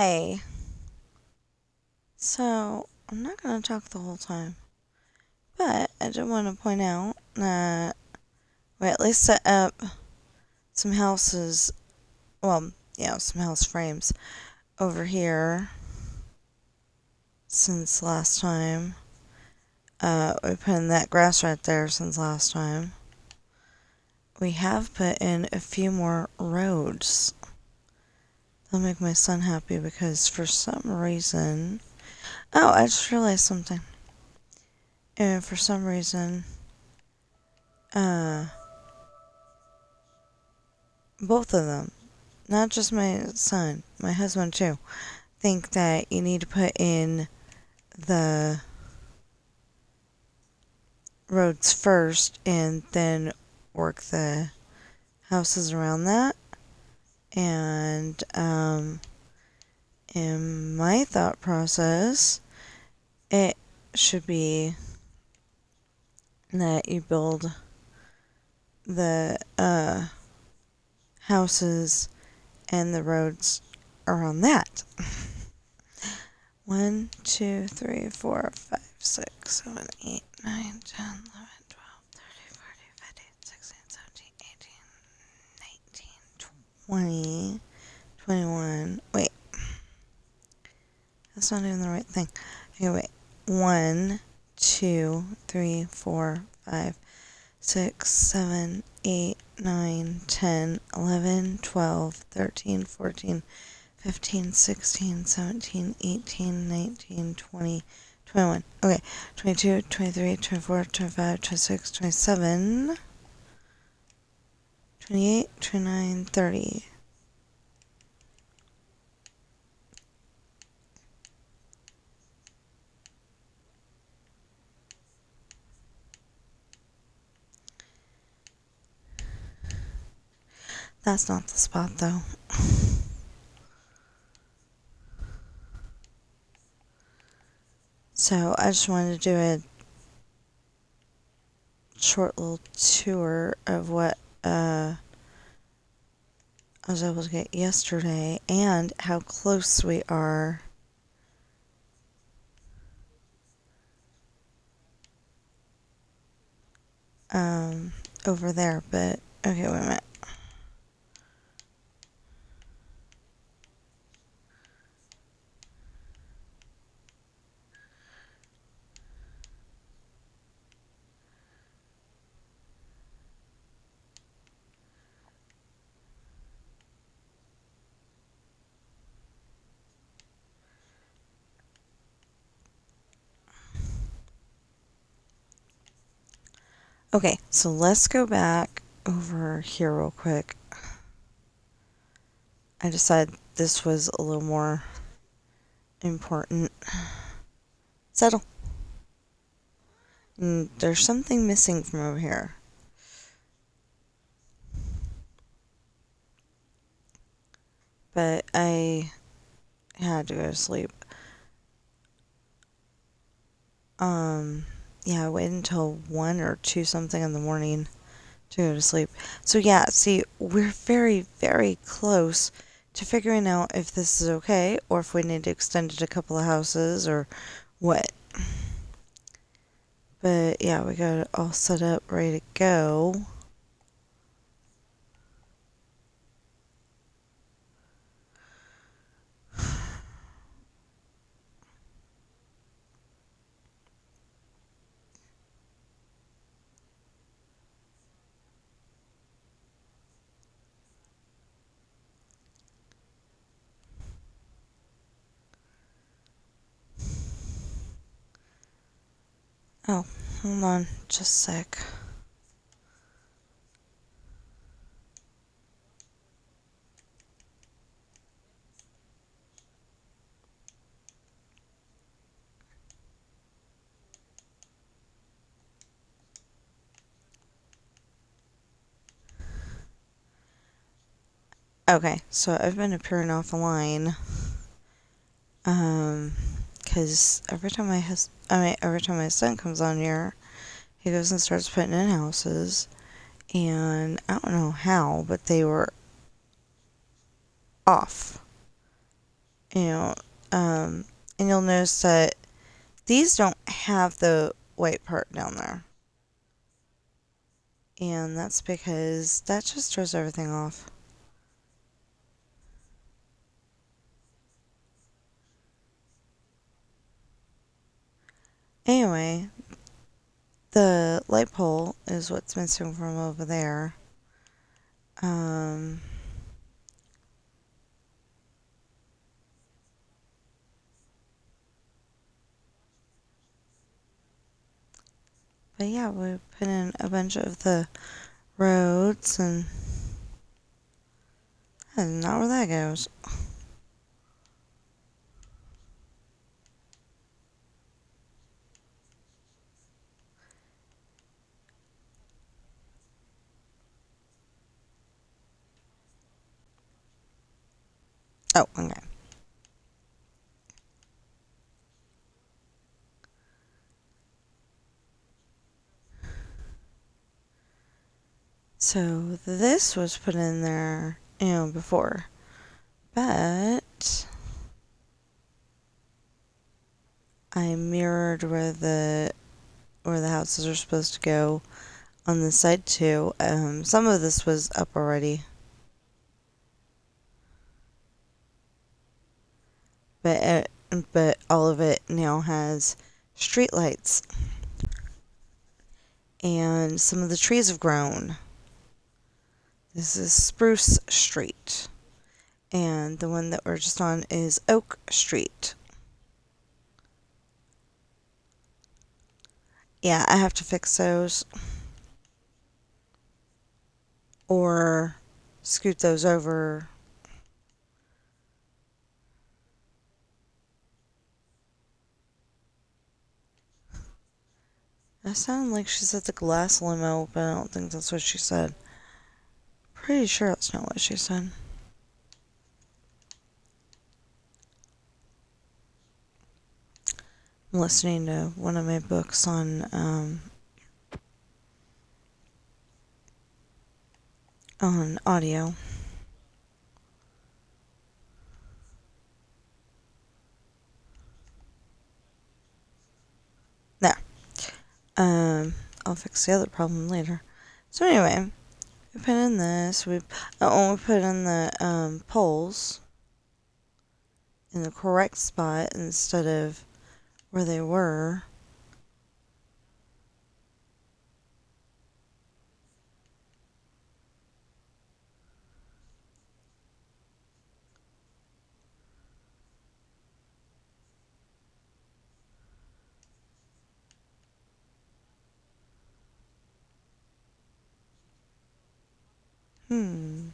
Hi. So, I'm not going to talk the whole time, but I did want to point out that we at least set up some houses, some house frames over here since last time. We put in that grass right there since last time. We have put in a few more roads. That'll make my son happy because for some reason... Oh, I just realized something. And for some reason, both of them, not just my son, my husband too, think that you need to put in the roads first and then work the houses around that. And in my thought process, it should be that you build the houses and the roads around that. 1, 2, 3, 4, 5, 6, 7, 8, 9, 10, 11, 12, 13, 14, 15, 16, 17, 18, 19, 20, 21. Wait. That's not even the right thing. Okay, wait. 1, 2, 3, 4, 5, 6, 7, 8, 9, 10, 11, 12, 13, 14, 15, 16, 17, 18, 19, 20, 21. Okay, 22, 23, 24, 25, 26, 27, 28, 29, 30. That's not the spot, though. So, I just wanted to do a short little tour of what I was able to get yesterday and how close we are over there. But, okay, wait a minute. Okay, so let's go back over here real quick. I decided this was a little more important. Settle. And there's something missing from over here. But I had to go to sleep. Yeah, I waited until 1 or 2 something in the morning to go to sleep. So yeah, see, we're very, very close to figuring out if this is okay or if we need to extend it a couple of houses or what. But yeah, we got it all set up, ready to go. Oh, hold on, just a sec. Okay, so I've been appearing offline. Because every time my son comes on here, he goes and starts putting in houses, and I don't know how, but they were off. you know, and you'll notice that these don't have the white part down there. And that's because that just throws everything off. Anyway, the light pole is what's missing from over there. Um, but yeah, we put in a bunch of the roads, and that's not where that goes. Oh, okay. So this was put in there, before. But I mirrored where the houses are supposed to go on the side too. Some of this was up already, but all of it now has street lights, and some of the trees have grown. This is Spruce Street, and the one that we're just on is Oak Street. Yeah, I have to fix those or scoot those over. That sounded like she said the glass limo, but I don't think that's what she said. Pretty sure that's not what she said. I'm listening to one of my books on audio. There. I'll fix the other problem later. So anyway, we put in this. We put in the poles in the correct spot instead of where they were. Hmm.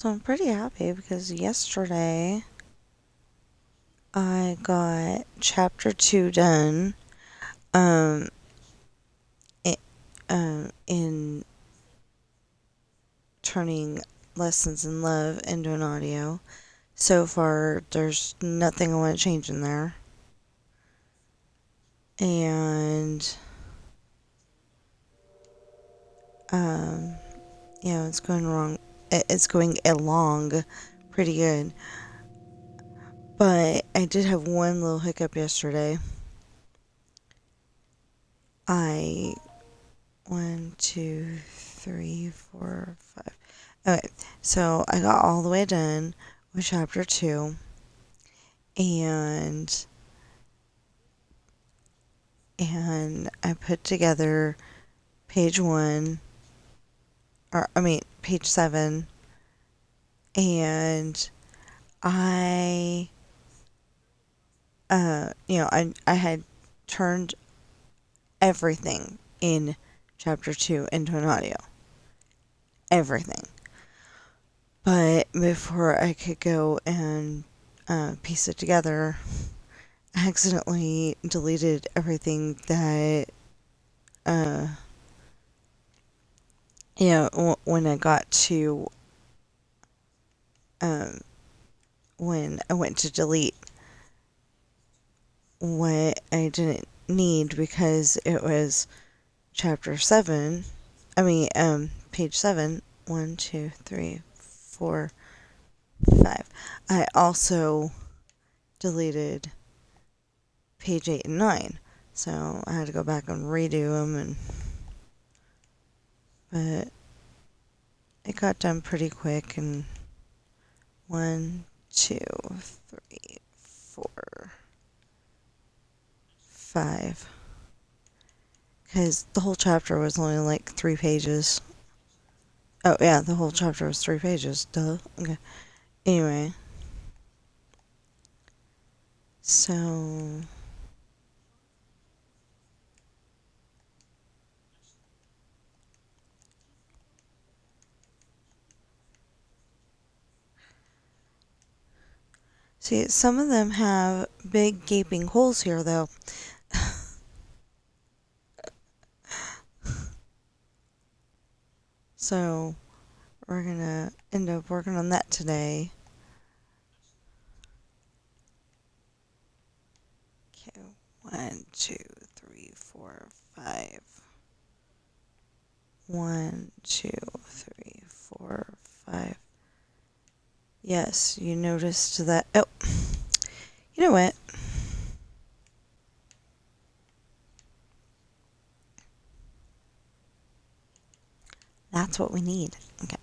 So I'm pretty happy because yesterday I got chapter 2 done um, in turning Lessons in Love into an audio. So far, there's nothing I want to change in there. And, it's going wrong. It's going along pretty good. But I did have one little hiccup yesterday. One, two, three, four, five. Okay, so I got all the way done with chapter 2, and I put together page 1, page 7, and I had turned everything in chapter 2 into an audio. Everything. But before I could go and piece it together, I accidentally deleted everything that, when I got to, when I went to delete what I didn't need because it was chapter 7, page 7, 1, 2, 3, 4, 5. I also deleted page 8 and 9, so I had to go back and redo them, but it got done pretty quick, and 1, 2, 3, 4, 5. Because the whole chapter was only like 3 pages. Oh, yeah, the whole chapter was 3 pages. Duh. Okay. Anyway. So. See, some of them have big gaping holes here, though. So, we're gonna end up working on that today. Okay, 1, 2, 3, 4, 5. 1, 2, 3, 4, 5. Yes, you noticed that. Oh, you know what? That's what we need. Okay.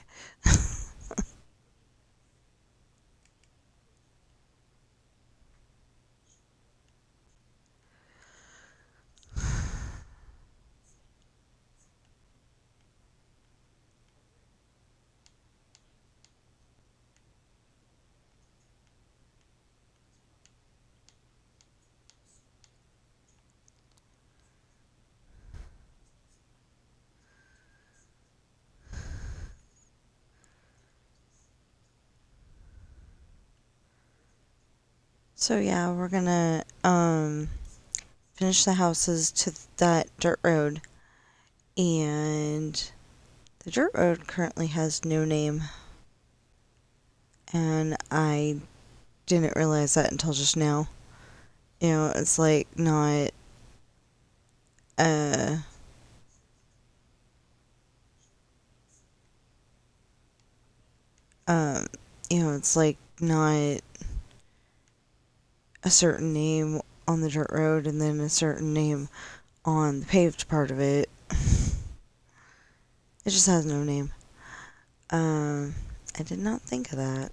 So yeah, we're gonna finish the houses to that dirt road, and the dirt road currently has no name, and I didn't realize that until just now. It's like not uh it's like not a certain name on the dirt road and then a certain name on the paved part of it. It just has no name. I did not think of that.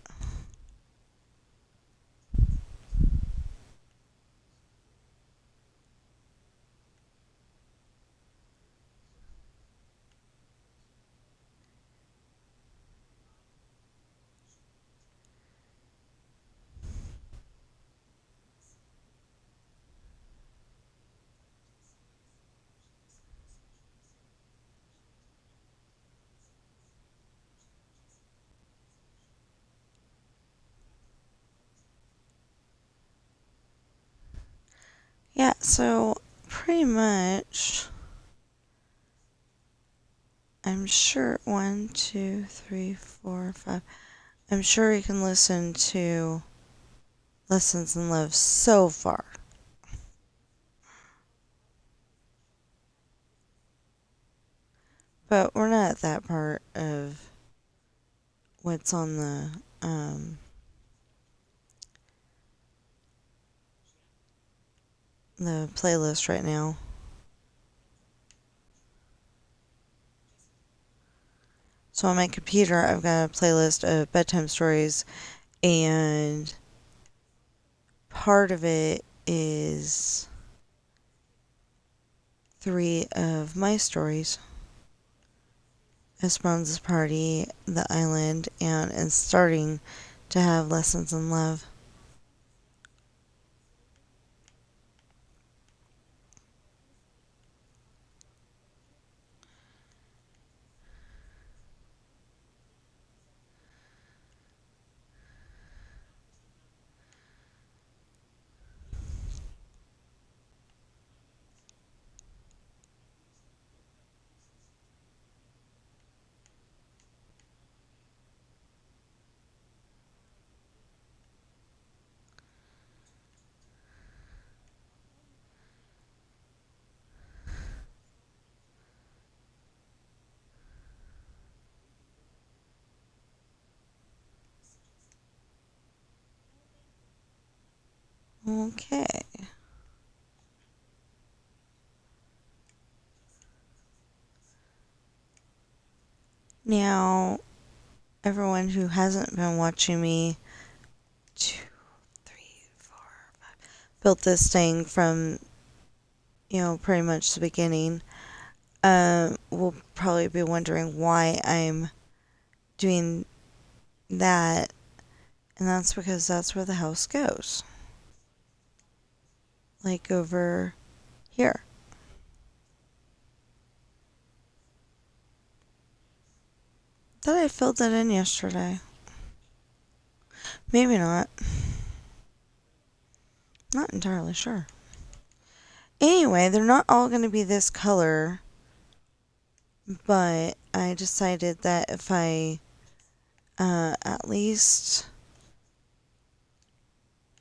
Yeah, so pretty much, I'm sure 1, 2, 3, 4, 5. I'm sure you can listen to Lessons in Love so far. But we're not at that part of what's on the playlist right now. So on my computer, I've got a playlist of bedtime stories, and part of it is 3 of my stories: Esperanza's Party, The Island, and starting to have Lessons in Love. Okay. Now, everyone who hasn't been watching me, 2, 3, 4, 5, built this thing from, pretty much the beginning, will probably be wondering why I'm doing that, and that's because that's where the house goes. Like over here. Thought I filled that in yesterday. Maybe not. Not entirely sure. Anyway, they're not all going to be this color, but I decided that if I at least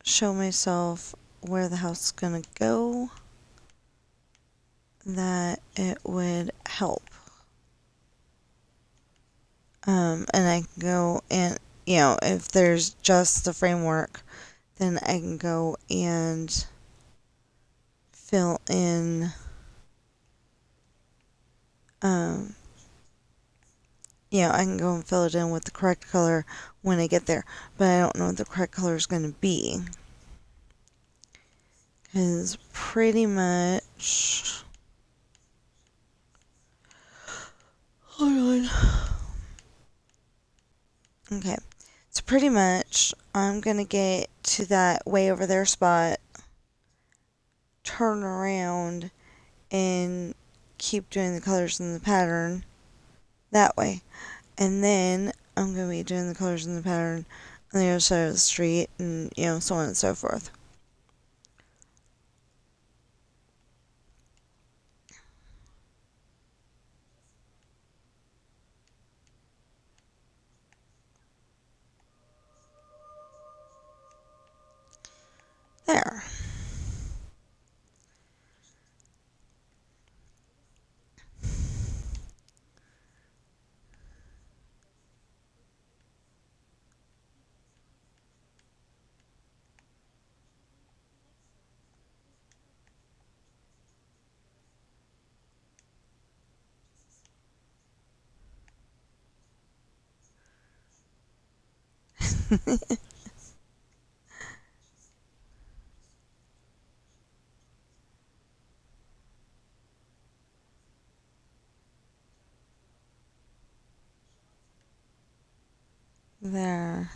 show myself where the house is going to go, that it would help. And I can go and, if there's just the framework, then I can go and fill in, I can go and fill it in with the correct color when I get there. But I don't know what the correct color is going to be. Because pretty much... Hold on. Okay. So pretty much, I'm going to get to that way over there spot, turn around, and keep doing the colors in the pattern that way. And then I'm going to be doing the colors in the pattern on the other side of the street, and, so on and so forth. There. There.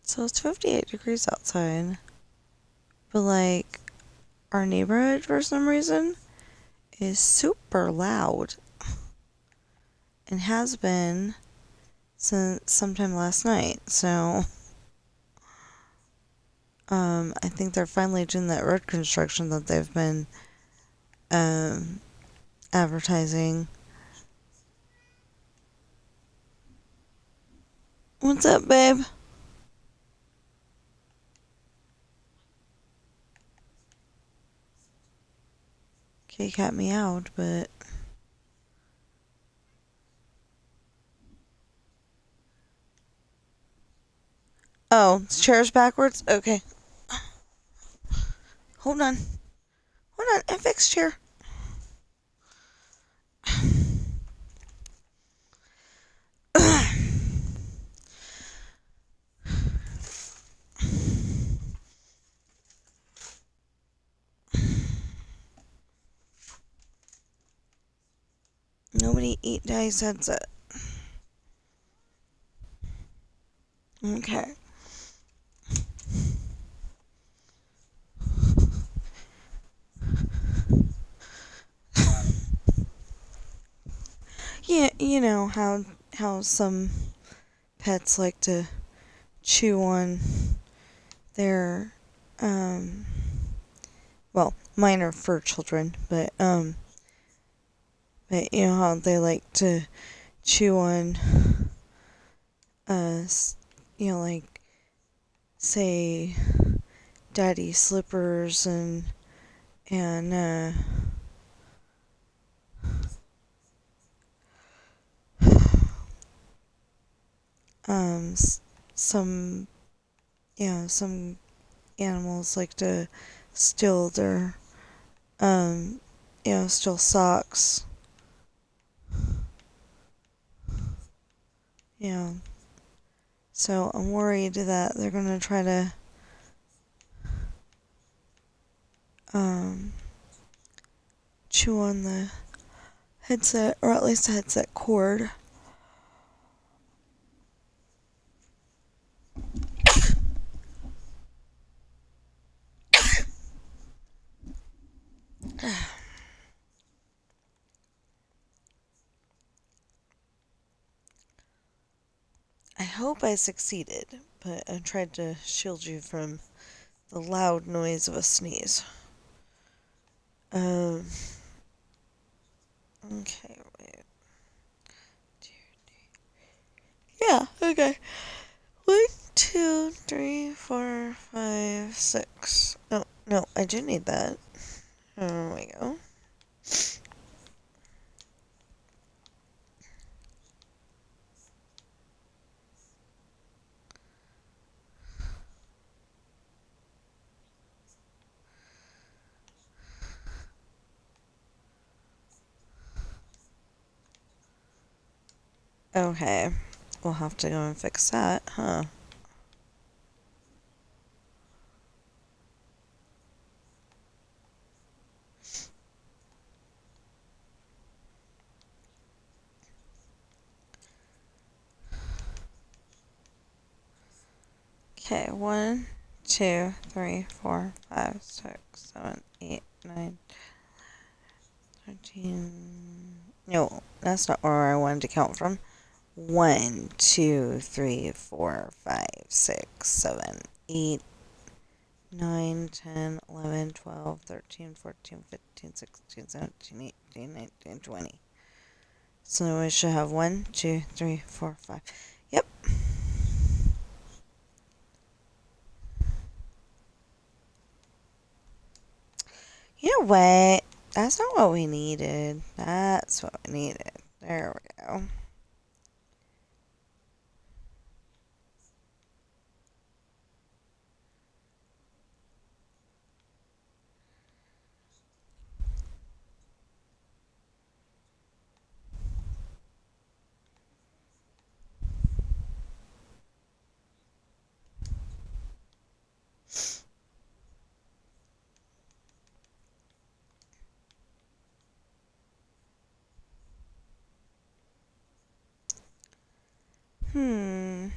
So it's 58 degrees outside. But, like, our neighborhood, for some reason, is super loud. And has been since sometime last night. So, I think they're finally doing that road construction that they've been, advertising. What's up, babe? Okay, cat meowed, but... Oh, the chair's backwards? Okay. Hold on. Hold on, and fix chair. Nobody eat Daddy's headset. Okay. Yeah, you know how some pets like to chew on their well, mine are for children, but you know how they like to chew on you know, like, say, daddy slippers and some, some animals like to steal their, steal socks. Yeah. So I'm worried that they're gonna try to, chew on the headset, or at least the headset cord. I hope I succeeded, but I tried to shield you from the loud noise of a sneeze. Okay, wait. Yeah, okay. 1, 2, 3, 4, 5, 6. Oh, no, I do need that. There we go. Okay, we'll have to go and fix that, huh? Okay, 1, 2, 3, 4, 5, 6, 7, 8, 9, 13. No, that's not where I wanted to count from. 1, 2, 3, 4, 5, 6, 7, 8, 9, 10, 11, 12, 13, 14, 15, 16, 17, 18, 19, 20. So we should have 1, 2, 3, 4, 5. Yep. You know what? That's not what we needed. That's what we needed. There we go. Hmm.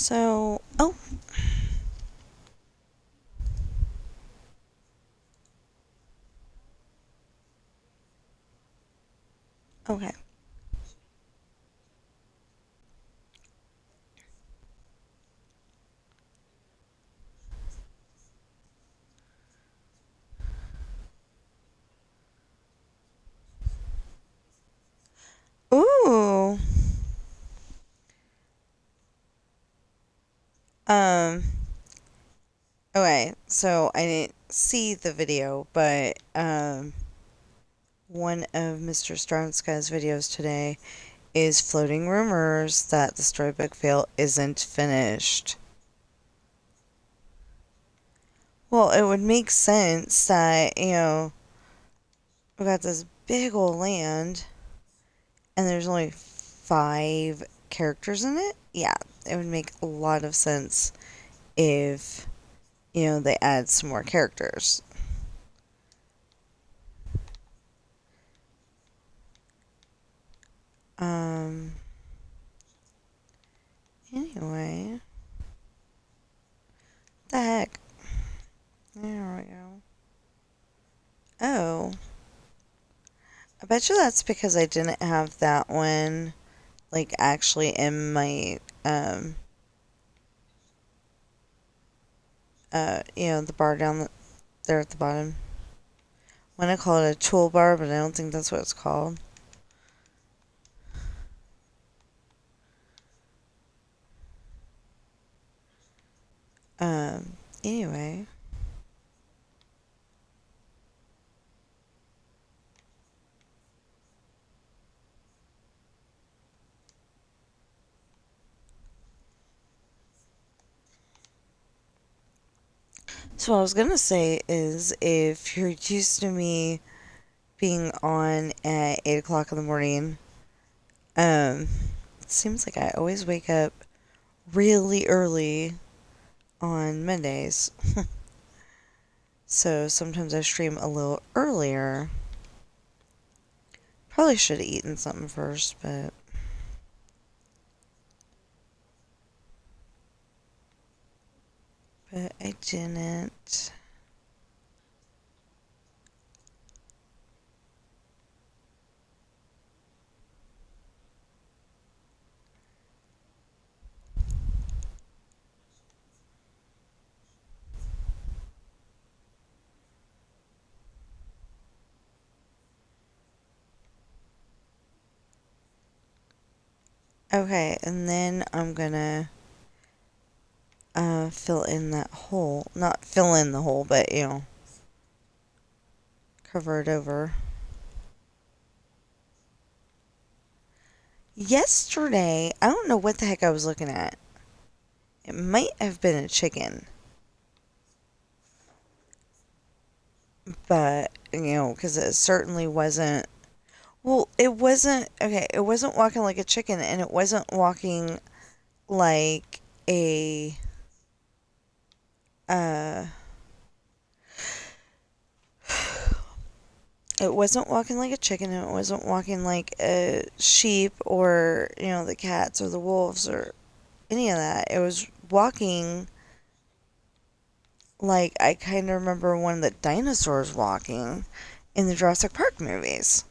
So, oh, okay. Ooh. Um, okay, so I didn't see the video, but, one of Mr. Stronska's videos today is floating rumors that the storybook Veil isn't finished. Well, it would make sense that, we got this big old land and there's only 5 characters in it. Yeah, it would make a lot of sense if, they add some more characters. Um, anyway. The heck? There we go. Oh. I bet you that's because I didn't have that one, like, actually in my, the bar down there at the bottom. I want to call it a toolbar, but I don't think that's what it's called. Anyway. So what I was gonna say is, if you're used to me being on at 8 o'clock in the morning, it seems like I always wake up really early on Mondays. So sometimes I stream a little earlier. Probably should have eaten something first, but I didn't. Okay, and then I'm gonna fill in that hole. Not fill in the hole, but cover it over. Yesterday, I don't know what the heck I was looking at. It might have been a chicken. But, because it certainly wasn't. Well, it wasn't. Okay, it wasn't walking like a chicken, and it wasn't walking like a. Uh. It wasn't walking like a chicken, and it wasn't walking like a sheep or, the cats or the wolves or any of that. It was walking like I kind of remember one of the dinosaurs walking in the Jurassic Park movies.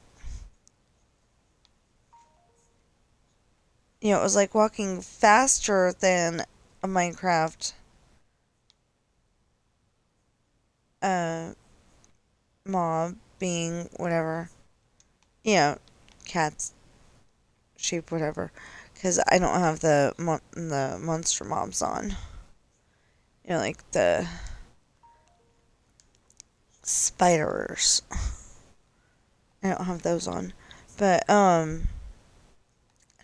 It was like walking faster than a Minecraft uh, mob, being whatever. Cats, sheep, whatever. Because I don't have the monster mobs on. Like the spiders. I don't have those on. But, I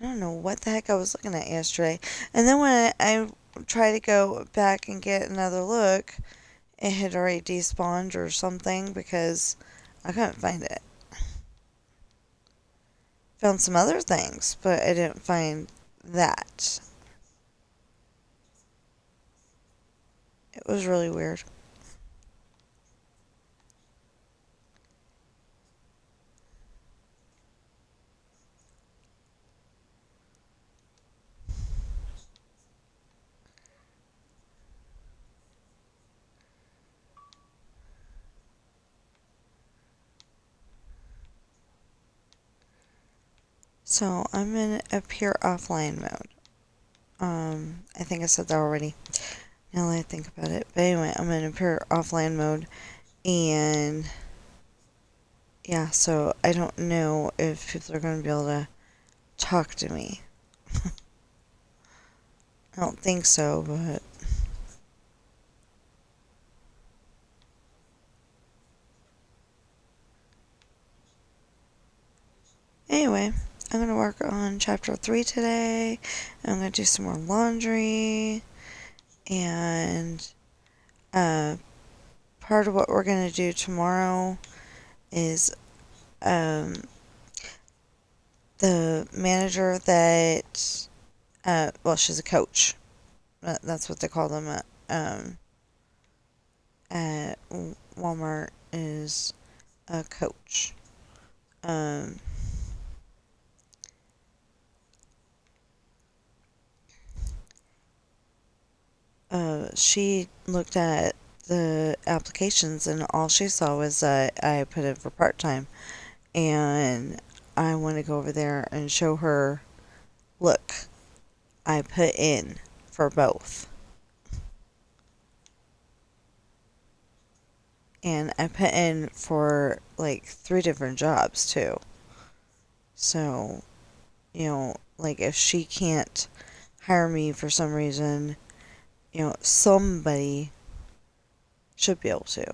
don't know what the heck I was looking at yesterday. And then when I tried to go back and get another look, it had already despawned or something because I couldn't find it. Found some other things, but I didn't find that. It was really weird. So I'm in a pure offline mode. I think I said that already. Now that I think about it. But anyway, I'm in a pure offline mode. And yeah, so I don't know if people are going to be able to talk to me. I don't think so, but anyway, I'm going to work on chapter 3 today. I'm going to do some more laundry. And part of what we're going to do tomorrow is the manager that, well, she's a coach. That's what they call them at Walmart, is a coach. She looked at the applications and all she saw was that I put in for part-time. And I want to go over there and show her, look, I put in for both. And I put in for like 3 different jobs too. So, like if she can't hire me for some reason, somebody should be able to.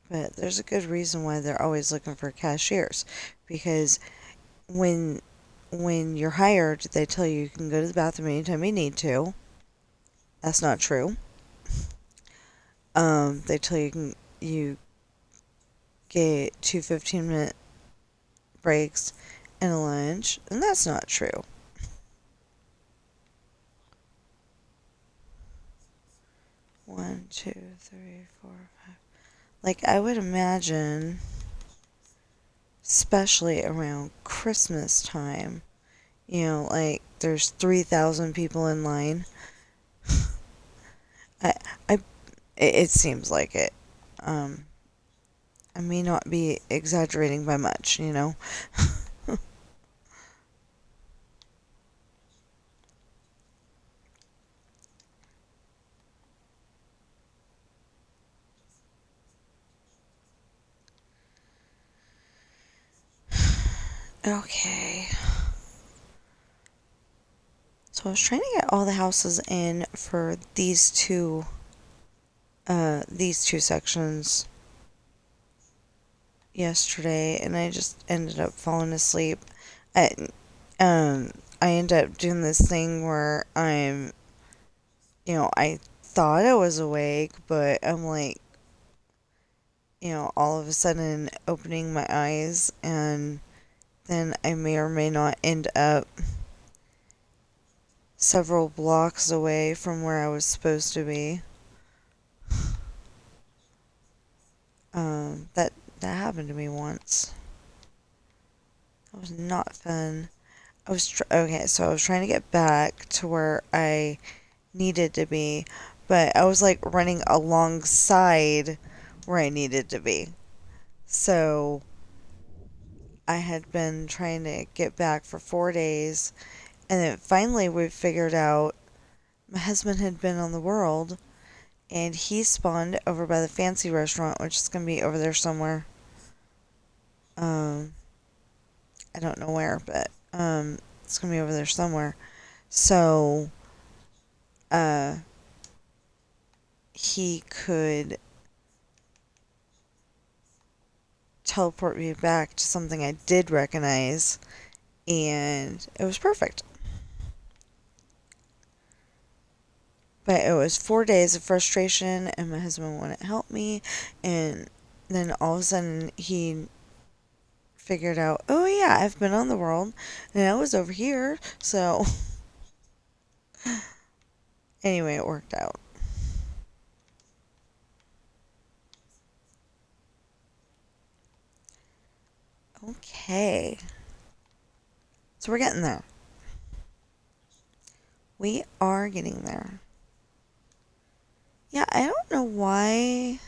But there's a good reason why they're always looking for cashiers, because when you're hired, they tell you you can go to the bathroom anytime you need to. That's not true. They tell you get 2 15-minute breaks and a lunch, and that's not true. One, two, three, four, five. Like, I would imagine, especially around Christmas time, like there's 3,000 people in line. I, I, it seems like it. I may not be exaggerating by much. Okay. So I was trying to get all the houses in for these two sections yesterday, and I just ended up falling asleep. I, I ended up doing this thing where I thought I was awake, but I'm like, all of a sudden opening my eyes, and then I may or may not end up several blocks away from where I was supposed to be. That happened to me once. That was not fun. Okay, so I was trying to get back to where I needed to be, but I was like running alongside where I needed to be. So I had been trying to get back for 4 days, and then finally we figured out my husband had been on the world, and he spawned over by the fancy restaurant, which is going to be over there somewhere. I don't know where, but it's going to be over there somewhere. So he could teleport me back to something I did recognize, and it was perfect. But it was 4 days of frustration, and my husband wouldn't help me, and then all of a sudden he figured out, oh yeah, I've been on the world, and I was over here, so anyway, it worked out. Okay. So we're getting there. We are getting there. Yeah, I don't know why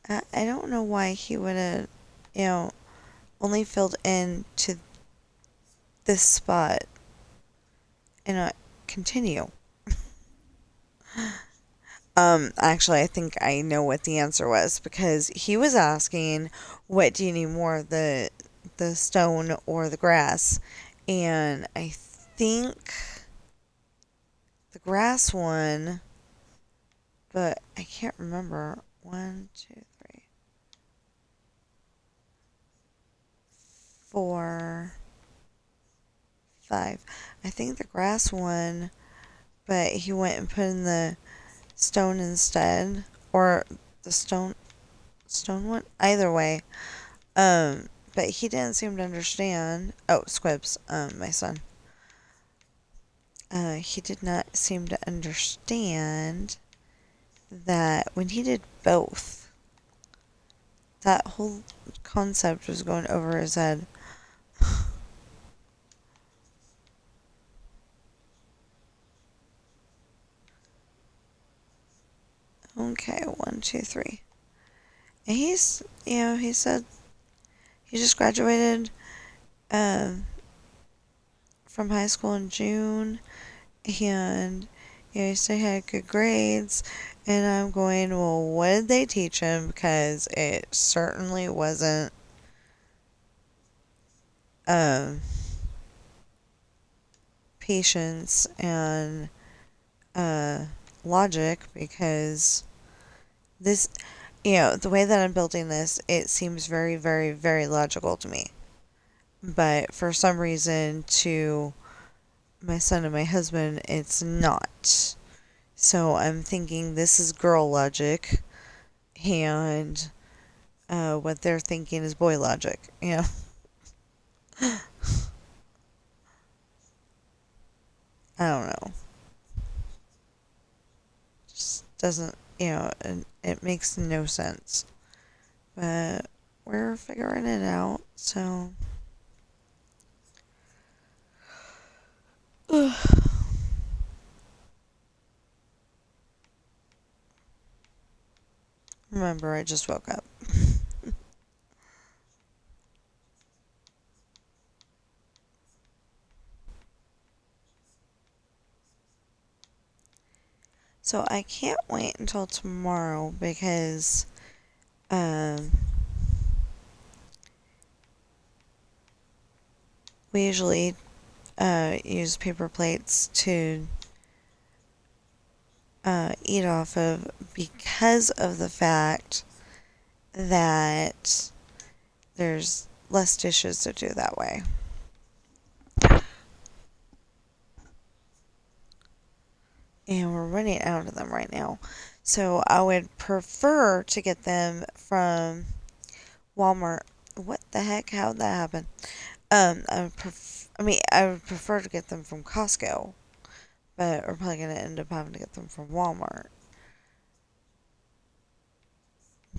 I don't know why he would have, you know, only filled in to this spot and not continue. Actually, I think I know what the answer was because he was asking, what do you need more, the stone or the grass? And I think the grass one, but I can't remember. 1, 2, 3, 4, 5. I think the grass one, but he went and put in the stone instead, or the stone one. Either way, but he didn't seem to understand. Oh, Squibs, my son. He did not seem to understand that when he did both, that whole concept was going over his head. Okay, 1, 2, 3. And he said he just graduated from high school in June, and he said he had good grades. And I'm going, well, what did they teach him? Because it certainly wasn't um, patience and logic, because this, the way that I'm building this, it seems very, very, very logical to me. But for some reason, to my son and my husband, it's not. So I'm thinking this is girl logic, and what they're thinking is boy logic, I don't know. Just doesn't, it makes no sense. But we're figuring it out, so. Remember, I just woke up. So I can't wait until tomorrow because we usually use paper plates to eat off of, because of the fact that there's less dishes to do that way. And we're running out of them right now. So I would prefer to get them from Walmart. What the heck? How'd that happen? I would prefer to get them from Costco, but we're probably going to end up having to get them from Walmart.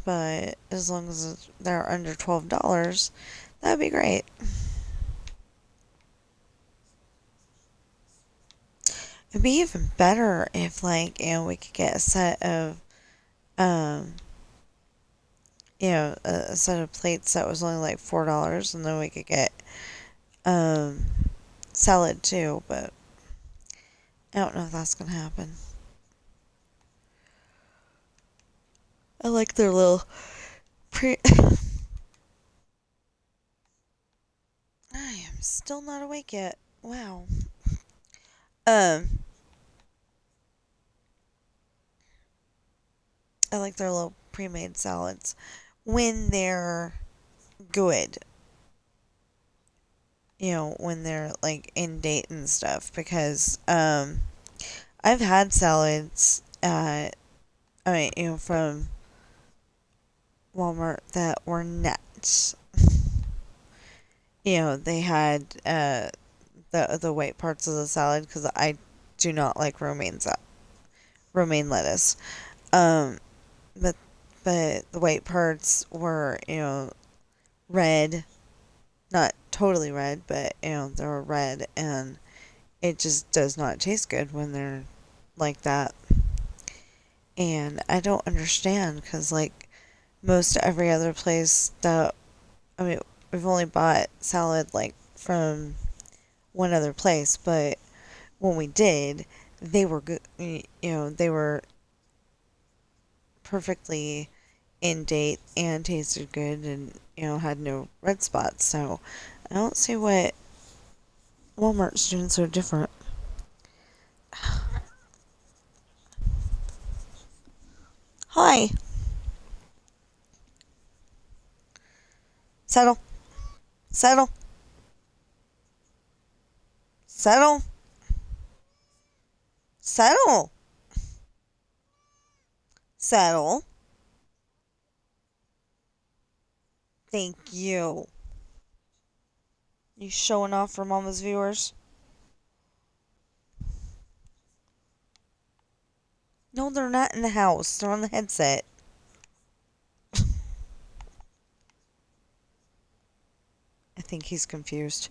But as long as they're under $12, that'd be great. It'd be even better if, like, we could get a set of, a set of plates that was only like $4, and then we could get, salad too, but I don't know if that's gonna happen. I like their little I am still not awake yet. Wow. Um, I like their little pre-made salads when they're good. When they're like in date and stuff, because I've had salads from Walmart that were nuts. They had the white parts of the salad, because I do not like romaine lettuce. Um, but the white parts were red, not totally red, but they were red, and it just does not taste good when they're like that. And I don't understand, because like most every other place that, I mean, we've only bought salad like from one other place, but when we did, they were good. They were perfectly in date and tasted good, and had no red spots. So I don't see what Walmart's doing so different. Hi. Settle. Settle. Settle. Settle. Settle. Thank you. You showing off for Mama's viewers? No, they're not in the house. They're on the headset. I think he's confused.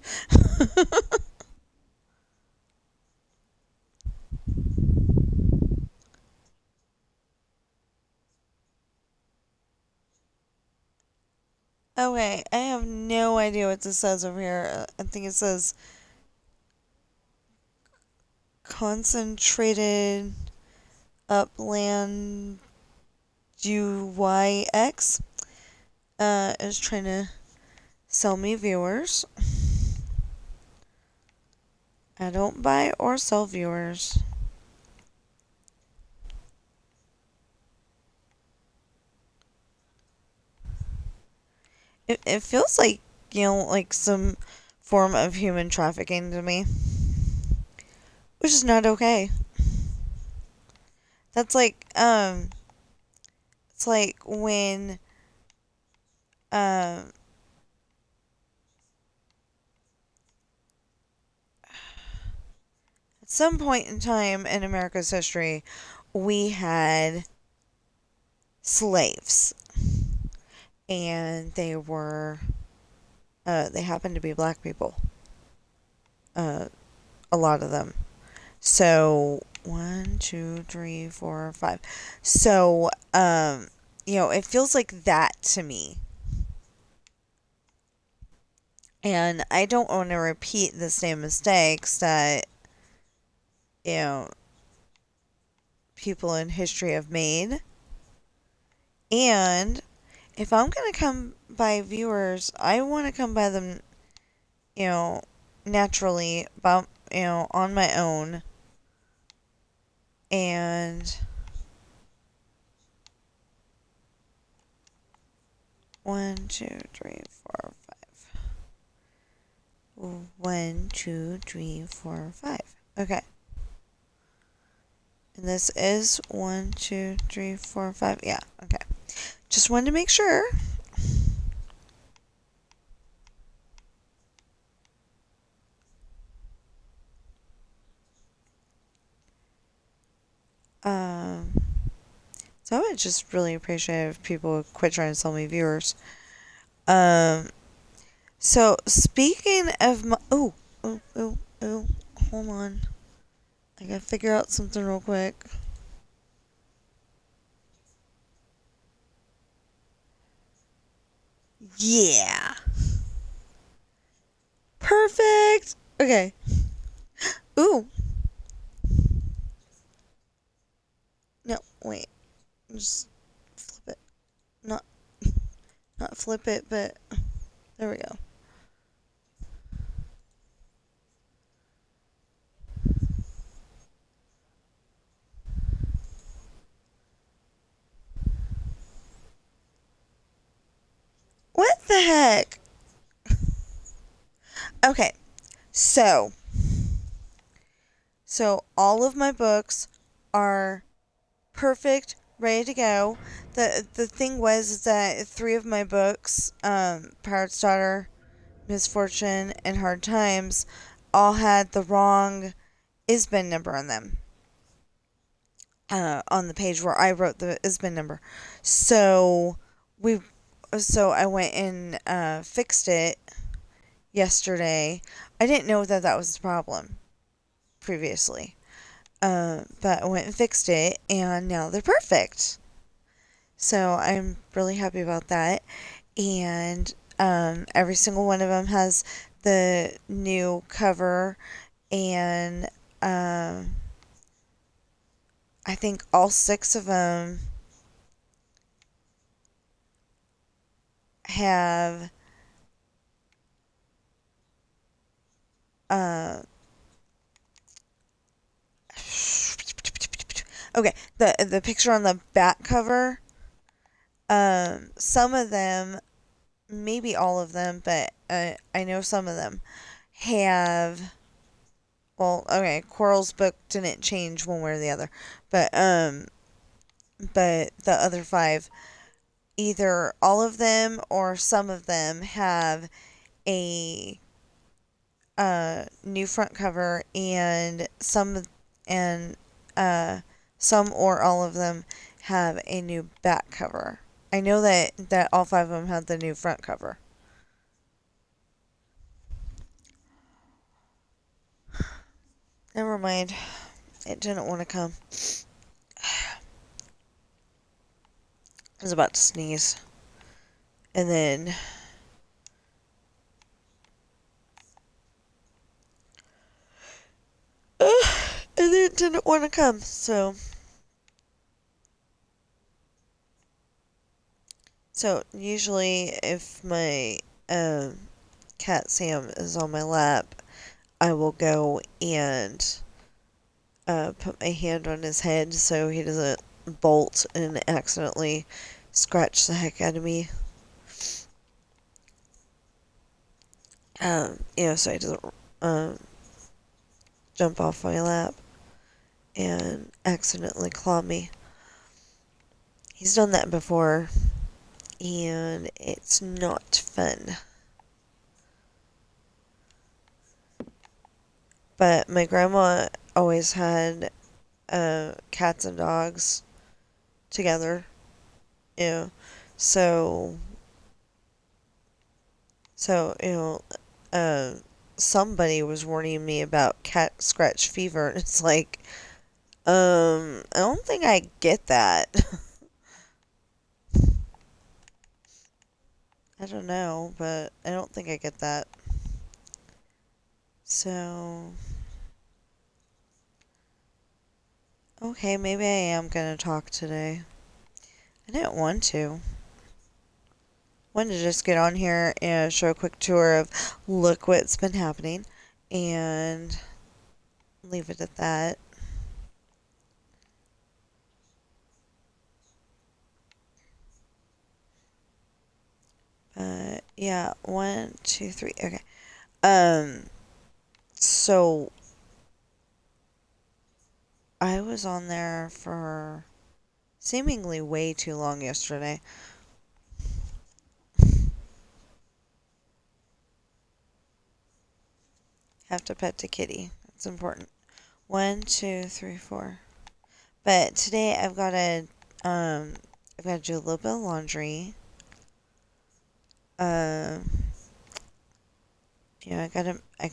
Okay, I have no idea what this says over here. I think it says concentrated upland UYX. Is trying to sell me viewers. I don't buy or sell viewers. It feels like, like some form of human trafficking to me, which is not okay. That's like, it's like when, at some point in time in America's history, we had slaves, and they happened to be black people. A lot of them. So 1, 2, 3, 4, 5. So it feels like that to me. And I don't want to repeat the same mistakes that people in history have made. And if I'm gonna come by viewers, I want to come by them, naturally, on my own. And 1, 2, 3, 4, 5. 1, 2, 3, 4, 5. Okay. And this is 1, 2, 3, 4, 5. Yeah, okay. Just wanted to make sure. So I would just really appreciate if people would quit trying to sell me viewers. So speaking of my, oh, hold on. I gotta figure out something real quick. Yeah. Perfect. Okay. Ooh. No, wait. Just flip it. Not flip it, but there we go. What the heck? Okay. So all of my books are perfect, ready to go. The thing was that 3 of my books, Pirate's Daughter, Misfortune, and Hard Times, all had the wrong ISBN number on them. On the page where I wrote the ISBN number. So I went and fixed it yesterday. I didn't know that was the problem previously. But I went and fixed it, and now they're perfect. So I'm really happy about that. And every single one of them has the new cover, and I think all six of them have uh, okay, the picture on the back cover, some of them, maybe all of them, but I know some of them have, well, okay, Coral's book didn't change one way or the other, but the other five, either all of them or some of them have a new front cover, and some or all of them have a new back cover. I know that all five of them have the new front cover. Never mind. It didn't want to come. I was about to sneeze. And then it didn't want to come. So usually if my cat Sam is on my lap, I will go and put my hand on his head so he doesn't bolt and accidentally scratch the heck out of me. So he doesn't jump off my lap and accidentally claw me. He's done that before, and it's not fun. But my grandma always had cats and dogs together, you know. So, so somebody was warning me about cat scratch fever, and it's like, I don't think I get that. I don't know, but I don't think I get that. So, okay, maybe I am gonna talk today. I didn't want to. Wanted to just get on here and show a quick tour of look what's been happening and leave it at that. Yeah, 1, 2, 3. Okay. So I was on there for seemingly way too long yesterday. Have to pet the kitty. It's important. 1, 2, 3, 4. But today I've got to do a little bit of laundry. Um, I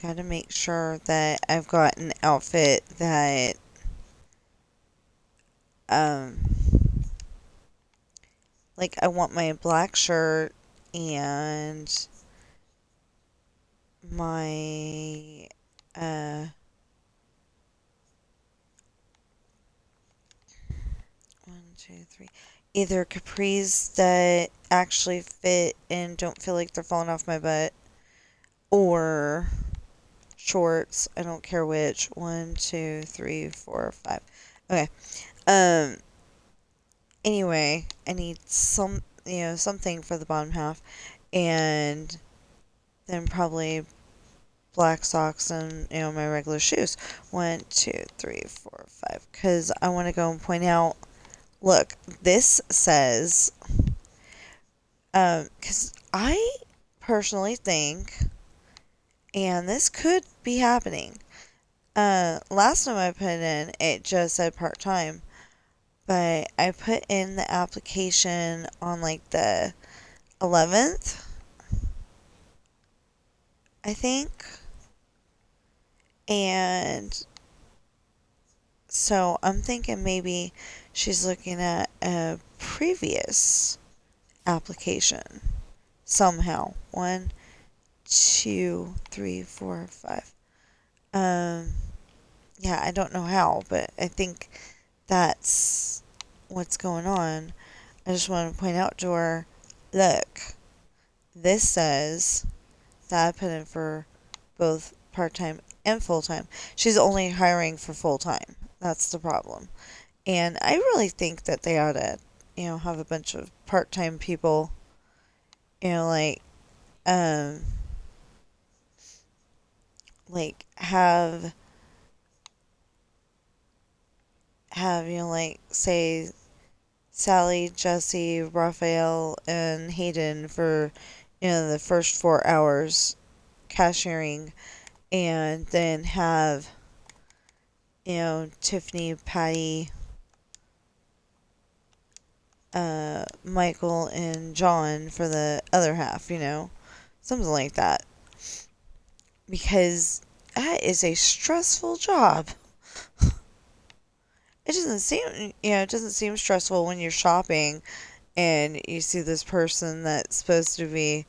gotta make sure that I've got an outfit that um like I want my black shirt and my uh 1, 2, 3, either capris that actually fit and don't feel like they're falling off my butt, or shorts. I don't care which. 1, 2, 3, 4, 5. Okay. Um. Anyway, I need something for the bottom half, and then probably black socks and my regular shoes. 1, 2, 3, 4, 5. Because I want to go and point out. Look, this says. Because I personally think, and this could be happening. Last time I put in, it just said part time. But I put in the application on like the 11th, I think. And So I'm thinking maybe she's looking at a previous application somehow. One, two, three, four, five. Um, yeah, I don't know how, but I think that's what's going on. I just want to point out to her, look, this says that I put in for both part-time and full-time. She's only hiring for full-time. That's the problem. And I really think that they ought to, have a bunch of part-time people, you know, um, have, say, Sally, Jesse, Raphael, and Hayden for, the first 4 hours cashiering, and then have, Tiffany, Patty, Michael, and John for the other half, something like that. Because that is a stressful job. It doesn't seem stressful when you're shopping and you see this person that's supposed to be,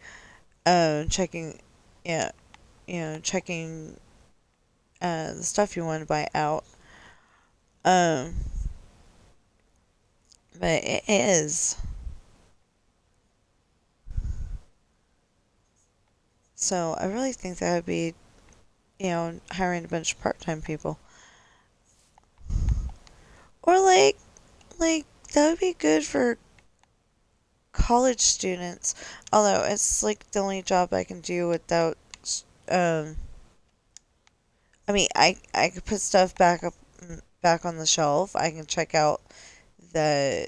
checking, yeah, checking, the stuff you want to buy out. Um, but it is. So I really think that would be, hiring a bunch of part-time people. Or that would be good for college students. Although it's like the only job I can do without, um, I mean, I could put stuff back on the shelf. I can check out the,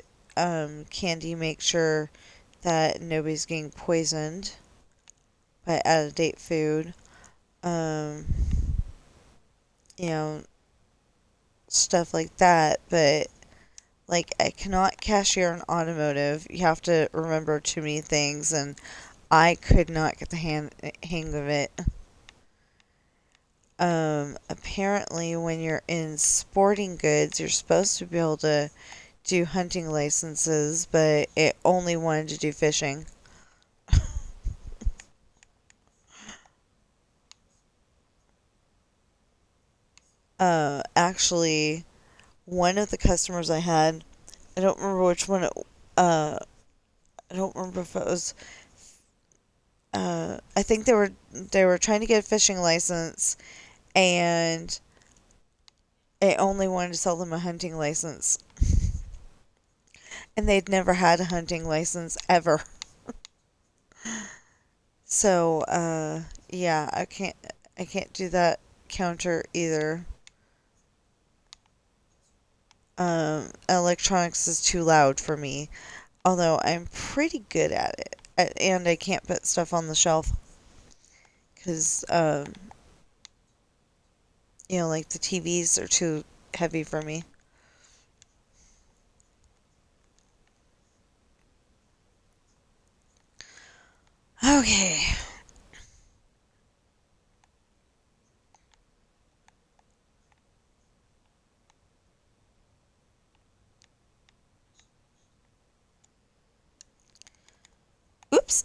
candy, make sure that nobody's getting poisoned by out of date food. Um, you know, stuff like that. But I cannot cashier an automotive. You have to remember too many things, and I could not get the hang of it. Apparently, when you're in sporting goods, you're supposed to be able to do hunting licenses, but it only wanted to do fishing. Actually, one of the customers I had, I don't remember which one I don't remember if it was, I think they were trying to get a fishing license, and it only wanted to sell them a hunting license. And they'd never had a hunting license ever. So, yeah, I can't do that counter either. Electronics is too loud for me, although I'm pretty good at it. And I can't put stuff on the shelf because, the TVs are too heavy for me. Okay. Oops.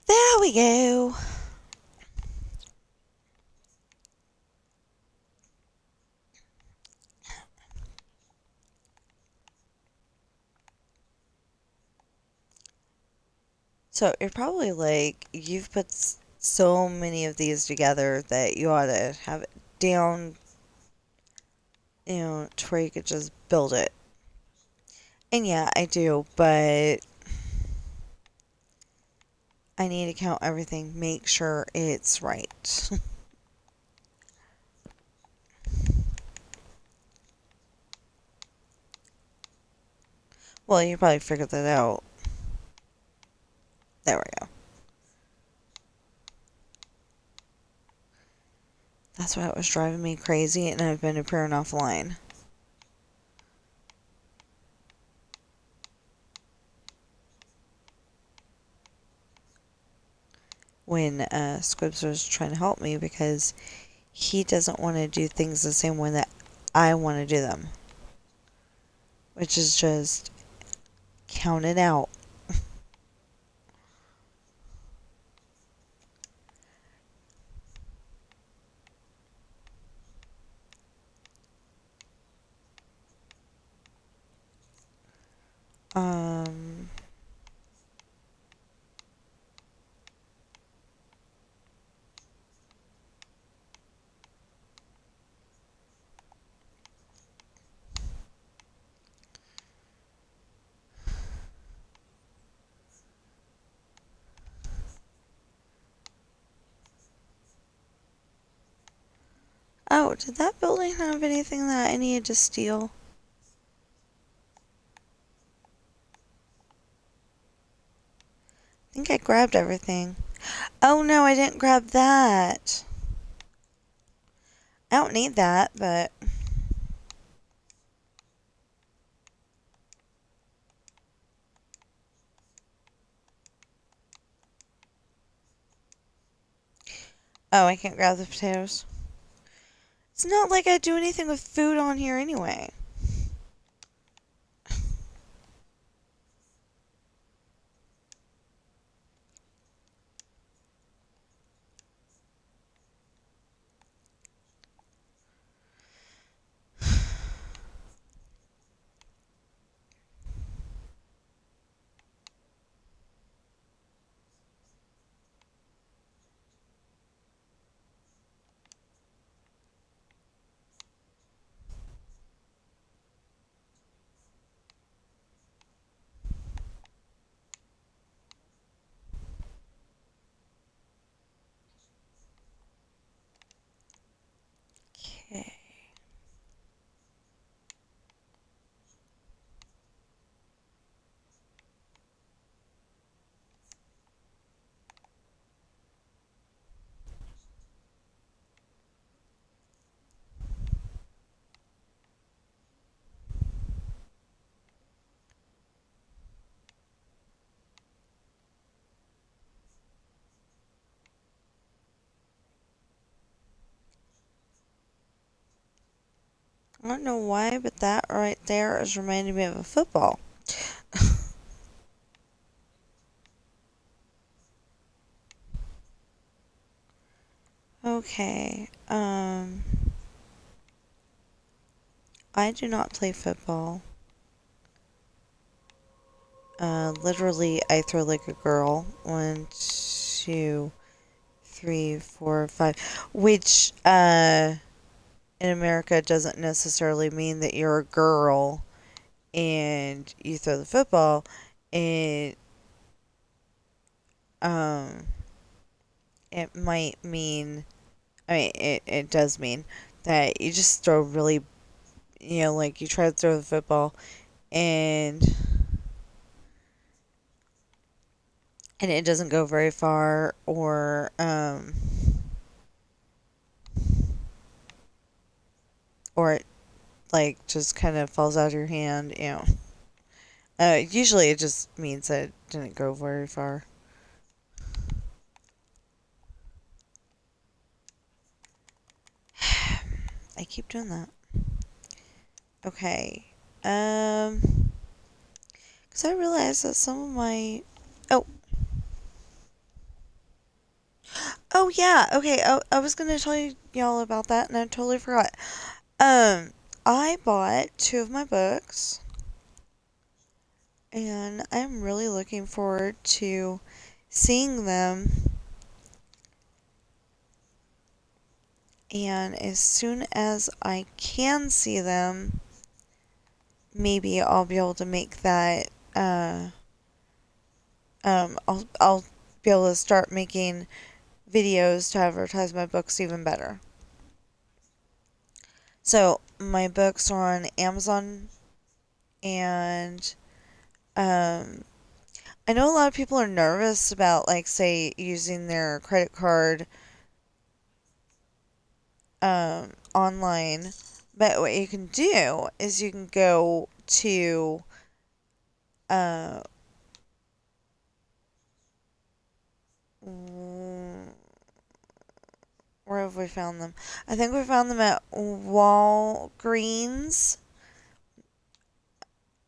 There we go. So you're probably like, you've put so many of these together that you ought to have it down, to where you could just build it. And yeah, I do, but I need to count everything, make sure it's right. Well, you probably figured that out. There we go. That's what was driving me crazy, and I've been appearing offline. When Squibs was trying to help me because he doesn't want to do things the same way that I want to do them, which is just count it out. Um, oh, did that building have anything that I needed to steal? I think I grabbed everything. Oh no, I didn't grab that. I don't need that, but... Oh, I can't grab the potatoes. It's not like I do anything with food on here anyway. Okay. I don't know why, but that right there is reminding me of a football. Okay, I do not play football. Literally, I throw like a girl. 1, 2, 3, 4, 5. Which, in America doesn't necessarily mean that you're a girl and you throw the football. It, um, it might mean, I mean, it does mean that you just throw really, like you try to throw the football and it doesn't go very far, or it like just kind of falls out of your hand. Usually it just means that it didn't go very far. I keep doing that. Okay. Because I realized that some of my... Oh. Oh, yeah. Okay. I was going to tell y'all about that, and I totally forgot. I bought 2 of my books, and I'm really looking forward to seeing them. And as soon as I can see them, maybe I'll be able to make that, I'll be able to start making videos to advertise my books even better. So, my books are on Amazon, and, I know a lot of people are nervous about, like, say, using their credit card, online, but what you can do is you can go to, uh, where Where have we found them? I think we found them at Walgreens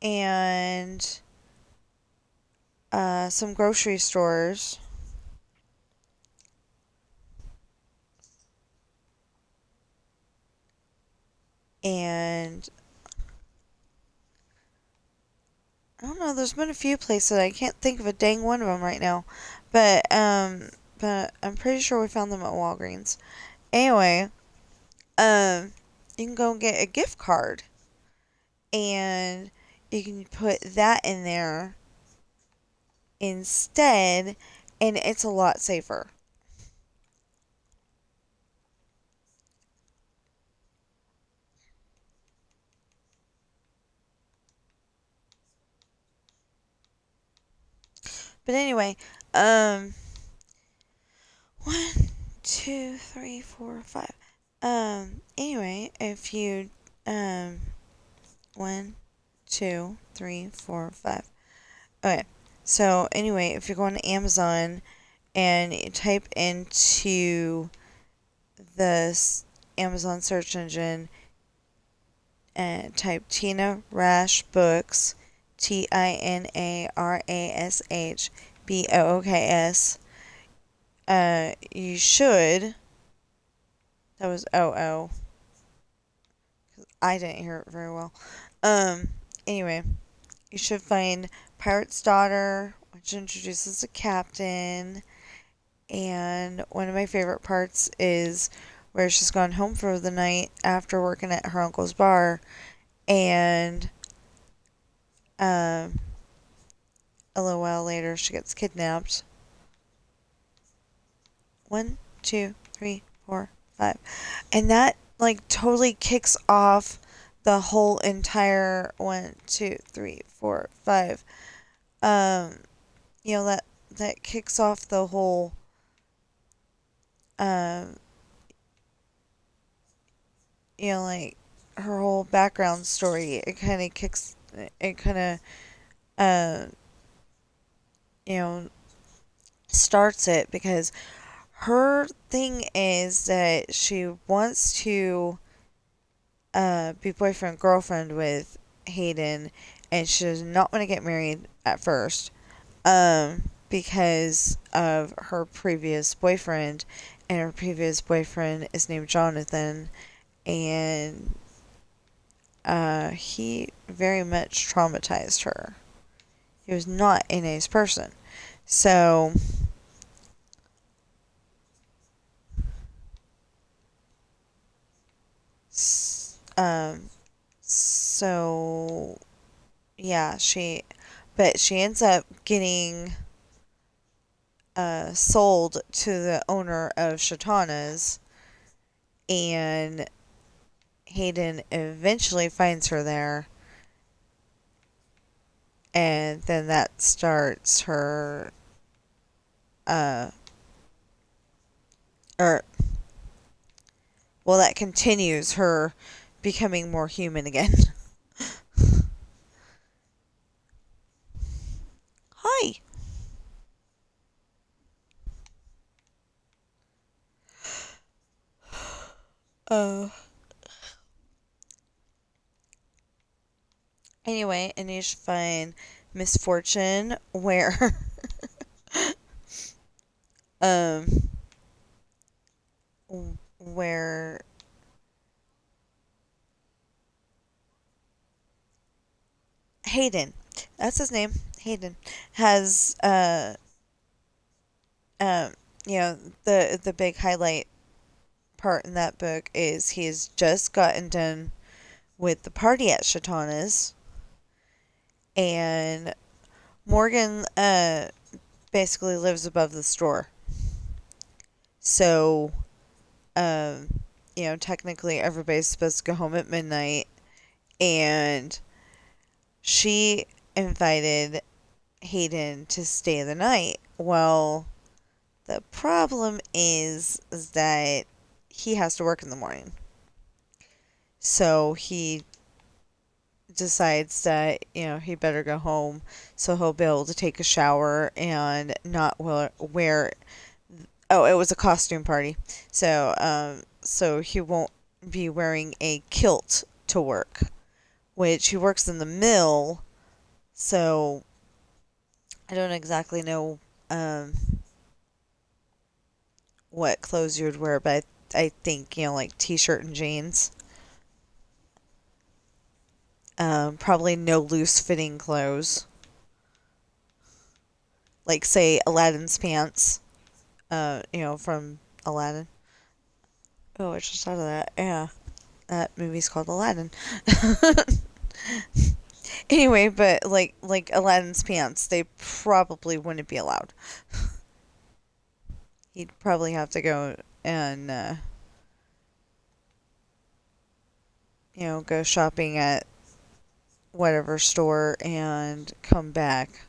and some grocery stores. And I don't know, there's been a few places. I can't think of a dang one of them right now. But I'm pretty sure we found them at Walgreens. Anyway, you can go and get a gift card and you can put that in there instead, and it's a lot safer. But anyway, one, two, three, four, five. Anyway, if you, one, two, three, four, five. Okay. So anyway, if you're going to Amazon and you type into the Amazon search engine and type Tina Rash Books, TINARASH BOOKS, you should. That was OO. I didn't hear it very well. Anyway, you should find Pirate's Daughter, which introduces a captain. And one of my favorite parts is where she's gone home for the night after working at her uncle's bar. And a little while later, she gets kidnapped. 1, 2, 3, 4, 5. And that, like, totally kicks off the whole entire 1, 2, 3, 4, 5. You know, that kicks off the whole, you know, like, her whole background story. It kind of, you know, starts it because her thing is that she wants to be boyfriend girlfriend with Hayden, and she does not want to get married at first, because of her previous boyfriend, and her previous boyfriend is named Jonathan, and he very much traumatized her. He was not a nice person. So, so yeah, but she ends up getting sold to the owner of Shatana's, and Hayden eventually finds her there, and then that starts her, or, well, that continues her becoming more human again. Hi. Uh, anyway, and you should find Misfortune, where, um, where Hayden, that's his name, Hayden, has, um, you know, the big highlight part in that book is he has just gotten done with the party at Shatana's, and Morgan, basically lives above the store. So, you know, technically everybody's supposed to go home at midnight, and she invited Hayden to stay the night. Well, the problem is that he has to work in the morning. So he decides that, you know, he better go home so he'll be able to take a shower and not wear Oh, it was a costume party. So he won't be wearing a kilt to work, which he works in the mill. So I don't exactly know um, what clothes you would wear, but I think, like t-shirt and jeans. Probably no loose fitting clothes. Like, say, Aladdin's pants, from Aladdin. Oh, I just thought of that. Yeah, that movie's called Aladdin. Anyway, but like Aladdin's pants, they probably wouldn't be allowed. He'd probably have to go and go shopping at whatever store and come back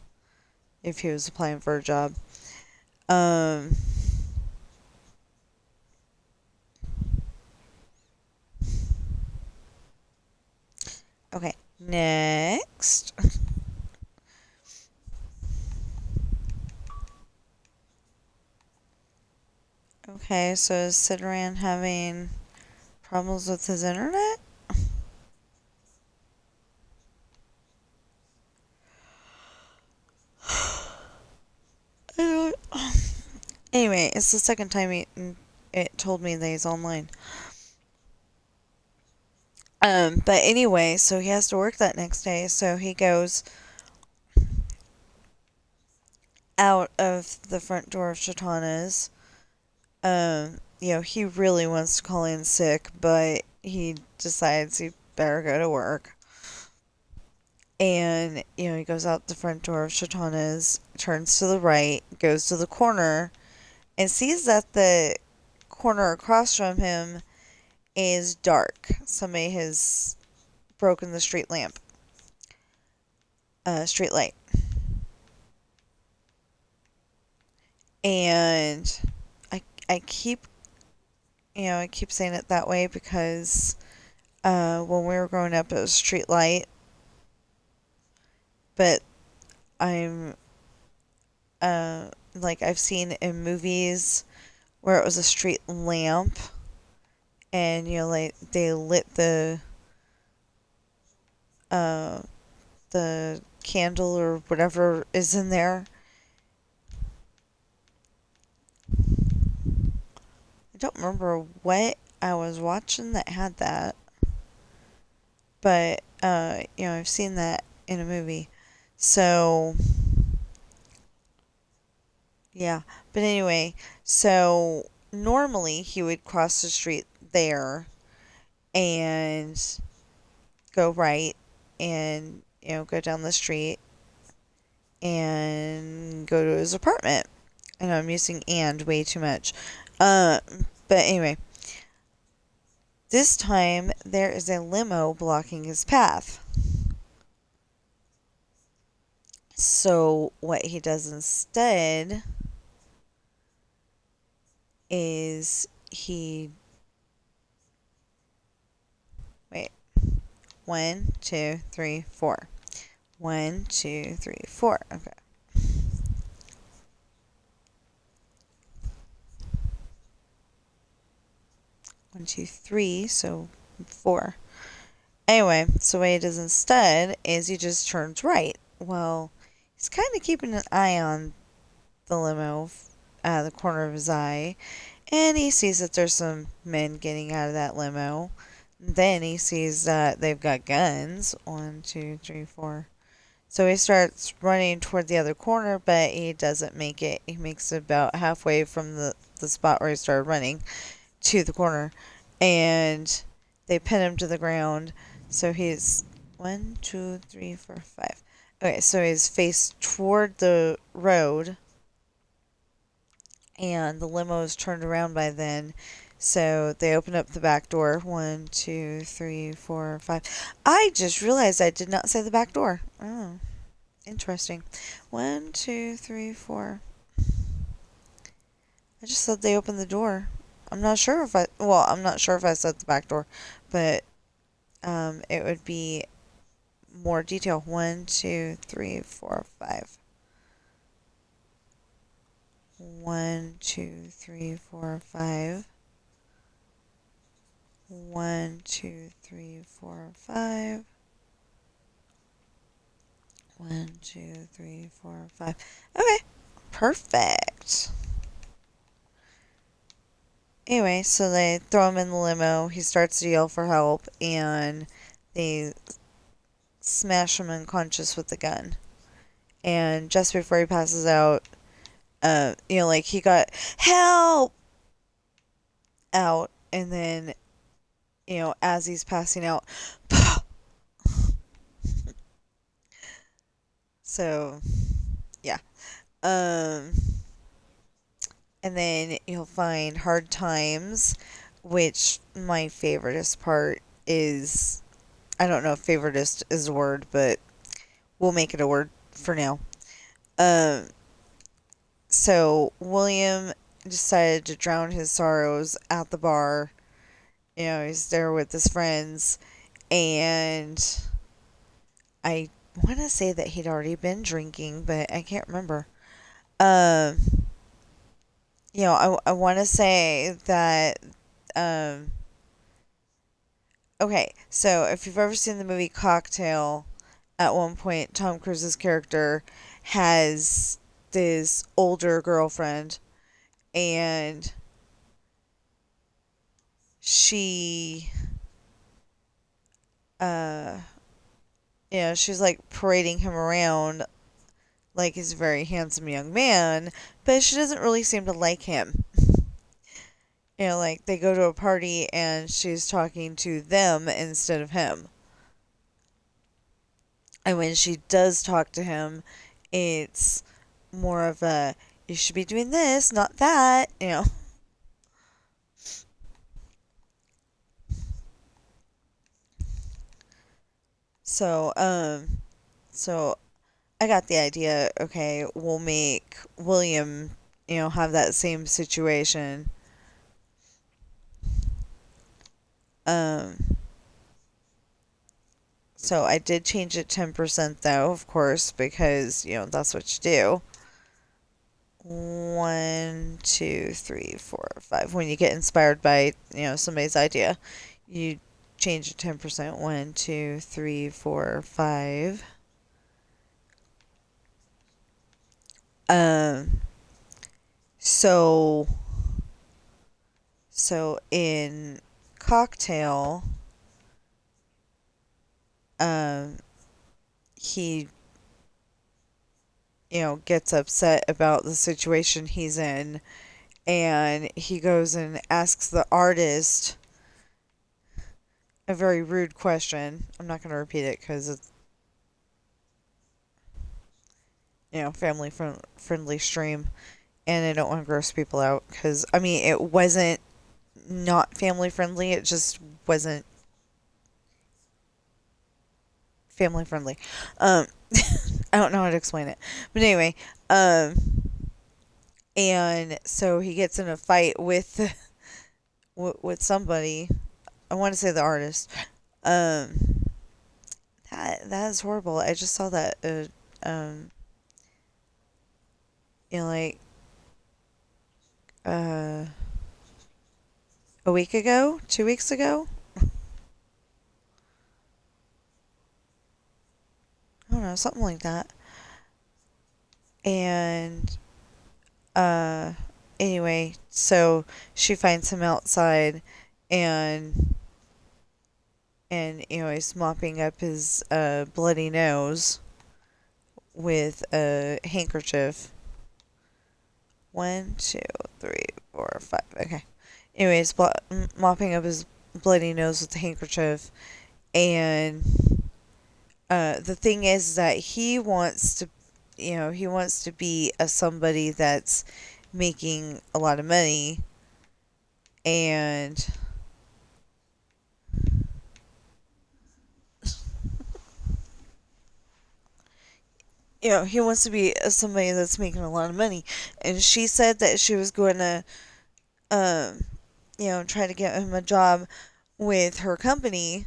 if he was applying for a job. Um, okay, next. Okay, so is Sidran having problems with his internet? I don't. Anyway, it's the second time it told me that he's online. But anyway, so he has to work that next day, so he goes out of the front door of Shatana's. He really wants to call in sick, but he decides he better go to work. And, he goes out the front door of Shatana's, turns to the right, goes to the corner, and sees that the corner across from him is dark. Somebody has broken the street light. And I keep saying it that way because when we were growing up it was street light, but I'm like I've seen in movies where it was a street lamp, and like they lit uh the candle or whatever is in there. I don't remember what I was watching that had that, but I've seen that in a movie. So yeah, but anyway, so normally he would cross the street there and go right and go down the street and go to his apartment. I know I'm using "and" way too much. Uh, but anyway, this time there is a limo blocking his path. So what he does instead is he wait 1, 2, 3, 4. 1, 2, 3, 4. Okay. 1, 2, 3. So 4. Anyway, so what he does instead is he just turns right. Well, he's kind of keeping an eye on the limo out of the corner of his eye, and he sees that there's some men getting out of that limo. Then he sees that they've got guns. 1, 2, 3, 4. So he starts running toward the other corner, but he doesn't make it. He makes it about halfway from the spot where he started running to the corner, and they pin him to the ground. So he's 1, 2, 3, 4, 5. Okay, so he's faced toward the road, and the limo is turned around by then. So they open up the back door. 1, 2, 3, 4, 5. I just realized I did not say the back door. Oh, interesting. 1, 2, 3, 4. I just said they opened the door. I'm not sure if I said the back door, but it would be more detail. 1, 2, 3, 4, 5. 1, 2, 3, 4, 5. 1, 2, 3, 4, 5. 1, 2, 3, 4, 5. Okay, perfect. Anyway, so they throw him in the limo. He starts to yell for help, and they smash him unconscious with the gun. And just before he passes out, like he got help out, and then, as he's passing out, so yeah. Um, and then you'll find hard times, which my favoriteest part is, I don't know if favoriteest is a word, but we'll make it a word for now. Um, so William decided to drown his sorrows at the bar. He's there with his friends, and I want to say that he'd already been drinking, but I can't remember. Um, I want to say that, um, okay, so if you've ever seen the movie Cocktail, at one point, Tom Cruise's character has this older girlfriend, and she, uh, she's like parading him around like he's a very handsome young man, but she doesn't really seem to like him. Like they go to a party and she's talking to them instead of him. And when she does talk to him, it's more of a, you should be doing this, not that. So, so I got the idea, okay, we'll make William, have that same situation. Um, so I did change it 10% though, of course, because, that's what you do. 1, 2, 3, 4, 5. When you get inspired by, somebody's idea, you change it 10%. 1, 2, 3, 4, 5. Um, so, in Cocktail, he, gets upset about the situation he's in, and he goes and asks the artist a very rude question. I'm not going to repeat it because it's, family friendly stream, and I don't want to gross people out because, I mean, it wasn't not family friendly, it just wasn't family friendly. Um, I don't know how to explain it. But anyway, and so he gets in a fight with with somebody. I want to say the artist. Um, that is horrible. I just saw that. Like uh, a week ago, 2 weeks ago. I don't know, something like that. And uh, anyway, so she finds him outside, and he's mopping up his bloody nose with a handkerchief. 1, 2, 3, 4, 5. Okay. Anyways, mopping up his bloody nose with a handkerchief, and the thing is that he wants to, he wants to be a somebody that's making a lot of money, and he wants to be somebody that's making a lot of money. And she said that she was going to, try to get him a job with her company,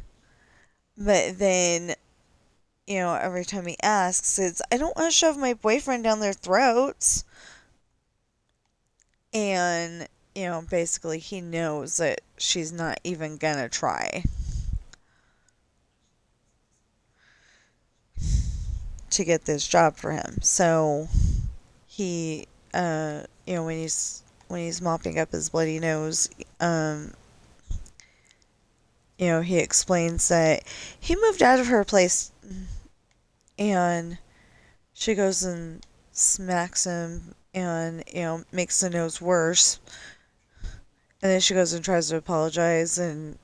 but then, every time he asks, it's, I don't want to shove my boyfriend down their throats. And, basically he knows that she's not even gonna try to get this job for him. So he, when he's mopping up his bloody nose, he explains that he moved out of her place, and she goes and smacks him and, makes the nose worse. And then she goes and tries to apologize, and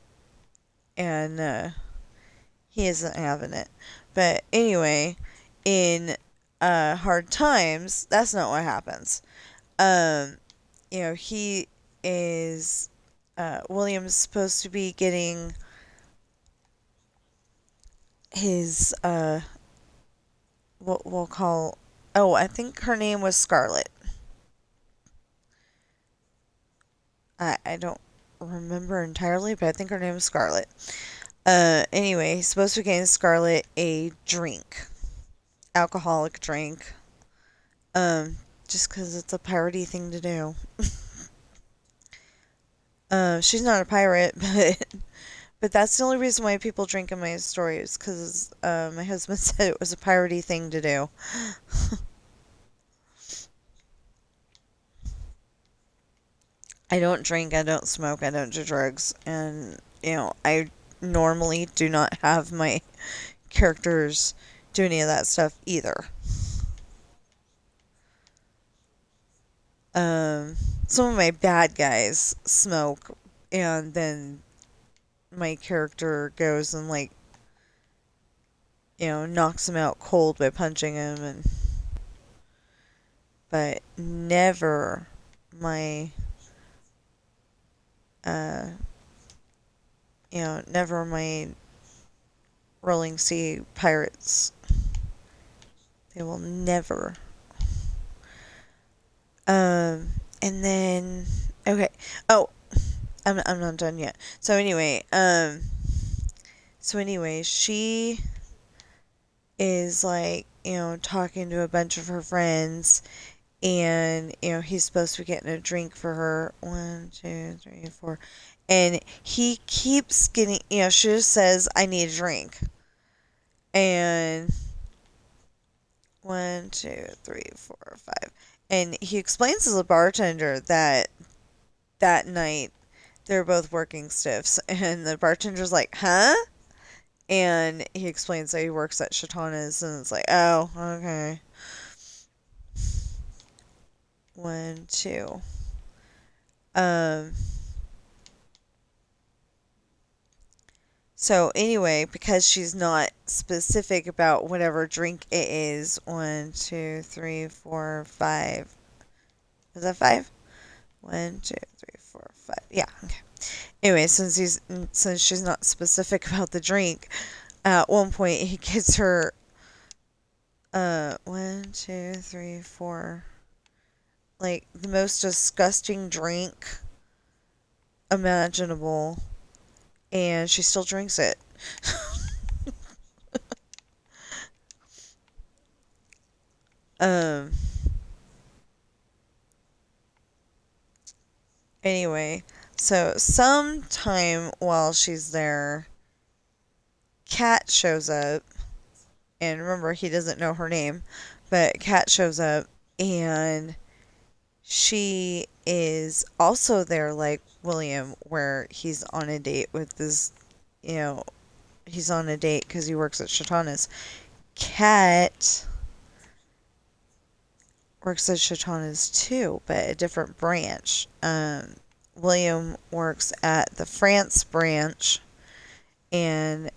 he isn't having it. But anyway, in hard times, that's not what happens. Um, he is William's supposed to be getting his what we'll call, oh, I think her name was Scarlet. I don't remember entirely, but I think her name was Scarlet. Anyway, he's supposed to be getting Scarlet a drink, alcoholic drink. Just because it's a piratey thing to do. She's not a pirate, but that's the only reason why people drink in my stories, because my husband said it was a piratey thing to do. I don't drink, I don't smoke, I don't do drugs, and, I normally do not have my characters do any of that stuff either. Some of my bad guys smoke, and then my character goes and, like, knocks him out cold by punching him, but never my, uh, never my Rolling Sea pirates. They will never. And then, okay. Oh, I'm not done yet. So anyway, she is, like, talking to a bunch of her friends, and, he's supposed to be getting a drink for her. 1, 2, 3, 4. And he keeps getting, she just says, I need a drink. And 1, 2, 3, 4, 5. And he explains to the bartender that night they're both working stiffs. And the bartender's like, huh? And he explains that he works at Shatana's, and it's like, oh, okay. 1, 2. So anyway, because she's not specific about whatever drink it is, 1, 2, 3, 4, 5. Is that 5? 1, 2, 3, 4, 5. Yeah, okay. Anyway, since she's not specific about the drink, at one point he gets her 1, 2, 3, 4, like the most disgusting drink imaginable, and she still drinks it. Anyway, so sometime while she's there, Kat shows up, and remember, he doesn't know her name, but Kat shows up, and she is also there, like William, where he's on a date with this, he's on a date because he works at Shatana's. Kat works at Shatana's too, but a different branch. William works at the France branch, and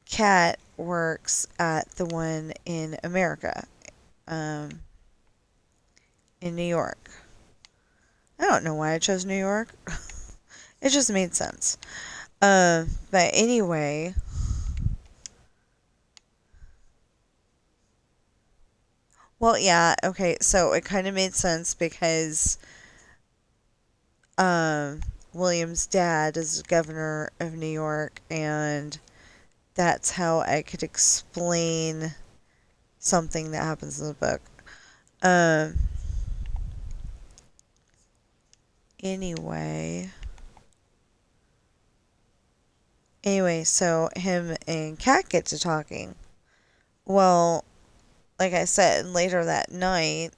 Kat works at the one in America, in New York. I don't know why I chose New York. It just made sense. But anyway, well, yeah, okay, so it kind of made sense because William's dad is the governor of New York, and that's how I could explain something that happens in the book. Anyway. Anyway, so him and Kat get to talking. Well, like I said, later that night,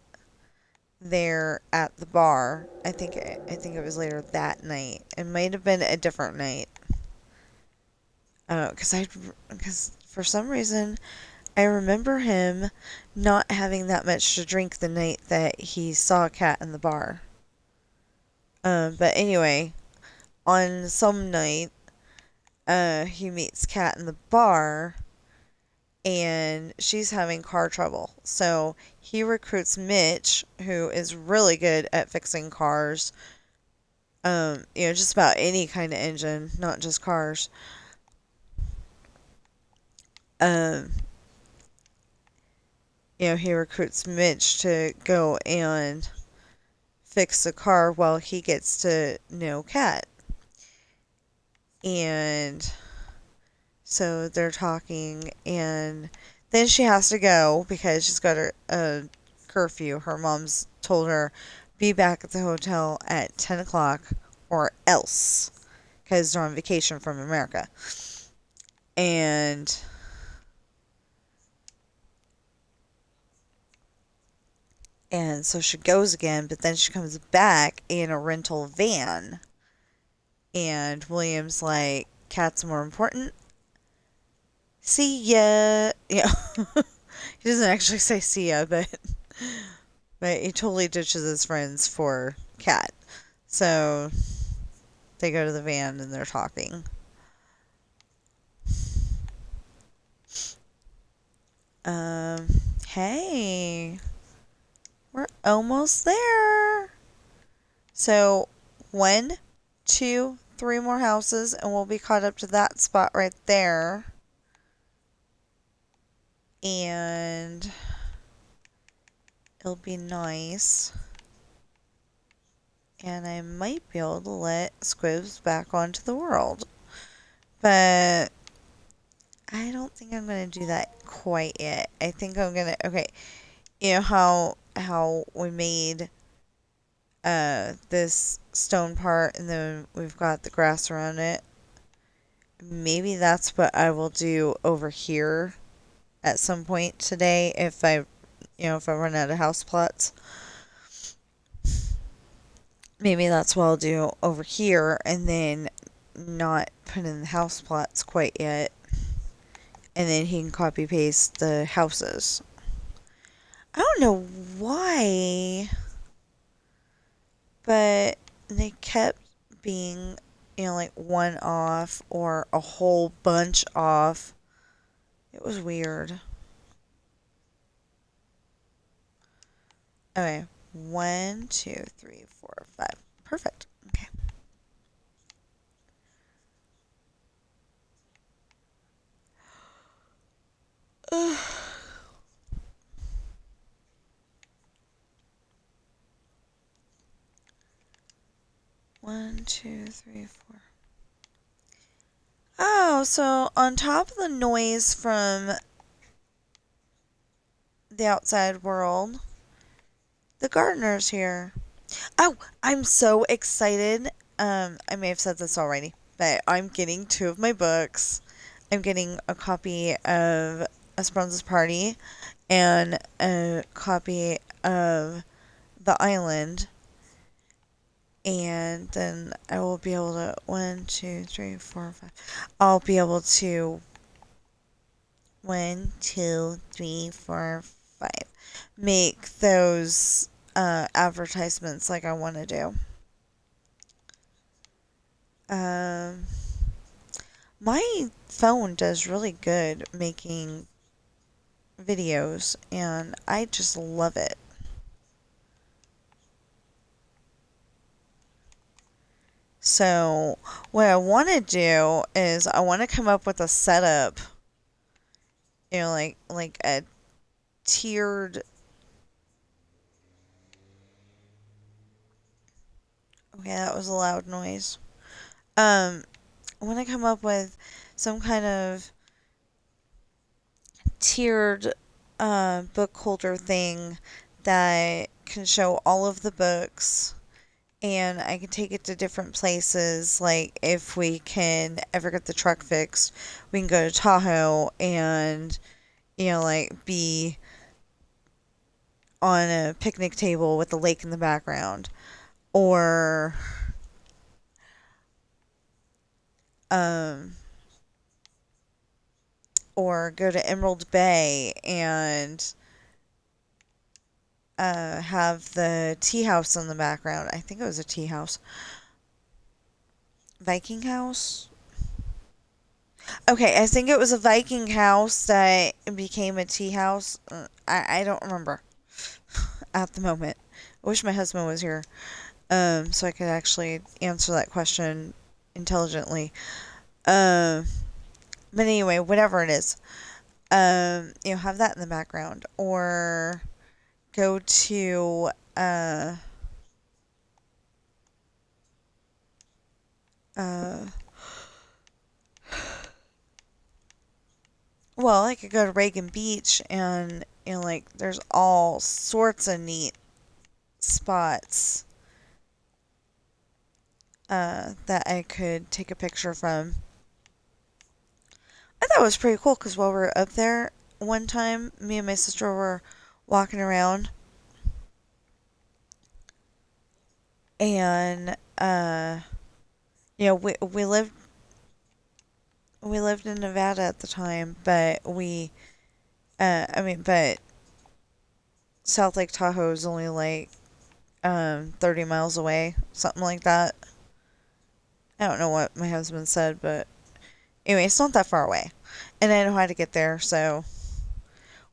they're at the bar. I think it was later that night. It might have been a different night. Because for some reason I remember him not having that much to drink the night that he saw Kat in the bar. But anyway, on some night, he meets Kat in the bar, and she's having car trouble. So he recruits Mitch, who is really good at fixing cars. Just about any kind of engine, not just cars. Um, he recruits Mitch to go and fix the car while he gets to know Kat. And so they're talking, and then she has to go because she's got a curfew. Her mom's told her, be back at the hotel at 10 o'clock or else, because they're on vacation from America. And so she goes again, but then she comes back in a rental van. And William's like, Kat's more important. See ya. Yeah. He doesn't actually say see ya, but he totally ditches his friends for Kat. So they go to the van and they're talking. Hey, we're almost there. So 1, 2, 3 more houses, and we'll be caught up to that spot right there. And it'll be nice. And I might be able to let Squibs back onto the world. But I don't think I'm going to do that quite yet. I think I'm going to... Okay. You know how we made this stone part and then we've got the grass around it? Maybe that's what I will do over here at some point today if I run out of house plots. Maybe that's what I'll do over here and then not put in the house plots quite yet. And then he can copy paste the houses. I don't know why, but they kept being, like one off or a whole bunch off. It was weird. Okay. 1, 2, 3, 4, 5. Perfect. Okay. One, two, three, four. Oh, so on top of the noise from the outside world, the gardener's here. Oh, I'm so excited. I may have said this already, but I'm getting 2 of my books. I'm getting a copy of Esperanza's Party and a copy of The Island. And then I will be able to 1, 2, 3, 4, 5. I'll be able to 1, 2, 3, 4, 5 make those advertisements like I want to do. My phone does really good making videos, and I just love it. So what I want to do is I want to come up with a setup, like a tiered. Okay, that was a loud noise. I want to come up with some kind of tiered book holder thing that can show all of the books and I can take it to different places. Like, if we can ever get the truck fixed, we can go to Tahoe and, like, be on a picnic table with the lake in the background. Or, um, or go to Emerald Bay and have the tea house in the background. I think it was a tea house. Viking house? Okay, I think it was a Viking house that became a tea house. I don't remember at the moment. I wish my husband was here, so I could actually answer that question intelligently. Um, but anyway, whatever it is, have that in the background, or go to uh, well, I could go to Reagan Beach, and like, there's all sorts of neat spots that I could take a picture from. I thought it was pretty cool because while we were up there one time, me and my sister were walking around, and we lived in Nevada at the time, but but South Lake Tahoe is only like 30 miles away, something like that. I don't know what my husband said, but anyway, it's not that far away, and I know how to get there, so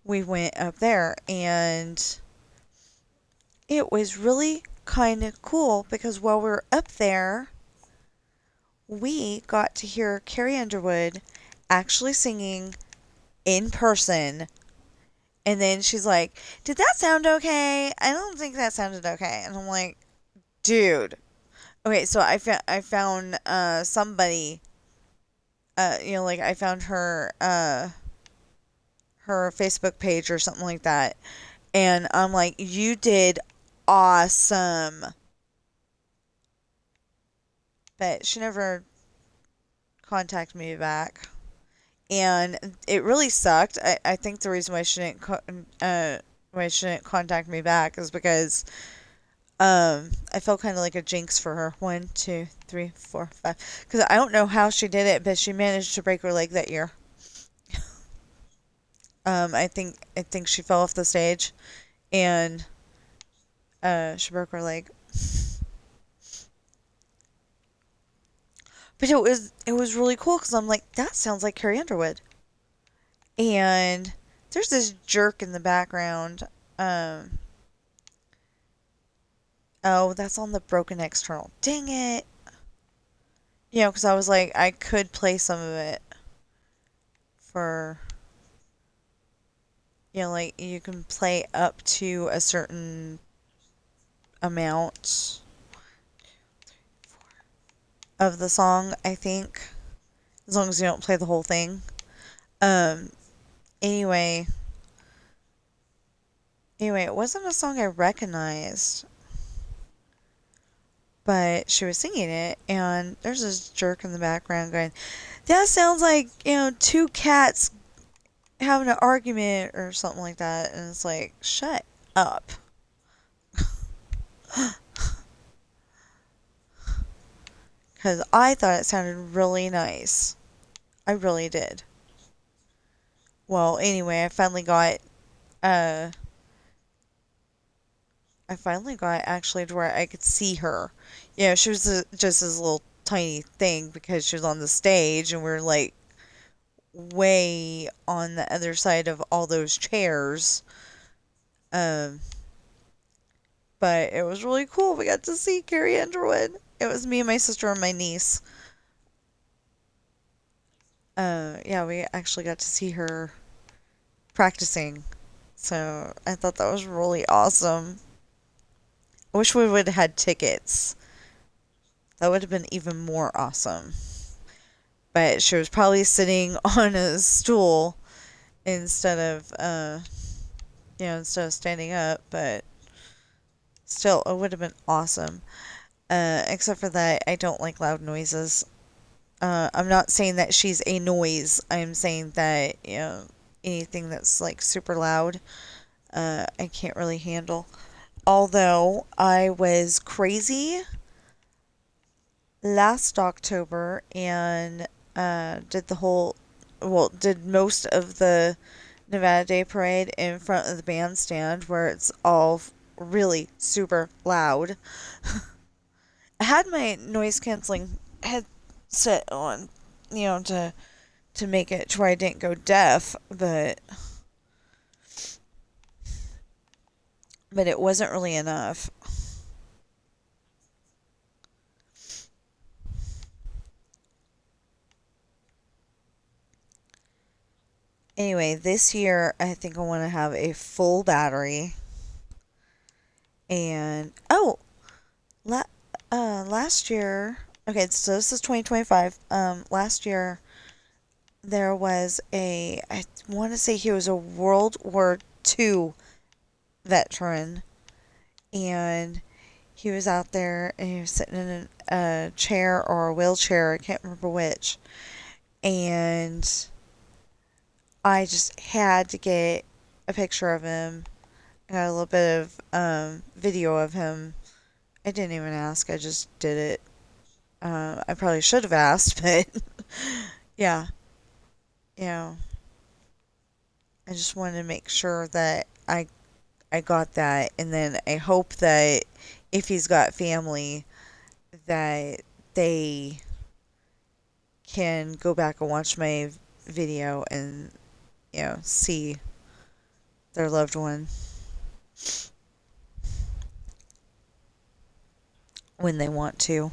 we went up there, and it was really kind of cool because while we were up there, we got to hear Carrie Underwood actually singing in person. And then she's like, "Did that sound okay? I don't think that sounded okay." And I'm like, "Dude." Okay, so I found somebody, like, I found her Facebook page or something like that. And I'm like, "You did awesome." But she never contacted me back. And it really sucked. I think the reason why she didn't contact me back is because I felt kind of like a jinx for her. 1, 2, 3, 4, 5. Because I don't know how she did it, but she managed to break her leg that year. I think she fell off the stage, and she broke her leg. But it was really cool because I'm like, that sounds like Carrie Underwood. And there's this jerk in the background. Um, oh, that's on the broken external. Dang it. Because I was like, I could play some of it for, like, you can play up to a certain amount of the song, I think, as long as you don't play the whole thing. Um, anyway, it wasn't a song I recognized, but she was singing it, and there's this jerk in the background going, "That sounds like, two cats having an argument," or something like that. And it's like, shut up. Because I thought it sounded really nice. I really did. Well, anyway, uh, I finally got actually to where I could see her. She was just this little tiny thing because she was on the stage, and we're like way on the other side of all those chairs. Um, but it was really cool. We got to see Carrie Underwood. It was me and my sister and my niece. Yeah, we actually got to see her practicing. So I thought that was really awesome. I wish we would have had tickets. That would have been even more awesome. But she was probably sitting on a stool instead of instead of standing up, but still, it would have been awesome. Except for that, I don't like loud noises. I'm not saying that she's a noise. I'm saying that, anything that's like super loud, I can't really handle. Although I was crazy last October and did did most of the Nevada Day Parade in front of the bandstand where it's all really super loud. I had my noise canceling headset on, to make it to where I didn't go deaf, but it wasn't really enough. Anyway, this year I think I want to have a full battery. And last year, okay, so this is 2025. Last year there was I want to say he was a World War II veteran, and he was out there and he was sitting in a chair or a wheelchair, I can't remember which, and I just had to get a picture of him. I got a little bit of video of him. I didn't even ask, I just did it. I probably should have asked, but yeah, you know, I just wanted to make sure that I got that, and then I hope that if he's got family, that they can go back and watch my video and see their loved one when they want to.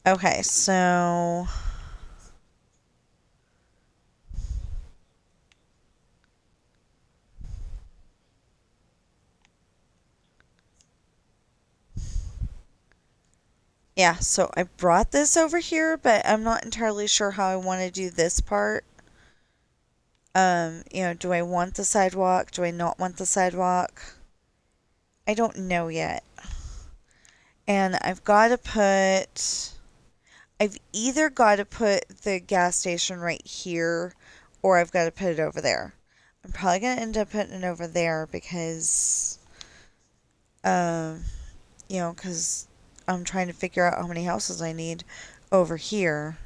Okay, so yeah, so I brought this over here, but I'm not entirely sure how I want to do this part. Do I want the sidewalk? Do I not want the sidewalk? I don't know yet. And I've either got to put the gas station right here or I've got to put it over there. I'm probably going to end up putting it over there because, um, because I'm trying to figure out how many houses I need over here.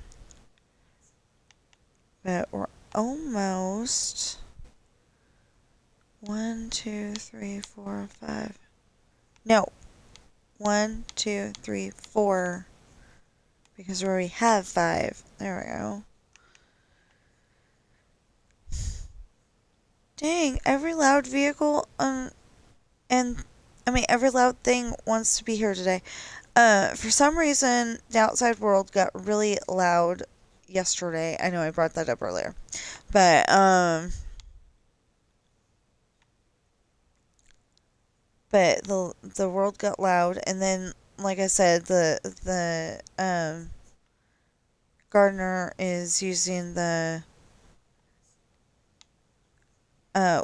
But we're almost 1, 2, 3, 4, 5. No, 1, 2, 3, 4. Because we already have 5. There we go. Dang, every loud vehicle, and I mean, every loud thing wants to be here today. For some reason, the outside world got really loud yesterday. I know I brought that up earlier. But the world got loud, and then, like I said, the gardener is using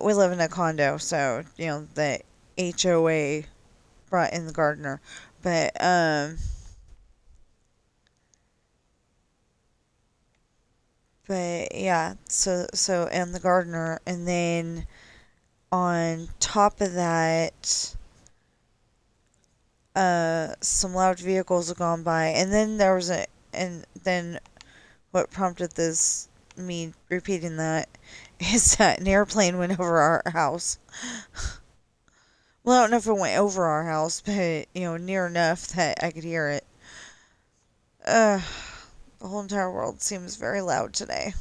we live in a condo, so the HOA brought in the gardener, but but yeah, so and the gardener, and then on top of that, some loud vehicles have gone by, and then and then what prompted this me repeating that is that an airplane went over our house. Well, I don't know if it went over our house, but near enough that I could hear it. Uh, the whole entire world seems very loud today.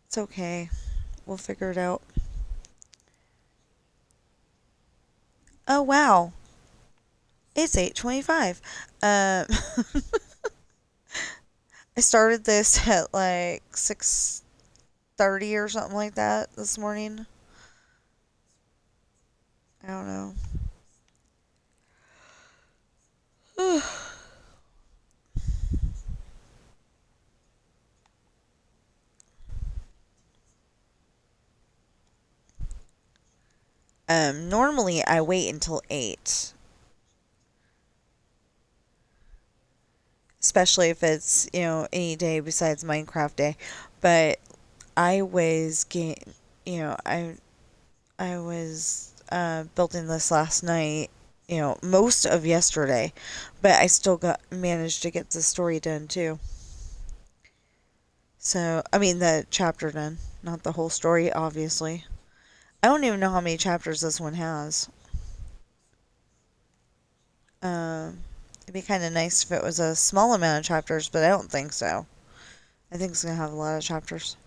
It's okay. We'll figure it out. Oh wow, it's 8:25. Um, I started this at like 6:30 or something like that this morning. I don't know. Normally I wait until 8, especially if it's, any day besides Minecraft day. But I was getting, I was building this last night, most of yesterday, but I still got managed to get the story done too. So, I mean, the chapter done, not the whole story, obviously. I don't even know how many chapters this one has. It'd be kind of nice if it was a small amount of chapters, but I don't think so. I think it's gonna have a lot of chapters.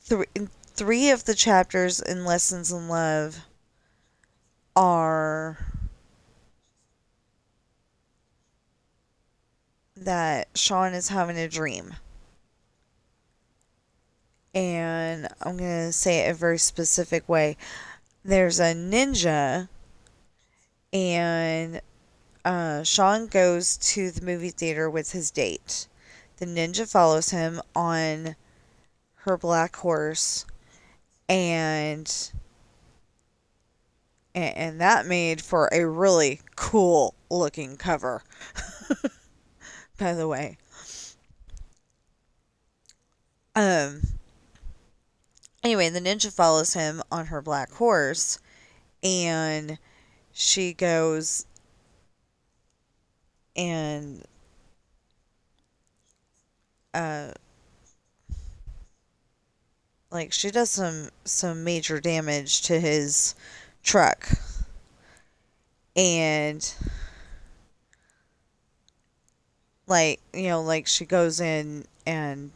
Three, three of the chapters in Lessons in Love are that Sean is having a dream. And I'm going to say it a very specific way. There's a ninja, and Sean goes to the movie theater with his date. The ninja follows him on her black horse, and that made for a really cool looking cover, by the way. Um. Anyway, the ninja follows him on her black horse, and she goes and uh like she does some major damage to his truck, and like she goes in and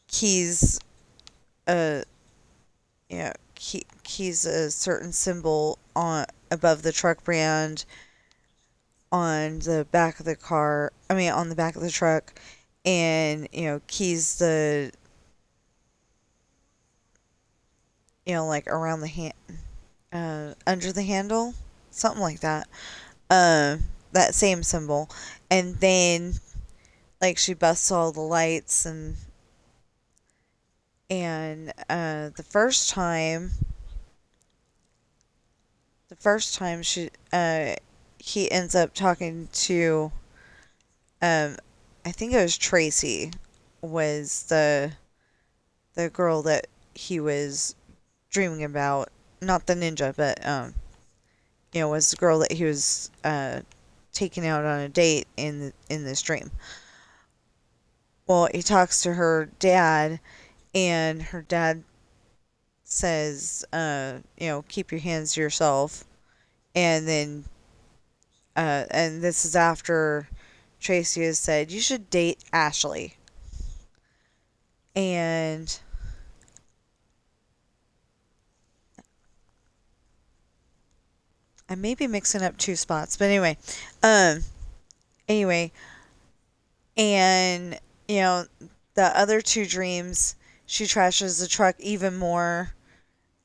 keys a keys a certain symbol on above the truck brand on the back of the car, I mean on the back of the truck, and keys the like around the hand, under the handle, something like that. That same symbol, and then like she busts all the lights, and the first time she he ends up talking to I think it was Tracy, was the girl that he was dreaming about, not the ninja, but was the girl that he was taking out on a date in this dream. Well, he talks to her dad, and her dad says, keep your hands to yourself. And then, and this is after Tracy has said, you should date Ashley. And I may be mixing up two spots, but anyway, and the other two dreams, she trashes the truck even more.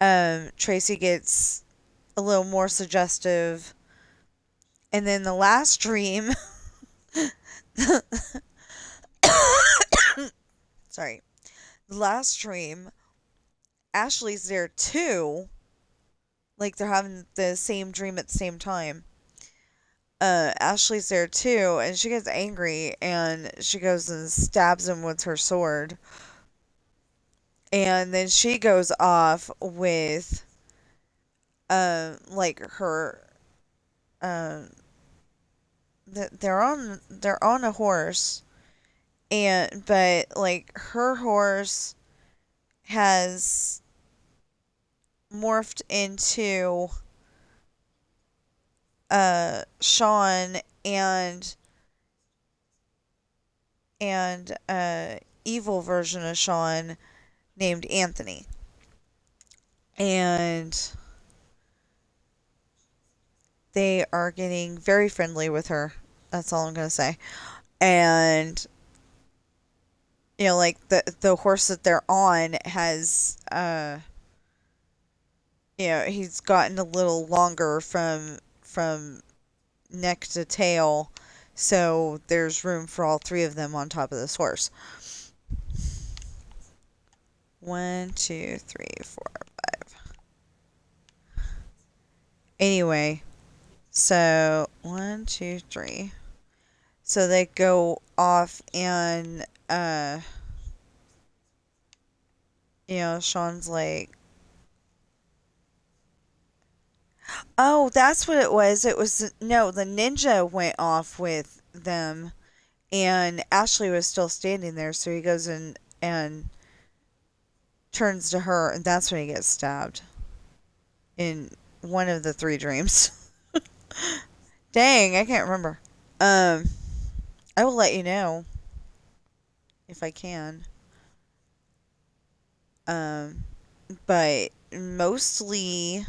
Tracy gets a little more suggestive, and then the last dream, sorry, the last dream, Ashley's there too. Like they're having the same dream at the same time. Ashley's there too, and she gets angry, and she goes and stabs him with her sword. And then she goes off with, like her, uh, they're on a horse, but like her horse has morphed into Sean and evil version of Sean named Anthony. And they are getting very friendly with her. That's all I'm going to say. And like the horse that they're on has he's gotten a little longer from neck to tail, so there's room for all three of them on top of this horse. 1, 2, 3, 4, 5. Anyway, so 1, 2, 3. So they go off and, Sean's like, oh, that's what it was. It was, no, the ninja went off with them and Ashley was still standing there. So he goes in and turns to her, and that's when he gets stabbed in one of the 3 dreams. Dang, I can't remember. I will let you know if I can. But mostly,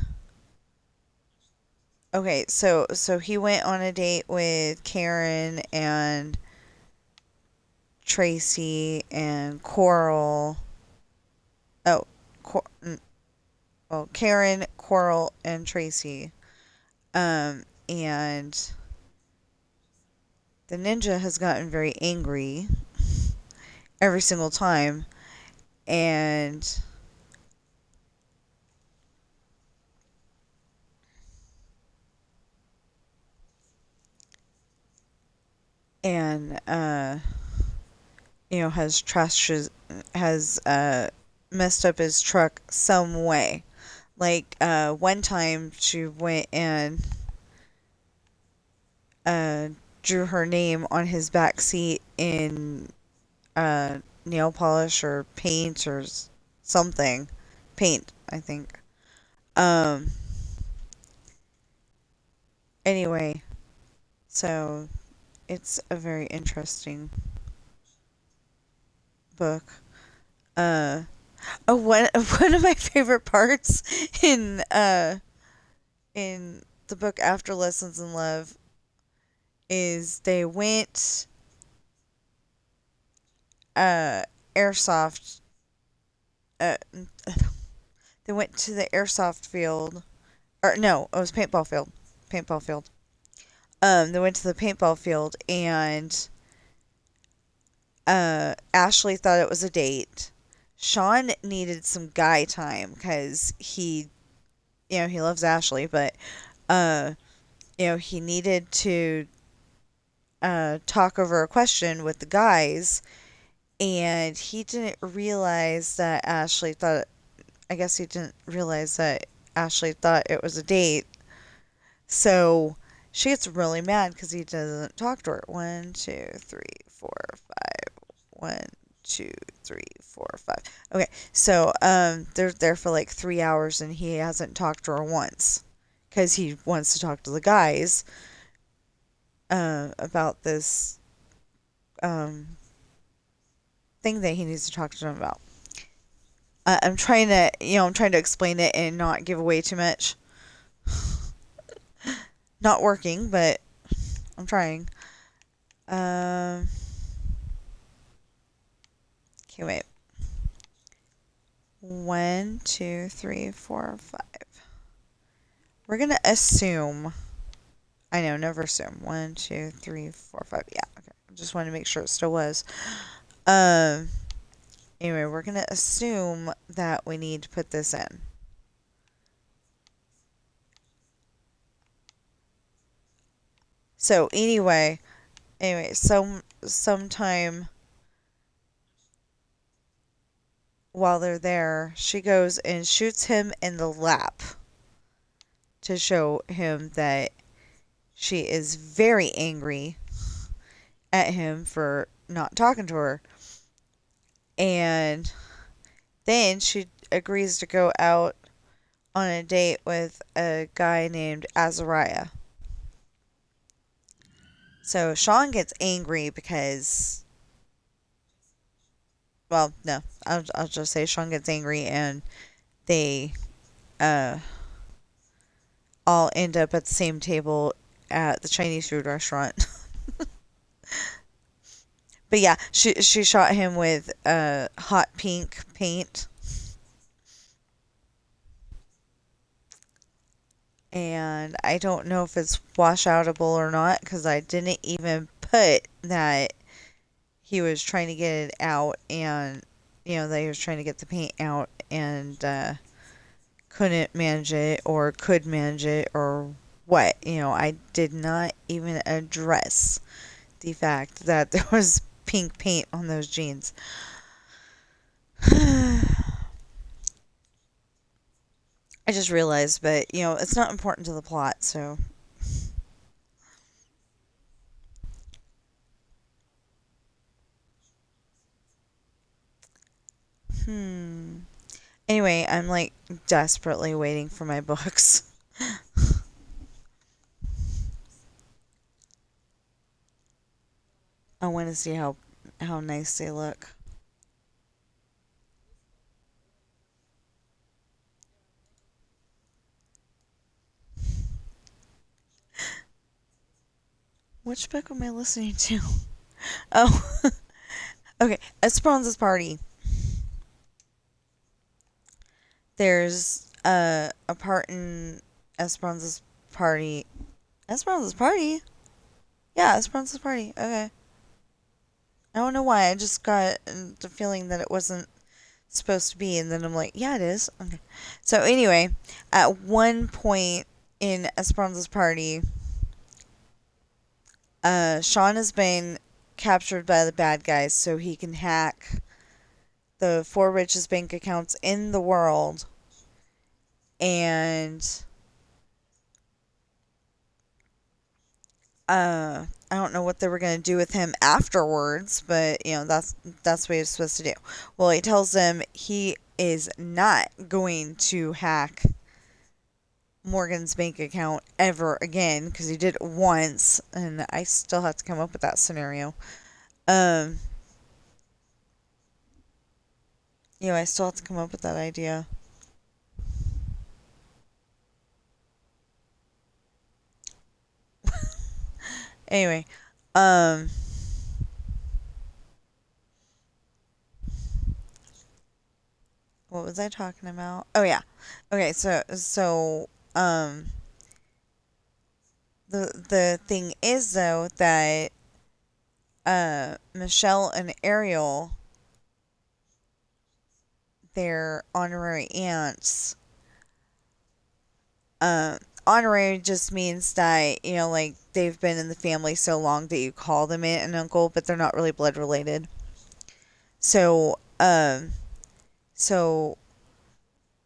okay, so he went on a date with Karen and Tracy and Coral. Oh, well, Karen, Coral, and Tracy. And the ninja has gotten very angry every single time, and has messed up his truck some way. Like one time she went and drew her name on his back seat in nail polish or paint or something. Paint, I think. Anyway, so it's a very interesting book. One of my favorite parts in the book After Lessons in Love is they went airsoft they went to the airsoft field, or no, it was paintball field. They went to the paintball field, and Ashley thought it was a date. Sean needed some guy time because he loves Ashley, but he needed to talk over a question with the guys, and he didn't realize that Ashley thought. I guess he didn't realize that Ashley thought it was a date. So she gets really mad because he doesn't talk to her. 1, 2, 3, 4, 5. 1, 2, 3, 4, 5. Okay, so they're there for like 3 hours and he hasn't talked to her once because he wants to talk to the guys about this thing that he needs to talk to them about. I'm trying to explain it and not give away too much. Not working, but I'm trying. Okay, wait. 1, 2, 3, 4, 5. We're gonna assume. I know, never assume. 1, 2, 3, 4, 5. Yeah, okay. I just wanted to make sure it still was. Anyway, we're gonna assume that we need to put this in. So anyway, sometime while they're there, she goes and shoots him in the lap to show him that she is very angry at him for not talking to her. And then she agrees to go out on a date with a guy named Azariah. So Sean gets angry because, well, no, I'll just say Sean gets angry and they all end up at the same table at the Chinese food restaurant. But yeah, she shot him with hot pink paint. And I don't know if it's washoutable or not because I didn't even put that he was trying to get it out and that he was trying to get the paint out and couldn't manage it or could manage it or what. I did not even address the fact that there was pink paint on those jeans. I just realized, but it's not important to the plot, so. Anyway, I'm like desperately waiting for my books. I want to see how nice they look. Which book am I listening to? Oh, okay. Esperanza's Party. There's a part in Esperanza's Party. Esperanza's Party? Yeah, Esperanza's Party. Okay. I don't know why. I just got the feeling that it wasn't supposed to be, and then I'm like, yeah, it is. Okay. So anyway, at one point in Esperanza's Party, Sean has been captured by the bad guys so he can hack the four richest bank accounts in the world, and I don't know what they were going to do with him afterwards, but that's what he was supposed to do. Well, he tells them he is not going to hack Morgan's bank account ever again because he did it once, and I still have to come up with that scenario. Um, I still have to come up with that idea. Anyway, um, what was I talking about? Oh yeah. Okay, so the thing is though that Michelle and Ariel, they're honorary aunts. Honorary just means that like they've been in the family so long that you call them aunt and uncle, but they're not really blood related. So so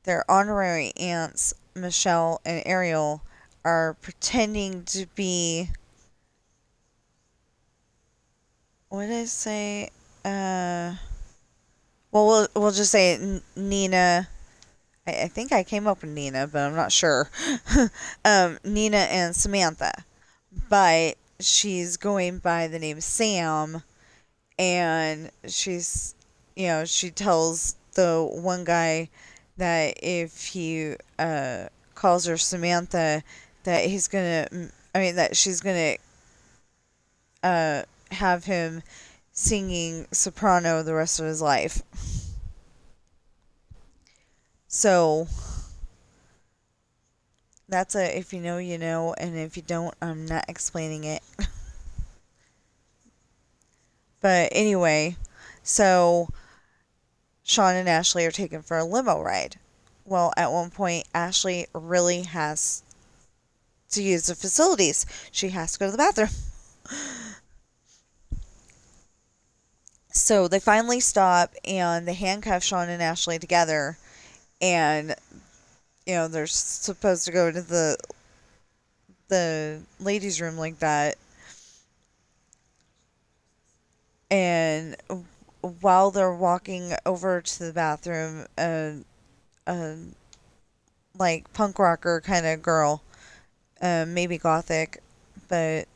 their honorary aunts, Michelle and Ariel, are pretending to be, what did I say? Well, we'll just say Nina. I think I came up with Nina, but I'm not sure. Nina and Samantha, but she's going by the name Sam, and she tells the one guy that if he calls her Samantha, that that she's gonna have him singing soprano the rest of his life. So that's a if you know, you know, and if you don't, I'm not explaining it. But anyway, so Sean and Ashley are taken for a limo ride. Well, at one point, Ashley really has to use the facilities. She has to go to the bathroom. So they finally stop and they handcuff Sean and Ashley together. And, they're supposed to go to the ladies' room like that. And while they're walking over to the bathroom, like punk rocker kind of girl, maybe gothic, but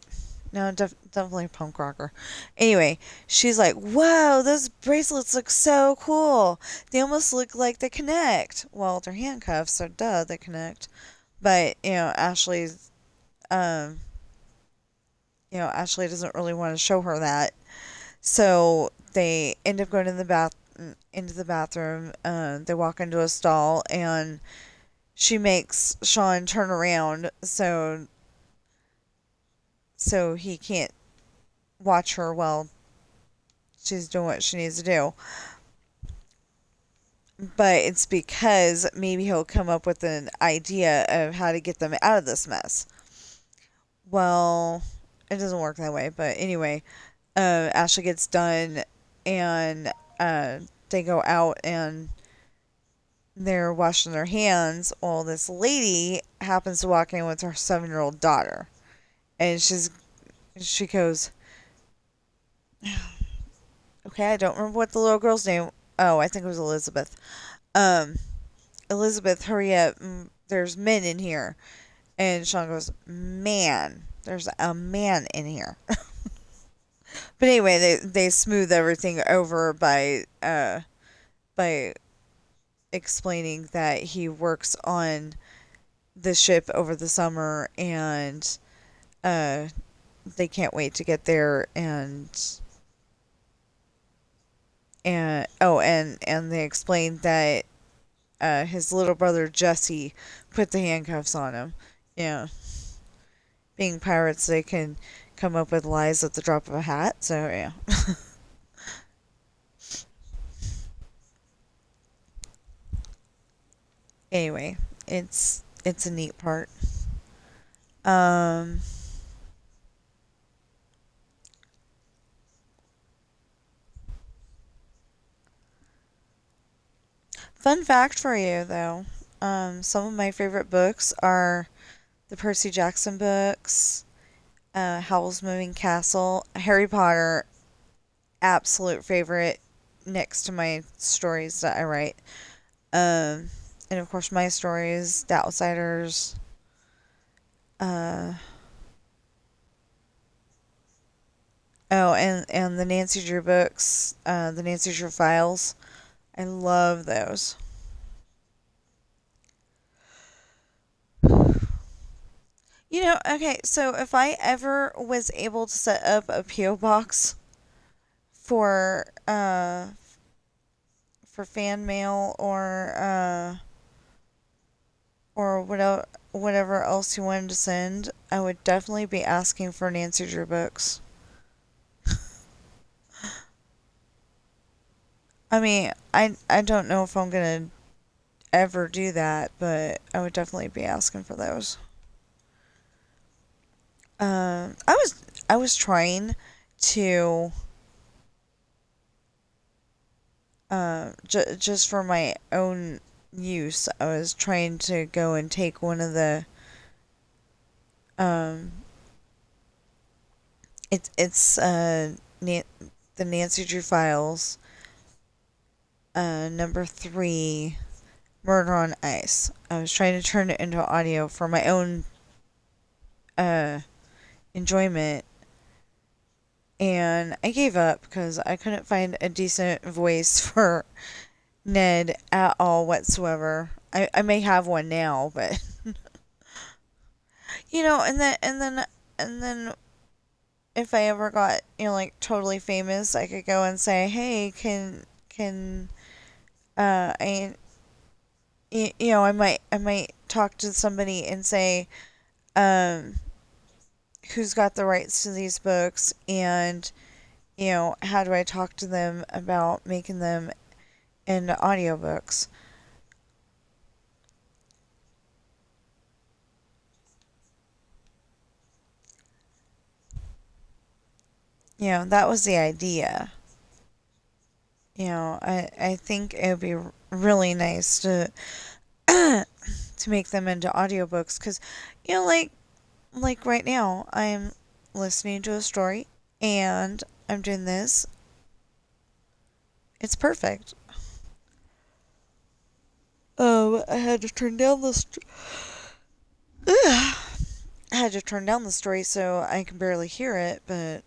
no, definitely punk rocker. Anyway, she's like, "Wow, those bracelets look so cool. They almost look like they connect." Well, they're handcuffs, so duh, they connect. But um, Ashley doesn't really want to show her that, so they end up going into the bathroom. They walk into a stall, and she makes Sean turn around so he can't watch her while she's doing what she needs to do. but it's because maybe he'll come up with an idea of how to get them out of this mess. Well, it doesn't work that way, but anyway, Ashley gets done, and they go out and they're washing their hands. Well, this lady happens to walk in with her 7-year-old daughter, and she goes, okay, I don't remember what the little girl's name. Oh, I think it was Elizabeth. Um, Elizabeth, hurry up! There's men in here. And Sean goes, man, there's a man in here. But anyway, they smooth everything over by explaining that he works on the ship over the summer, and uh, they can't wait to get there, and they explained that his little brother Jesse put the handcuffs on him. Yeah, being pirates, they can come up with lies at the drop of a hat. So yeah. Anyway, it's a neat part. Um, Fun fact for you though. Some of my favorite books are the Percy Jackson books, Howl's Moving Castle, Harry Potter, absolute favorite next to my stories that I write. Um, and of course my stories, The Outsiders, uh, oh, and the Nancy Drew books, the Nancy Drew Files. I love those. Okay, so if I ever was able to set up a PO box for for fan mail or whatever else you wanted to send, I would definitely be asking for Nancy Drew books. I mean, I don't know if I'm gonna ever do that, but I would definitely be asking for those. I was trying to just for my own use. I was trying to go and take one of the um it's the Nancy Drew Files, number 3, Murder on Ice. I was trying to turn it into audio for my own uh enjoyment, and I gave up because I couldn't find a decent voice for Ned at all whatsoever. I may have one now, but and then if I ever got, like totally famous, I could go and say, "Hey, can I I might talk to somebody and say, um who's got the rights to these books, and how do I talk to them about making them into audiobooks?" That was the idea. I think it would be really nice to make them into audiobooks, because like right now I'm listening to a story and I'm doing this. It's perfect. I had to turn down I had to turn down the story so I can barely hear it, but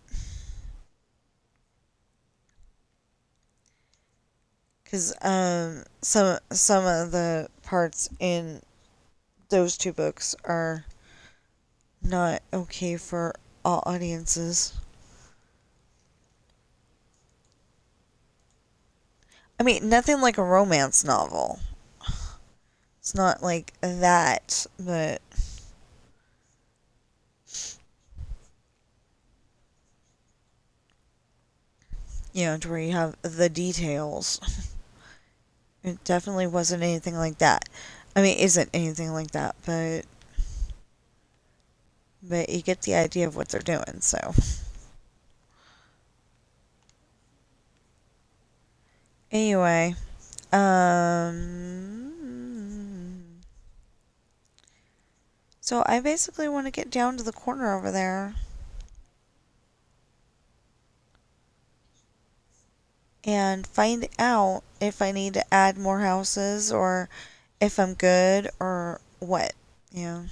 because some of the parts in those two books are not okay for all audiences. I mean, nothing like a romance novel. It's not like that, but to where you have the details. It definitely wasn't anything like that. I mean, isn't anything like that, but you get the idea of what they're doing, so. Anyway, so I basically want to get down to the corner over there and find out if I need to add more houses or if I'm good or what, you know.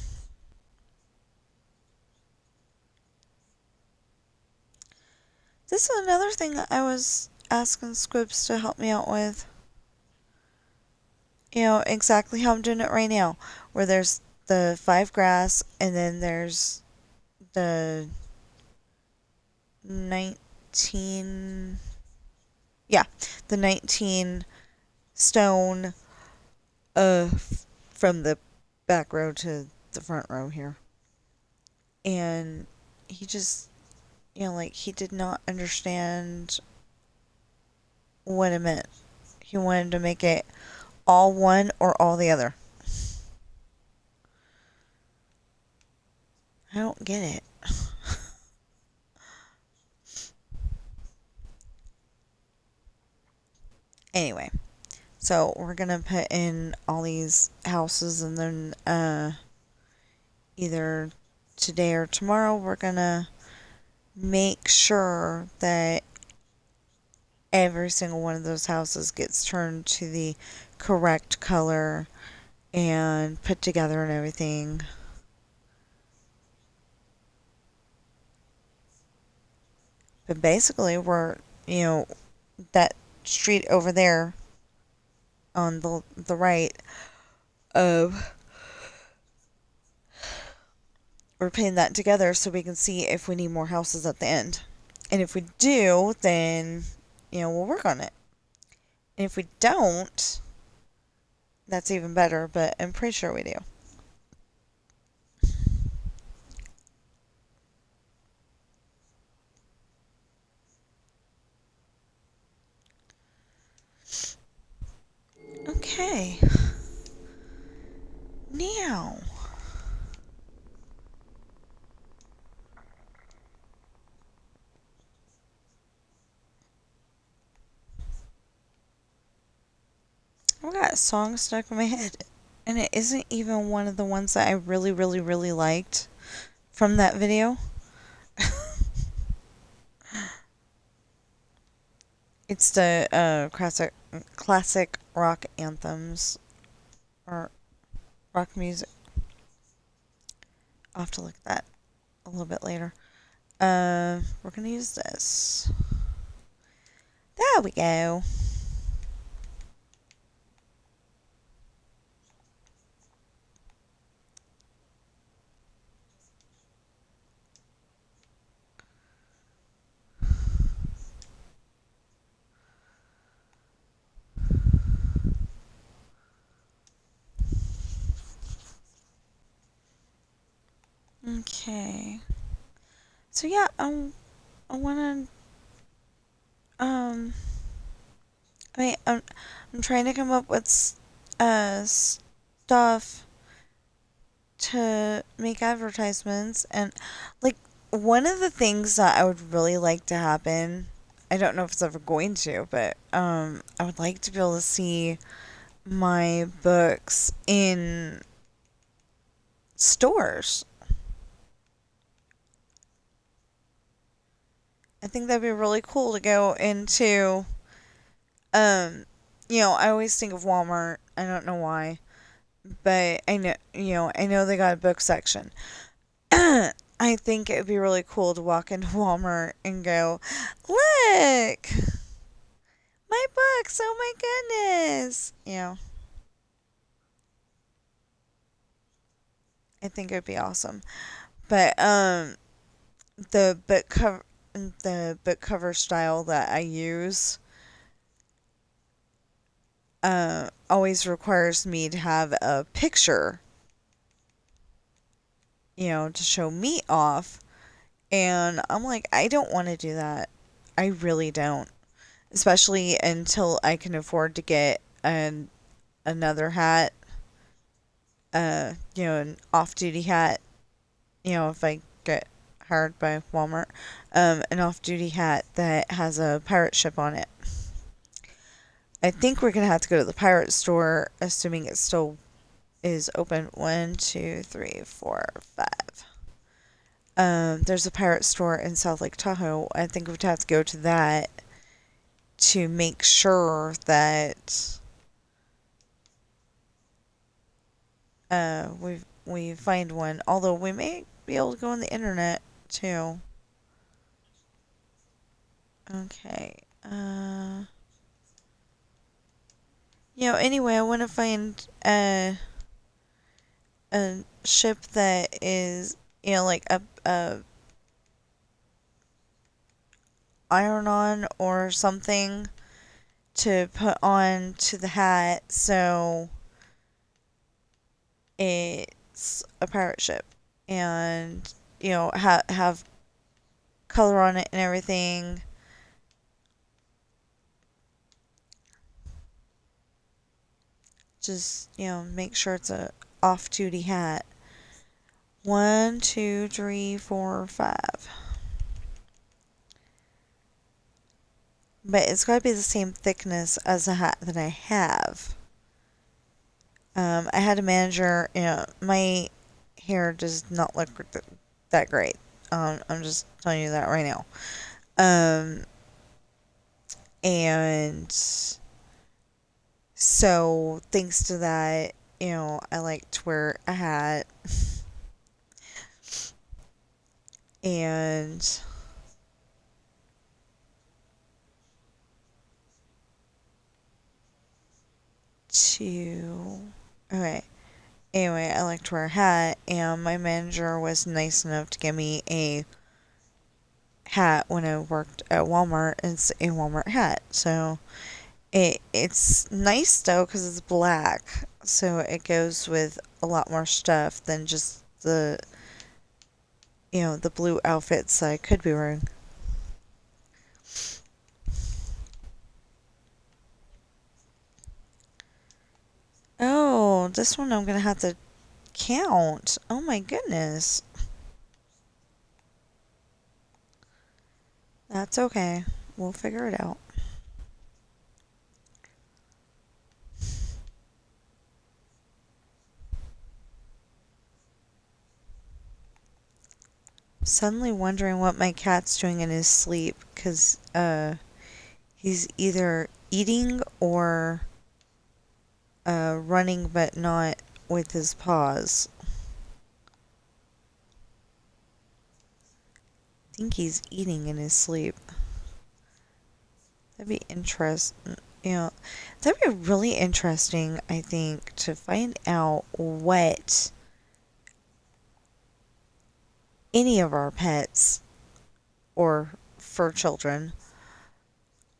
This is another thing that I was asking Squibs to help me out with. You know, exactly how I'm doing it right now, where there's the 5 grass and then there's the 19, yeah, the 19 stone from the back row to the front row here. And he just, you know, like, he did not understand what it meant. He wanted to make it all one or all the other. I don't get it. Anyway, so we're gonna put in all these houses and then either today or tomorrow we're gonna make sure that every single one of those houses gets turned to the correct color and put together and everything. But basically, we're, you know, that street over there on the right of, we're putting that together so we can see if we need more houses at the end. And if we do, then, you know, we'll work on it. And if we don't, that's even better, but I'm pretty sure we do. Okay. Now. I've got a song stuck in my head, and it isn't even one of the ones that I really, really, really liked from that video. It's the classic rock anthems or rock music. I'll have to look at that a little bit later. We're gonna use this. There we go. Okay. So yeah, I wanna I mean, I'm trying to come up with stuff to make advertisements, and like, one of the things that I would really like to happen, I don't know if it's ever going to, but I would like to be able to see my books in stores. I think that'd be really cool to go into. You know, I always think of Walmart. I don't know why, but I know they got a book section. I think it would be really cool to walk into Walmart and go, look, my books, oh my goodness. You know, I think it would be awesome. But the book cover style that I use always requires me to have a picture, you know, to show me off. And I'm like, I don't want to do that. I really don't. Especially until I can afford to get and another hat, an off-duty hat, if I get hired by Walmart, an off-duty hat that has a pirate ship on it. I think we're gonna have to go to the pirate store, assuming it still is open. 1, 2, 3, 4, 5. There's a pirate store in South Lake Tahoe. I think we'd have to go to that to make sure that we find one. Although we may be able to go on the internet too. Okay. Anyway, I want to find a ship that is, like a iron-on or something to put on to the hat, so it's a pirate ship, and have color on it and everything. Just make sure it's a off-duty hat. 1, 2, 3, 4, 5. But it's got to be the same thickness as the hat that I have. I had a manager, my hair does not look that great. I'm just telling you that right now. And so thanks to that, I like to wear a hat. And okay. Anyway, I like to wear a hat, and my manager was nice enough to give me a hat when I worked at Walmart. It's a Walmart hat, so it's nice though because it's black, so it goes with a lot more stuff than just the blue outfits I could be wearing. Oh, this one I'm gonna have to count. Oh my goodness. That's okay. We'll figure it out. Suddenly wondering what my cat's doing in his sleep, because he's either eating or running, but not with his paws. I think he's eating in his sleep. That'd be interesting. That'd be really interesting, I think, to find out what any of our pets or fur children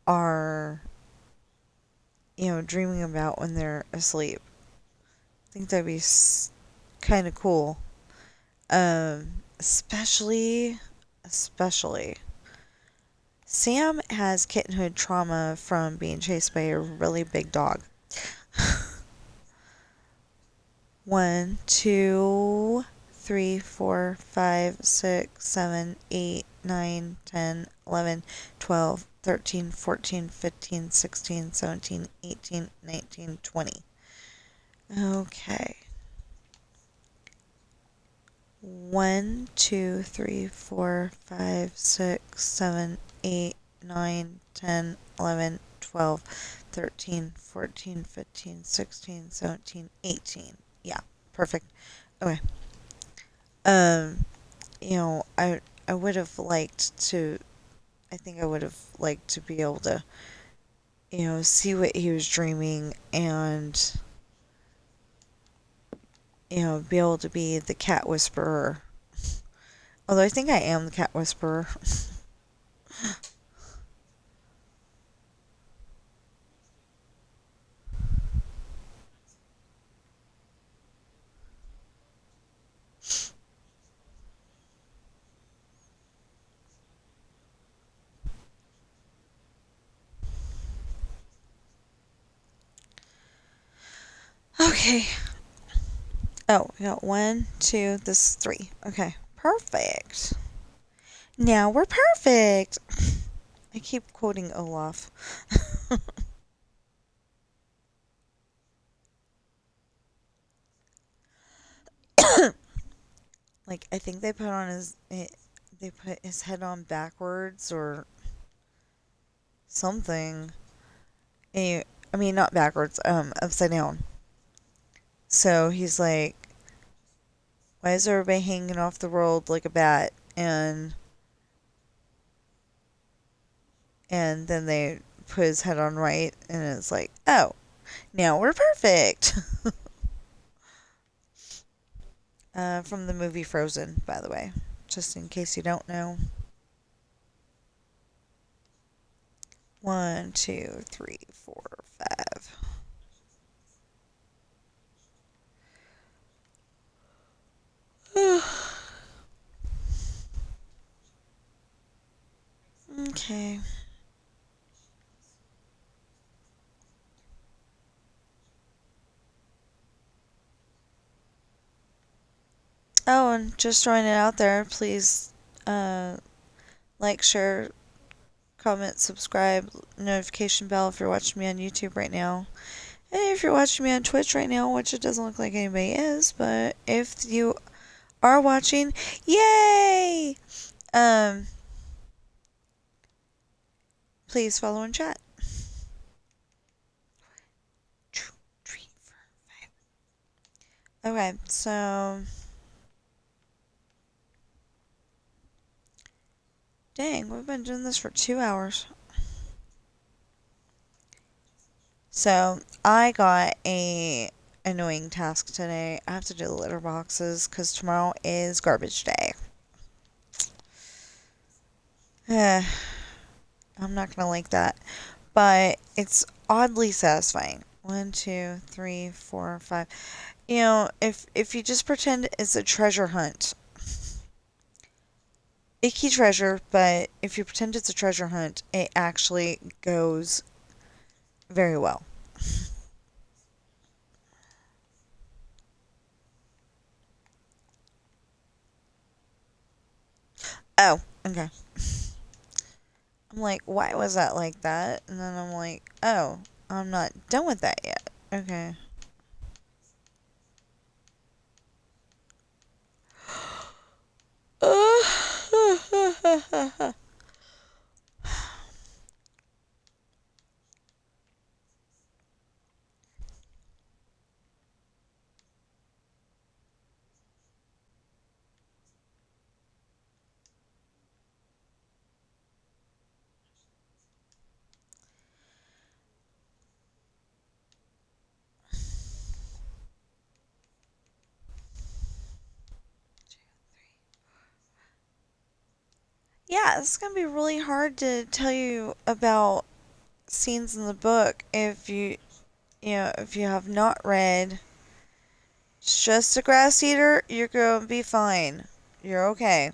are, dreaming about when they're asleep. I think that'd be kind of cool. Especially Sam has kittenhood trauma from being chased by a really big dog. 1, 2, 3, 4, 5, 6, 7, 8, 9, 10, 11, 12, 13, 14, 15, 16, 17, 18, 19, 20. Okay. 1, 2, 3, 4, 5, 6, 7, 8, 9, 10, 11, 12, 13, 14, 15, 16, 17, 18. Yeah, perfect. Okay. I would have liked to, I think I would have liked to be able to, see what he was dreaming and, be able to be the cat whisperer. Although I think I am the cat whisperer. Okay. Oh, we got 1, 2, this is 3. Okay. Perfect. Now we're perfect. I keep quoting Olaf. Like, I think they put his head on backwards or something. I mean, not backwards, upside down. So he's like, why is everybody hanging off the world like a bat? And then they put his head on right, and it's like, oh, now we're perfect. From the movie Frozen, by the way, just in case you don't know. 1, 2, 3, 4, 5. Okay. Oh, and just throwing it out there, please like, share, comment, subscribe, notification bell if you're watching me on YouTube right now. And if you're watching me on Twitch right now, which it doesn't look like anybody is, but if you are watching, yay! Please follow and chat. 2, 3, 4, 5. Okay, so dang, we've been doing this for 2 hours. So I got a annoying task today. I have to do the litter boxes because tomorrow is garbage day. I'm not gonna like that, but it's oddly satisfying. 1, 2, 3, 4, 5. You know, if you just pretend it's a treasure hunt, icky treasure, but if you pretend it's a treasure hunt, it actually goes very well. Oh, okay. I'm like, why was that like that? And then I'm like, oh, I'm not done with that yet. Okay. Yeah, it's gonna be really hard to tell you about scenes in the book if if you have not read. It's just a grass eater, you're gonna be fine. You're okay.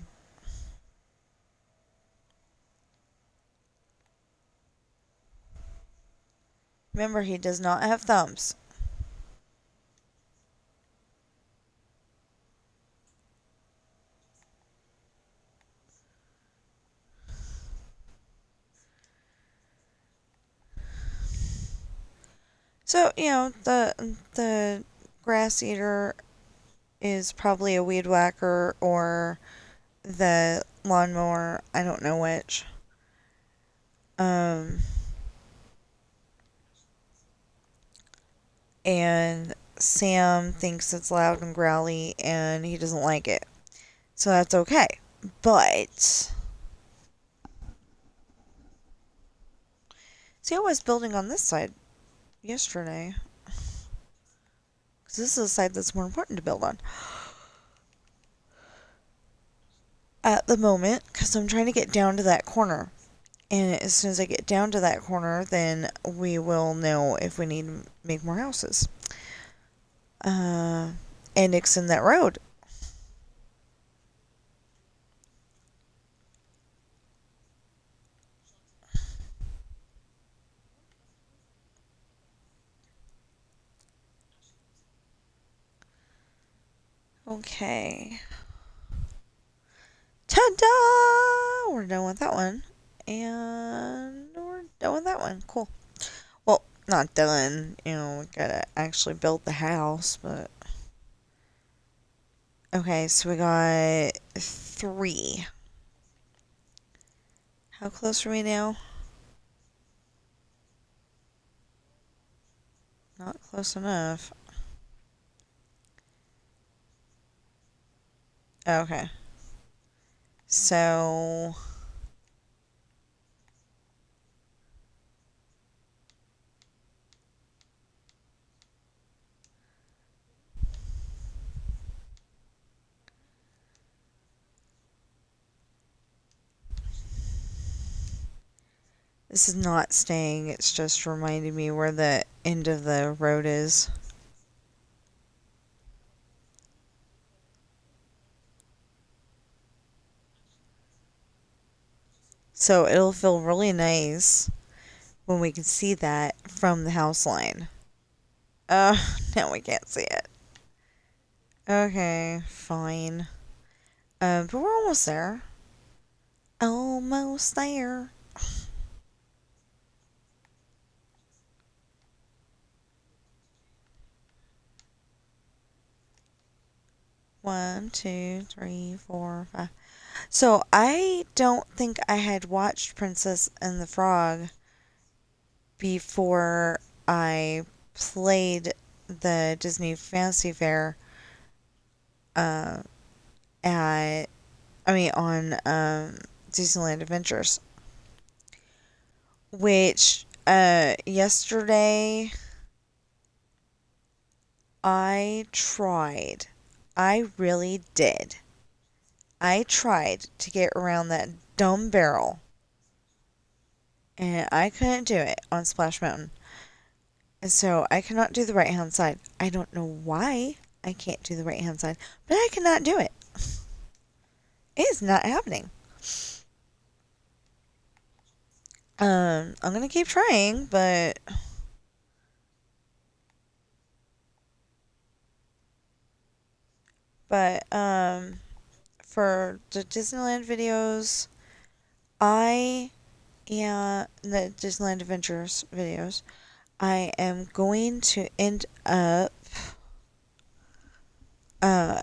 Remember, he does not have thumbs. So, the grass eater is probably a weed whacker or the lawnmower. I don't know which. Um, and Sam thinks it's loud and growly and he doesn't like it. So that's okay. But, see, I was building on this side yesterday. Because this is a side that's more important to build on. At the moment, because I'm trying to get down to that corner. And as soon as I get down to that corner, then we will know if we need to make more houses. And extend that road. Okay. Ta-da! We're done with that one. And we're done with that one. Cool. Well, not done. You know, we gotta actually build the house, but... Okay, so we got 3. How close are we now? Not close enough. Okay. So... This is not staying, it's just reminding me where the end of the road is. So it'll feel really nice when we can see that from the house line. Now we can't see it. Okay, fine. But we're almost there. Almost there. One, two, three, four, five. So I don't think I had watched Princess and the Frog before I played the Disney Fantasy Fair uh, on Disneyland Adventures, which yesterday I tried. I really did. I tried to get around that dumb barrel, and I couldn't do it on Splash Mountain. And so I cannot do the right hand side. I don't know why I can't do the right hand side, but I cannot do it. It is not happening. I'm gonna keep trying, but for the Disneyland videos, I and the Disneyland Adventures videos, I am going to end up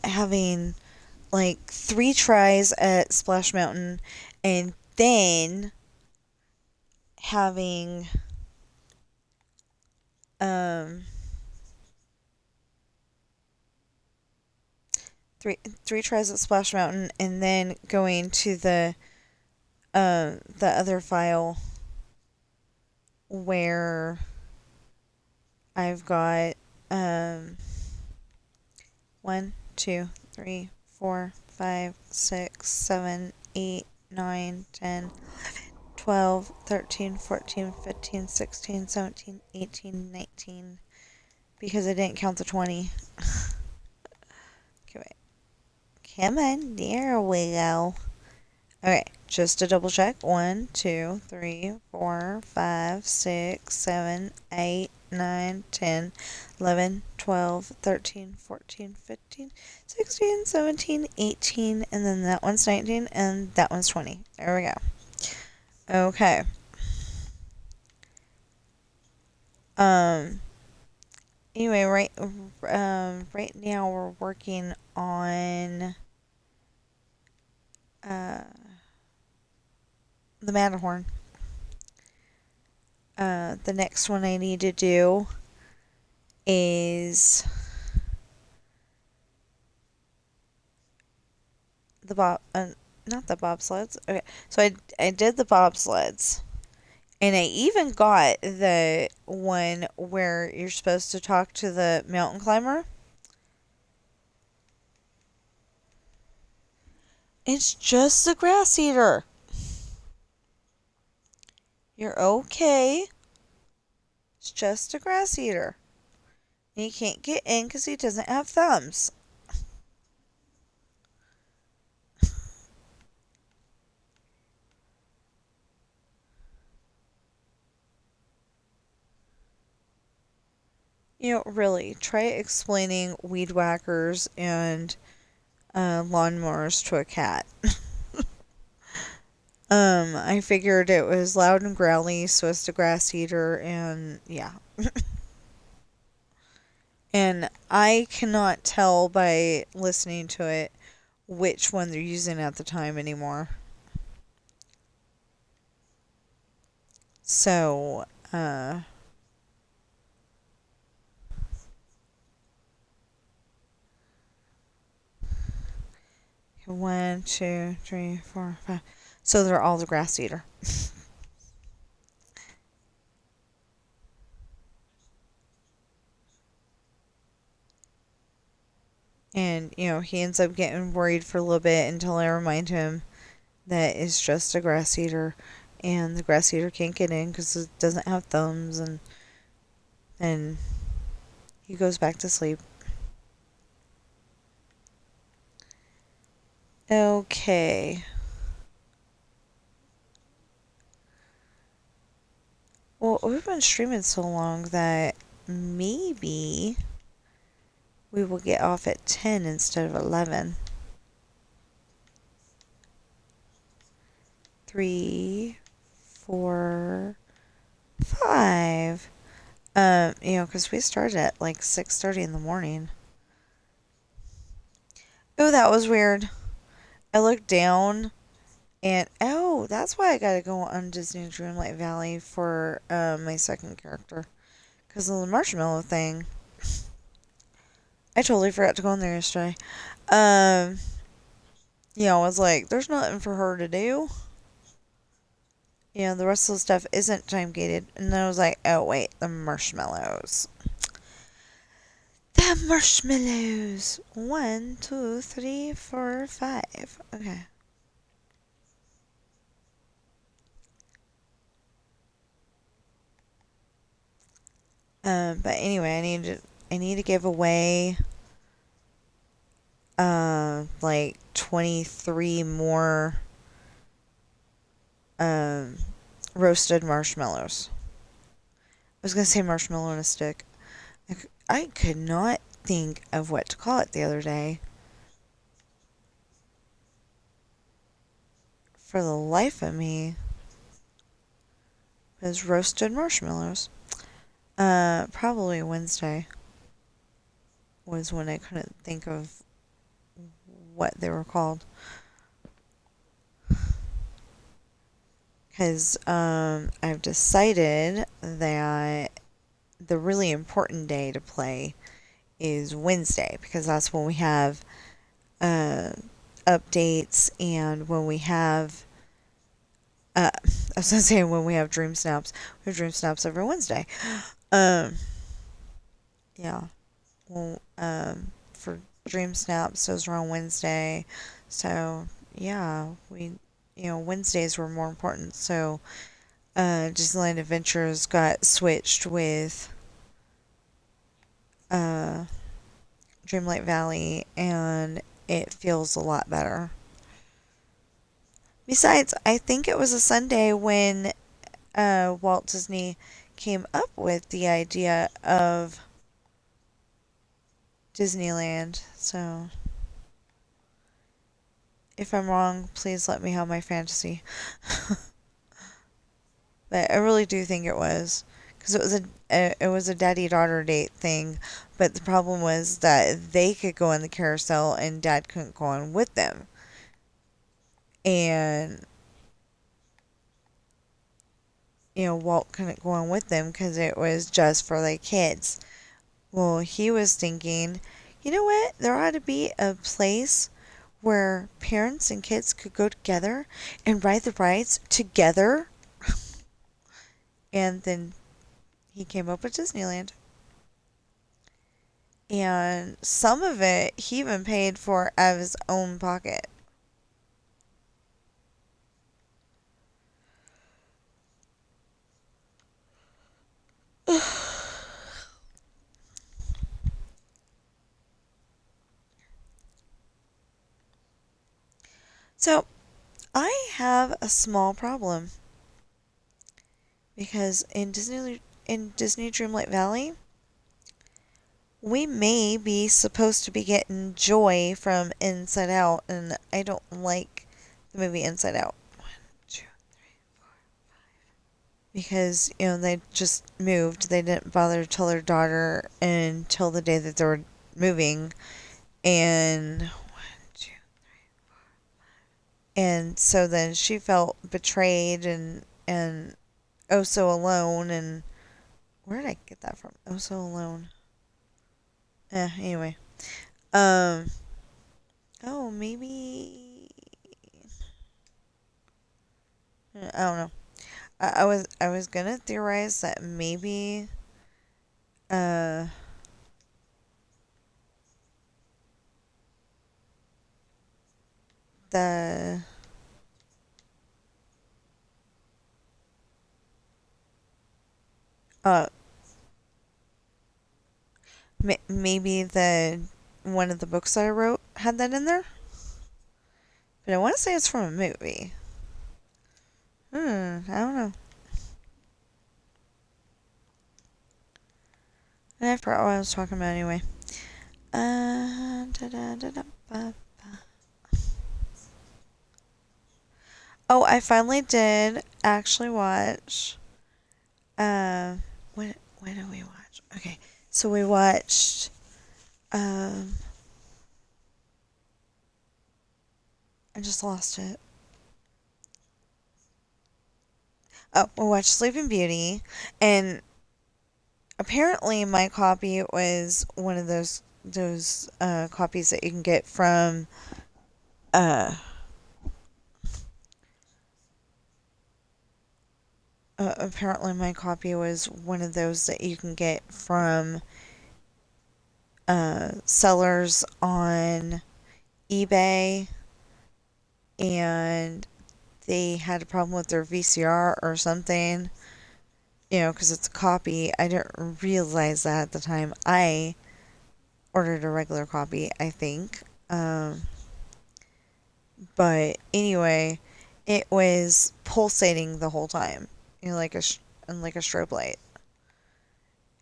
having like 3 tries at Splash Mountain, and then having um three tries at Splash Mountain, and then going to the other file where I've got 1, 2, 3, 4, 5, 6, 7, 8, 9, 10, 12, 13, 14, 15, 16, 17, 18, 19. Because I didn't count the 20. Okay, wait. Come on, there we go. Okay, just to double check. 1, 2, 3, 4, 5, 6, 7, 8, 9, 10, 11, 12, 13, 14, 15, 16, 17, 18, and then that one's 19, and that one's 20. There we go. Okay. Anyway, right now we're working on the Matterhorn. The next one I need to do is not the bobsleds. Okay, so I did the bobsleds, and I even got the one where you're supposed to talk to the mountain climber. It's just the grass eater. You're okay. It's just a grass eater. And he can't get in because he doesn't have thumbs. You know, really, try explaining weed whackers and lawnmowers to a cat. I figured it was loud and growly, so it's the grass eater, and yeah. And I cannot tell by listening to it which one they're using at the time anymore. So, 1, 2, 3, 4, 5. So they're all the grass eater. And, he ends up getting worried for a little bit until I remind him that it's just a grass eater. And the grass eater can't get in because it doesn't have thumbs. And then he goes back to sleep. Okay. Well, we've been streaming so long that maybe we will get off at 10 instead of 11. 3, 4, 5. Because we started at like 6:30 in the morning. Oh, that was weird. I looked down and that's why I gotta go on Disney Dreamlight Valley for my second character. Because of the marshmallow thing. I totally forgot to go in there yesterday. I was like, there's nothing for her to do. The rest of the stuff isn't time gated. And then I was like, oh, wait, the marshmallows. The marshmallows. 1, 2, 3, 4, 5. Okay. But anyway, I need to give away like 23 more roasted marshmallows. I was gonna say marshmallow on a stick. I could not think of what to call it the other day. For the life of me. It was roasted marshmallows. Probably Wednesday was when I couldn't think of what they were called. Because I've decided that the really important day to play is Wednesday, because that's when we have updates and when we have I was gonna say when we have dream snaps. We have dream snaps every Wednesday. Yeah. Well, for dream snaps, those are on Wednesday. So yeah, Wednesdays were more important. So Disneyland Adventures got switched with Dreamlight Valley, and it feels a lot better. Besides, I think it was a Sunday when Walt Disney came up with the idea of Disneyland. So, if I'm wrong, please let me have my fantasy. But I really do think it was, because it was a daddy-daughter date thing. But the problem was that they could go on the carousel and Dad couldn't go on with them. And Walt couldn't go on with them because it was just for the kids. Well, he was thinking, you know what? There ought to be a place where parents and kids could go together and ride the rides together. And then he came up with Disneyland. And some of it he even paid for out of his own pocket. So, I have a small problem. Because in Disney Dreamlight Valley, we may be supposed to be getting joy from Inside Out, and I don't like the movie Inside Out. Because, they just moved. They didn't bother to tell their daughter until the day that they were moving. And so then she felt betrayed and oh so alone. And where did I get that from? Oh so alone. Anyway. Um oh, maybe I don't know. I was gonna theorize that maybe uh the uh maybe the one of the books that I wrote had that in there, but I want to say it's from a movie. I don't know. I forgot what I was talking about anyway. Da, da, da, da, ba. Oh, I finally did actually watch. Uh, what did we watch? Okay, so we watched. Um, I just lost it. Oh, we watched Sleeping Beauty, and apparently my copy was one of those copies that you can get from uh, apparently my copy was one of those that you can get from sellers on eBay, and they had a problem with their VCR or something, because it's a copy. I didn't realize that at the time. I ordered a regular copy, I think. But anyway, it was pulsating the whole time, like like a strobe light.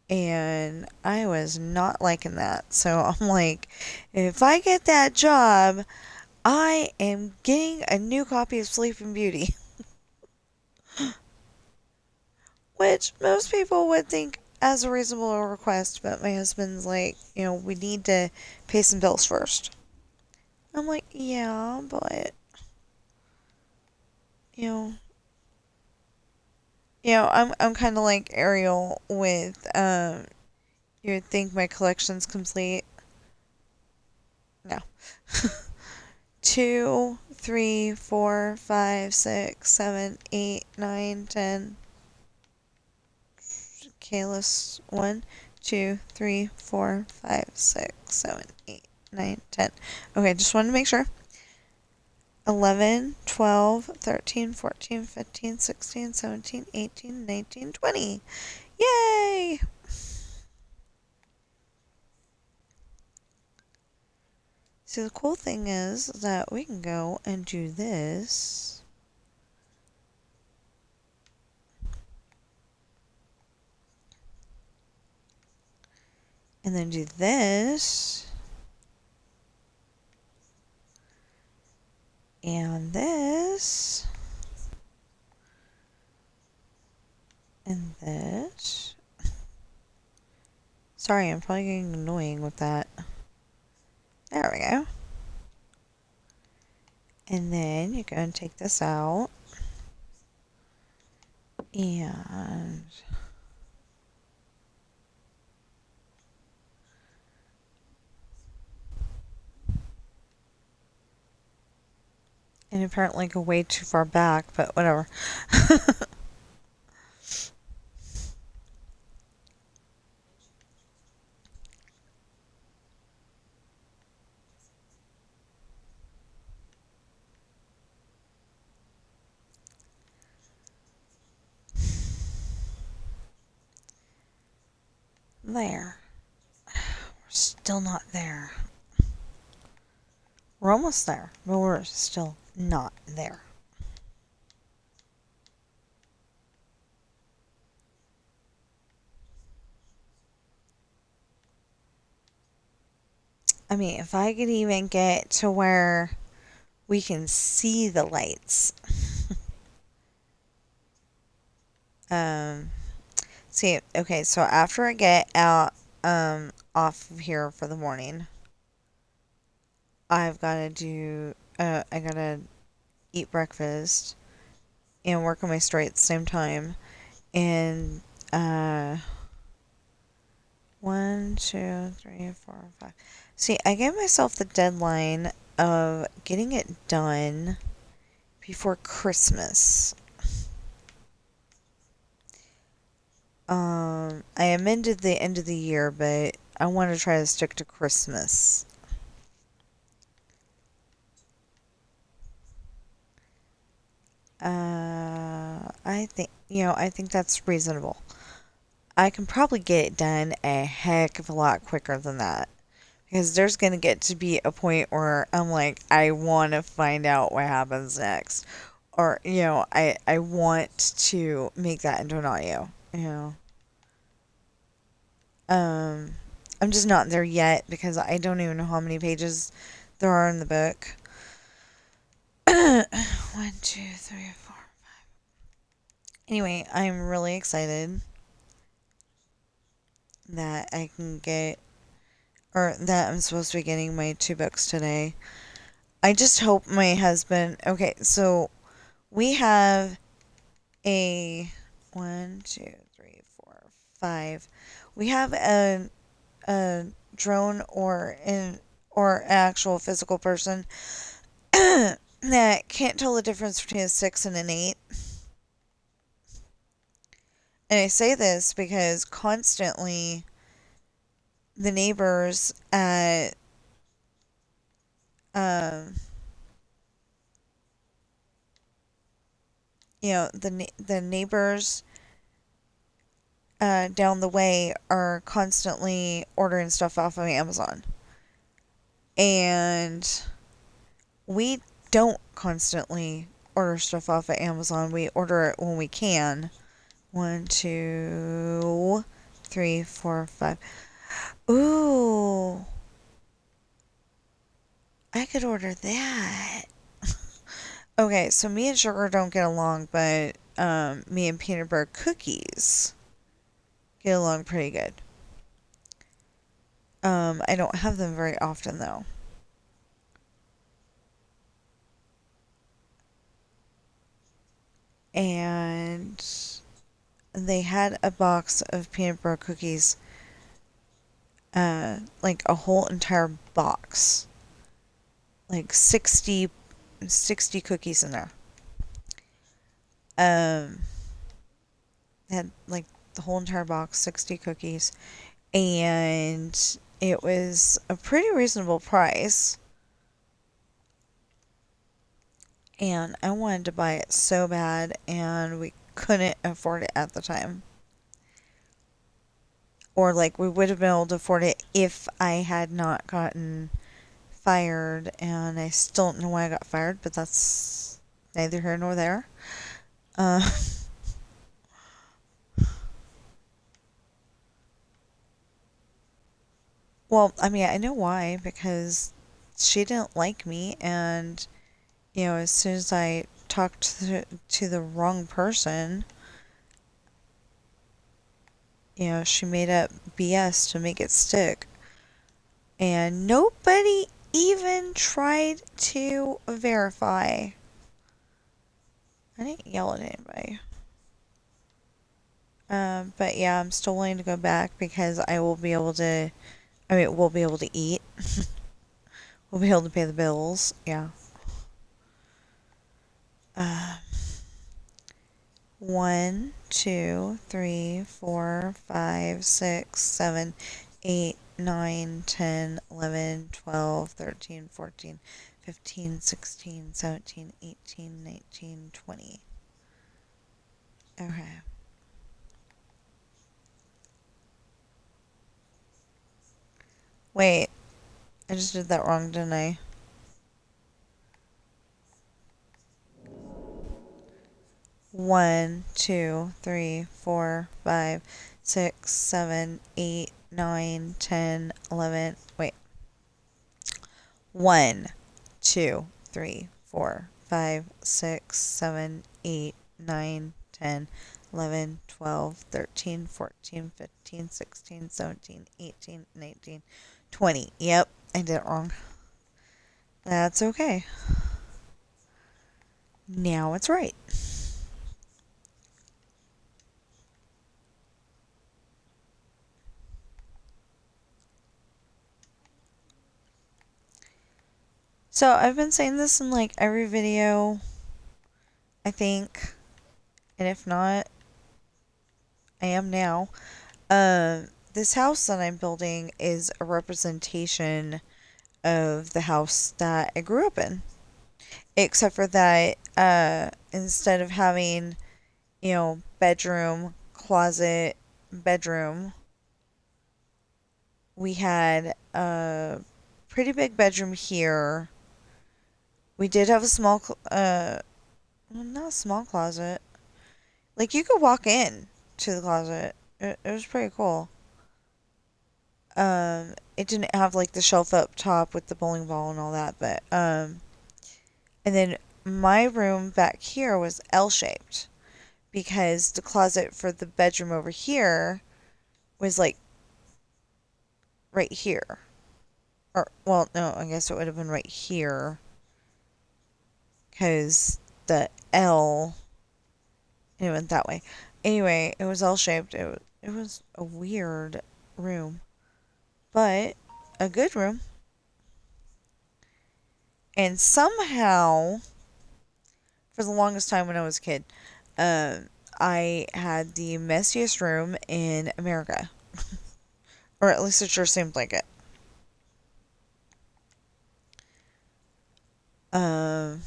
And I was not liking that. So I'm like, if I get that job, I am getting a new copy of Sleeping Beauty. Which most people would think as a reasonable request, but my husband's like, we need to pay some bills first. I'm like, yeah, but you know, I'm kind of like Ariel with you would think my collection's complete. No. 2, 3, 4, 5, 6, 7, 8, 9, 10. Okay, let's 1, 2, 3, 4, 5, 6, 7, 8, 9, 10. Okay, just wanted to make sure. 11, 12, 13, 14, 15, 16, 17, 18, 19, 20. Yay! See, the cool thing is that we can go and do this. And then do this. And this. And this. Sorry, I'm probably getting annoying with that. There we go. And then you're going to take this out. And apparently go way too far back, but whatever. There. We're still not there. We're almost there, but we're still not there. I mean, if I could even get to where we can see the lights. um, See, okay, so after I get out, off of here for the morning, I've got to I gotta eat breakfast and work on my story at the same time. And, uh, 1, 2, 3, 4, 5. See, I gave myself the deadline of getting it done before Christmas. I amended the end of the year, but I want to try to stick to Christmas. I think that's reasonable. I can probably get it done a heck of a lot quicker than that. Because there's going to get to be a point where I'm like, I want to find out what happens next. Or, I want to make that into an audio. Um, I'm just not there yet because I don't even know how many pages there are in the book. 1, 2, 3, 4. Anyway, I'm really excited that I can get, or that I'm supposed to be getting my 2 books today. I just hope my husband. Okay, so we have a 1, 2, 3, 4, 5. We have a drone or an actual physical person that can't tell the difference between a 6 and an 8. And I say this because constantly the neighbors at um the neighbors down the way are constantly ordering stuff off of Amazon. And we don't constantly order stuff off of Amazon. We order it when we can. 1, 2, 3, 4, 5. Ooh, I could order that. Okay, so me and sugar don't get along, but me and peanut butter cookies get along pretty good. I don't have them very often though. And they had a box of peanut butter cookies, like a whole entire box, like 60 cookies in there. Um, had like the whole entire box, 60 cookies, and it was a pretty reasonable price. And I wanted to buy it so bad, and we couldn't afford it at the time. Or, like, we would have been able to afford it if I had not gotten fired, and I still don't know why I got fired, but that's neither here nor there. Uh, well, I mean, I know why, because she didn't like me, and, as soon as I talked to the wrong person, she made up BS to make it stick. And nobody even tried to verify. I didn't yell at anybody. But yeah, I'm still willing to go back because I will be able to. I mean, we'll be able to eat. We'll be able to pay the bills. Yeah. Uh, 1, 2, 3, 4, 5, 6, 7, 8, 9, 10, 11, 12, 13, 14, 15, 16, 17, 18, 19, 20. Okay. Wait, I just did that wrong, didn't I? 1, 2, 3, 4, 5, 6, 7, 8, 9, 10, 11. Wait. 1, 2, 3, 4, 5, 6, 7, 8, 9, 10, 11, 12, 13, 14, 15, 16, 17, 18, 19, 20. Yep, I did it wrong. That's okay. Now it's right. So I've been saying this in like every video, I think. And if not, I am now. This house that I'm building is a representation of the house that I grew up in. Except for that, instead of having, bedroom, closet, bedroom, we had a pretty big bedroom here. We did have a small, well, not a small closet. Like, you could walk in to the closet. It was pretty cool. It didn't have, like, the shelf up top with the bowling ball and all that, but, and then my room back here was L-shaped because the closet for the bedroom over here was, like, right here. Or, well, no, I guess it would have been right here because the L, it went that way. Anyway, it was L-shaped. It was a weird room, but a good room. And somehow, for the longest time when I was a kid, I had the messiest room in America. Or at least it sure seemed like it. Um,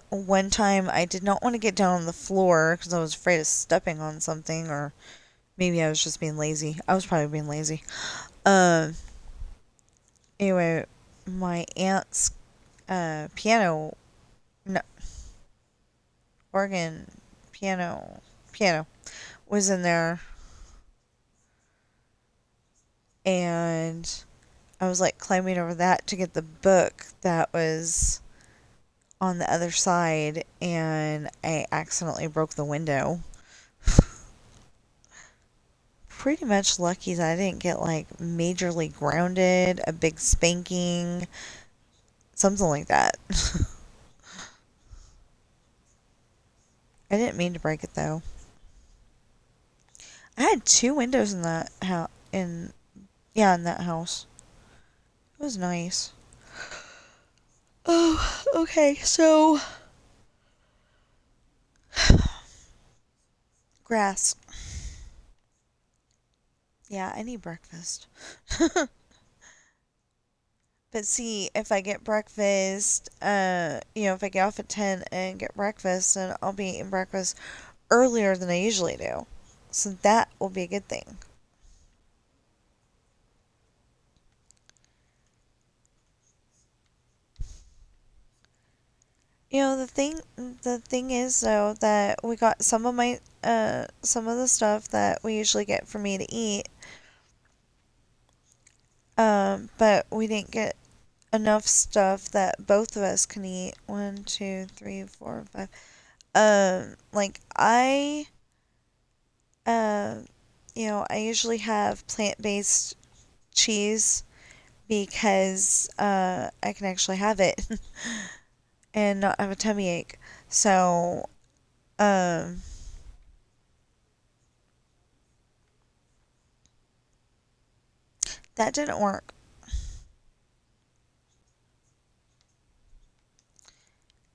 one time I did not want to get down on the floor because I was afraid of stepping on something, or maybe I was just being lazy. I was probably being lazy. Um, anyway, my aunt's piano, no, organ, piano was in there, and I was like climbing over that to get the book that was on the other side, and I accidentally broke the window. Pretty much lucky that I didn't get like majorly grounded, a big spanking, something like that. I didn't mean to break it though. I had two windows in that house. In that house. It was nice. Oh, okay. So grass. Yeah, I need breakfast. But see, if I get breakfast, if I get off at 10 and get breakfast, then I'll be eating breakfast earlier than I usually do. So that will be a good thing. The thing is though that we got some of the stuff that we usually get for me to eat, but we didn't get enough stuff that both of us can eat. 1, 2, 3, 4, 5. Like uh, I usually have plant-based cheese because I can actually have it and not have a tummy ache. So, um, that didn't work.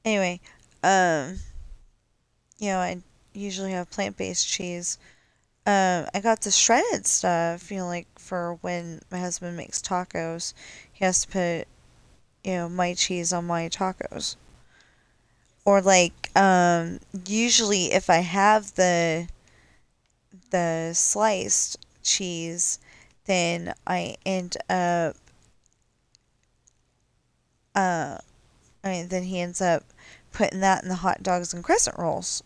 Anyway, um, I usually have plant-based cheese. I got the shredded stuff, like for when my husband makes tacos, he has to put, my cheese on my tacos. Or like, usually if I have the sliced cheese, then I end up, uh, then he ends up putting that in the hot dogs and crescent rolls.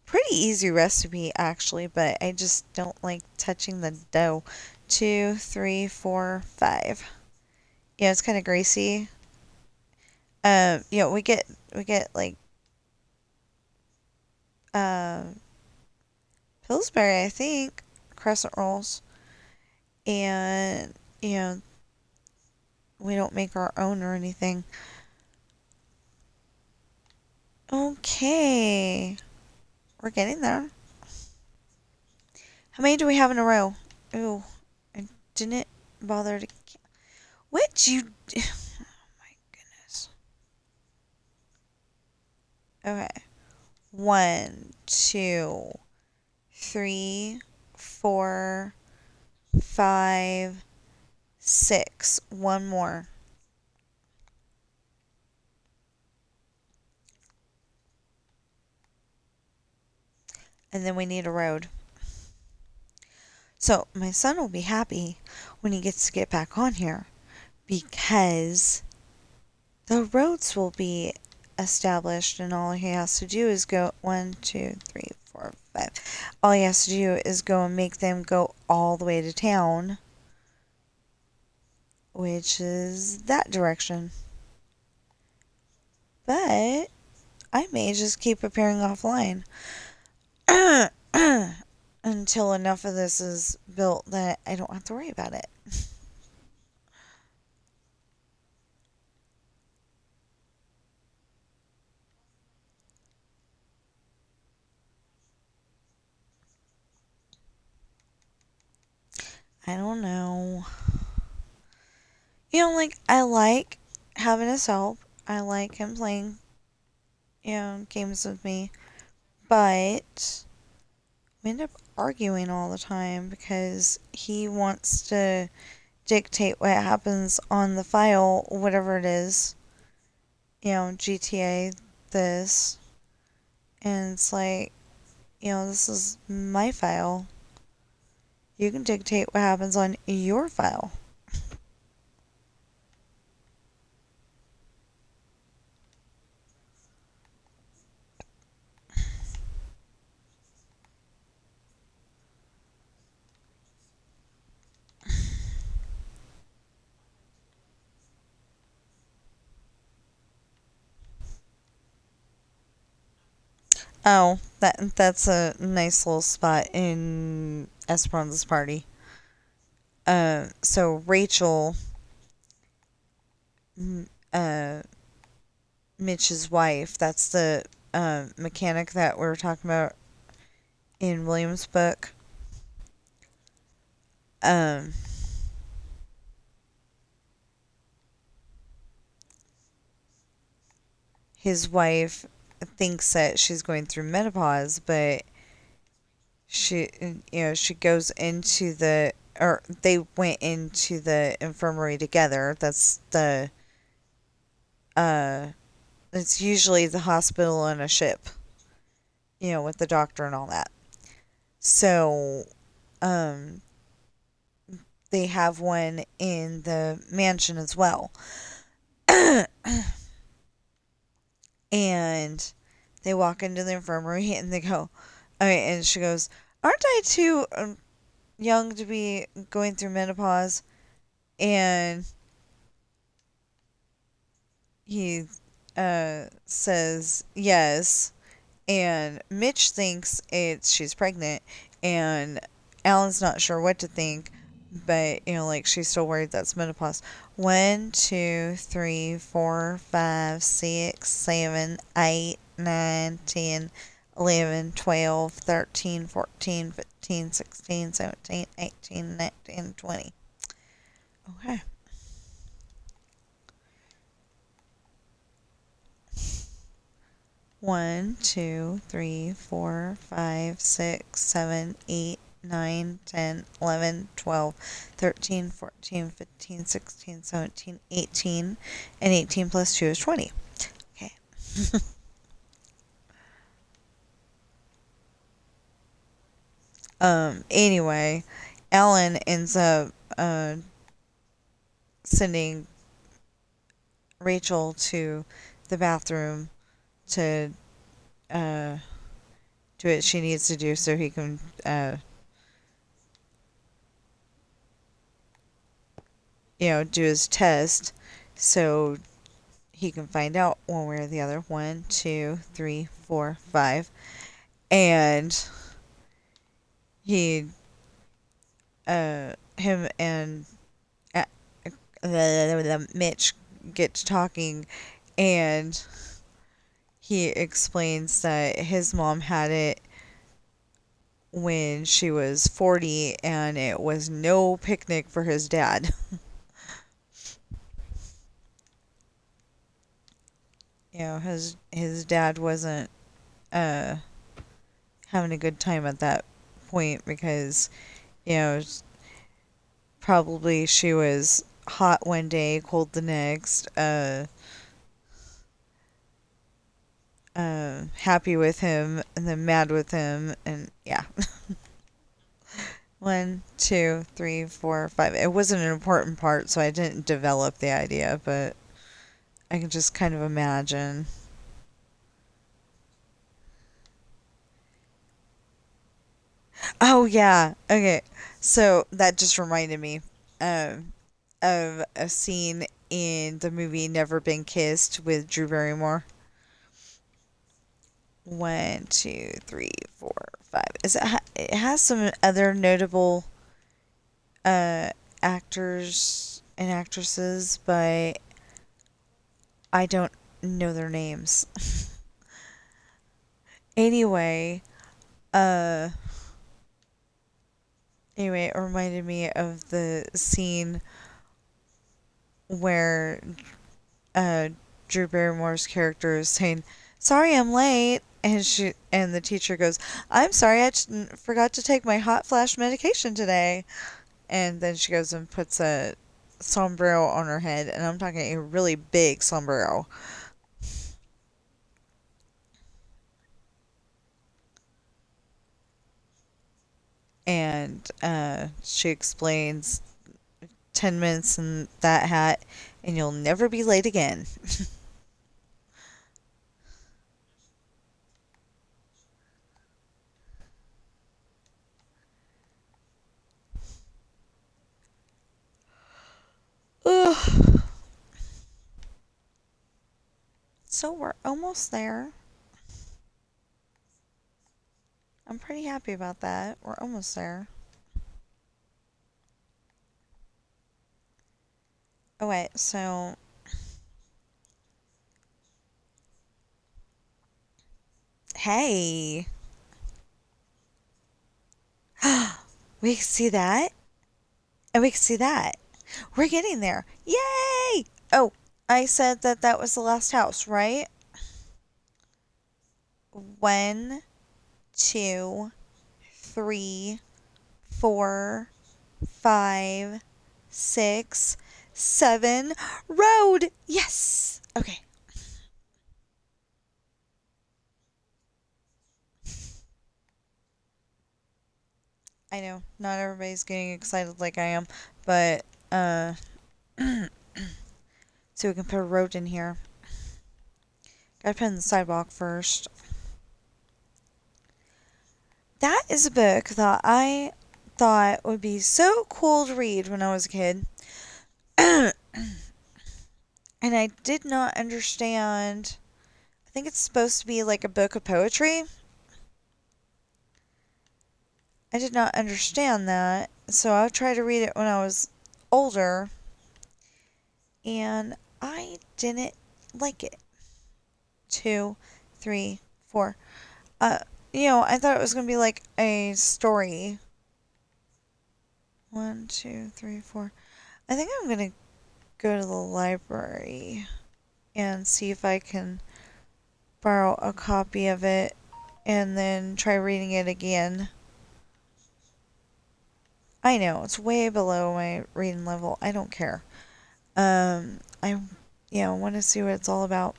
Pretty easy recipe actually, but I just don't like touching the dough. 2, 3, 4, 5. Yeah, it's kind of greasy. We get like uh, Pillsbury, I think, crescent rolls, and you know we don't make our own or anything. Okay, we're getting there. How many do we have in a row? Ooh, I didn't bother to. What you? Oh my goodness. Okay, 1, 2, 3, 4, 5, 6. One more. And then we need a road. So my son will be happy when he gets to get back on here because the roads will be established and all he has to do is go 1, 2, 3, 4, 5. All he has to do is go and make them go all the way to town, which is that direction. But I may just keep appearing offline until enough of this is built that I don't have to worry about it. I don't know. Like, I like having his help. I like him playing, games with me. But we end up arguing all the time because he wants to dictate what happens on the file, whatever it is. GTA, this. And it's like, this is my file. You can dictate what happens on your file. Oh, that's a nice little spot in Esperanza's party. So Rachel, uh, Mitch's wife, that's the mechanic that we were talking about in William's book. Um, his wife thinks that she's going through menopause, but she, she goes into or they went into the infirmary together. That's uh, it's usually the hospital on a ship, with the doctor and all that. So, um, they have one in the mansion as well. And they walk into the infirmary and they go, and she goes, "Aren't I too young to be going through menopause?" And he says, "Yes." And Mitch thinks she's pregnant, and Alan's not sure what to think, but like she's still worried that's menopause. 1, 2, 3, 4, 5, 6, 7, 8, 9, 10, 11, 12, 13, 14, 15, 16, 17, 18, 19, 20. Okay. 1, 2, 3, 4, 5, 6, 7, 8, 9, 10, 11, 12, 13, 14, 15, 16, 17, 18, and 18 plus 2 is 20. Okay. Anyway, Alan ends up sending Rachel to the bathroom to do what she needs to do so he can do his test so he can find out one way or the other. 1, 2, 3, 4, 5. And he, him and uh, Mitch get to talking, and he explains that his mom had it when she was 40 and it was no picnic for his dad. His dad wasn't uh having a good time at that point because you know probably she was hot one day, cold the next, happy with him and then mad with him, and yeah. 1, 2, 3, 4, 5. It wasn't an important part, so I didn't develop the idea, but I can just kind of imagine. Oh yeah. Okay. So that just reminded me of a scene in the movie Never Been Kissed with Drew Barrymore. 1, 2, 3, 4, 5. It has some other notable uh actors and actresses, but I don't know their names. Anyway, uh anyway, it reminded me of the scene where uh, Drew Barrymore's character is saying, "Sorry, I'm late," and the teacher goes, "I'm sorry, forgot to take my hot flash medication today." And then she goes and puts a sombrero on her head, and I'm talking a really big sombrero. And she explains 10 minutes in that hat, and you'll never be late again. Ugh. So we're almost there. I'm pretty happy about that. We're almost there. Oh, wait, so. Hey. We can see that. And we can see that. We're getting there. Yay! Oh, I said that that was the last house, right? 1, 2, 3, 4, 5, 6, 7. Road! Yes! Okay. I know, not everybody's getting excited like I am, but, so we can put a road in here. Gotta put in the sidewalk first. That is a book that I thought would be so cool to read when I was a kid. And I did not understand. I think it's supposed to be like a book of poetry. I did not understand that. So I tried to read it when I was older. And I didn't like it. 2, 3, 4. I thought it was going to be like a story. 1, 2, 3, 4. I think I'm going to go to the library and see if I can borrow a copy of it and then try reading it again. I know, it's way below my reading level. I don't care. I want to see what it's all about.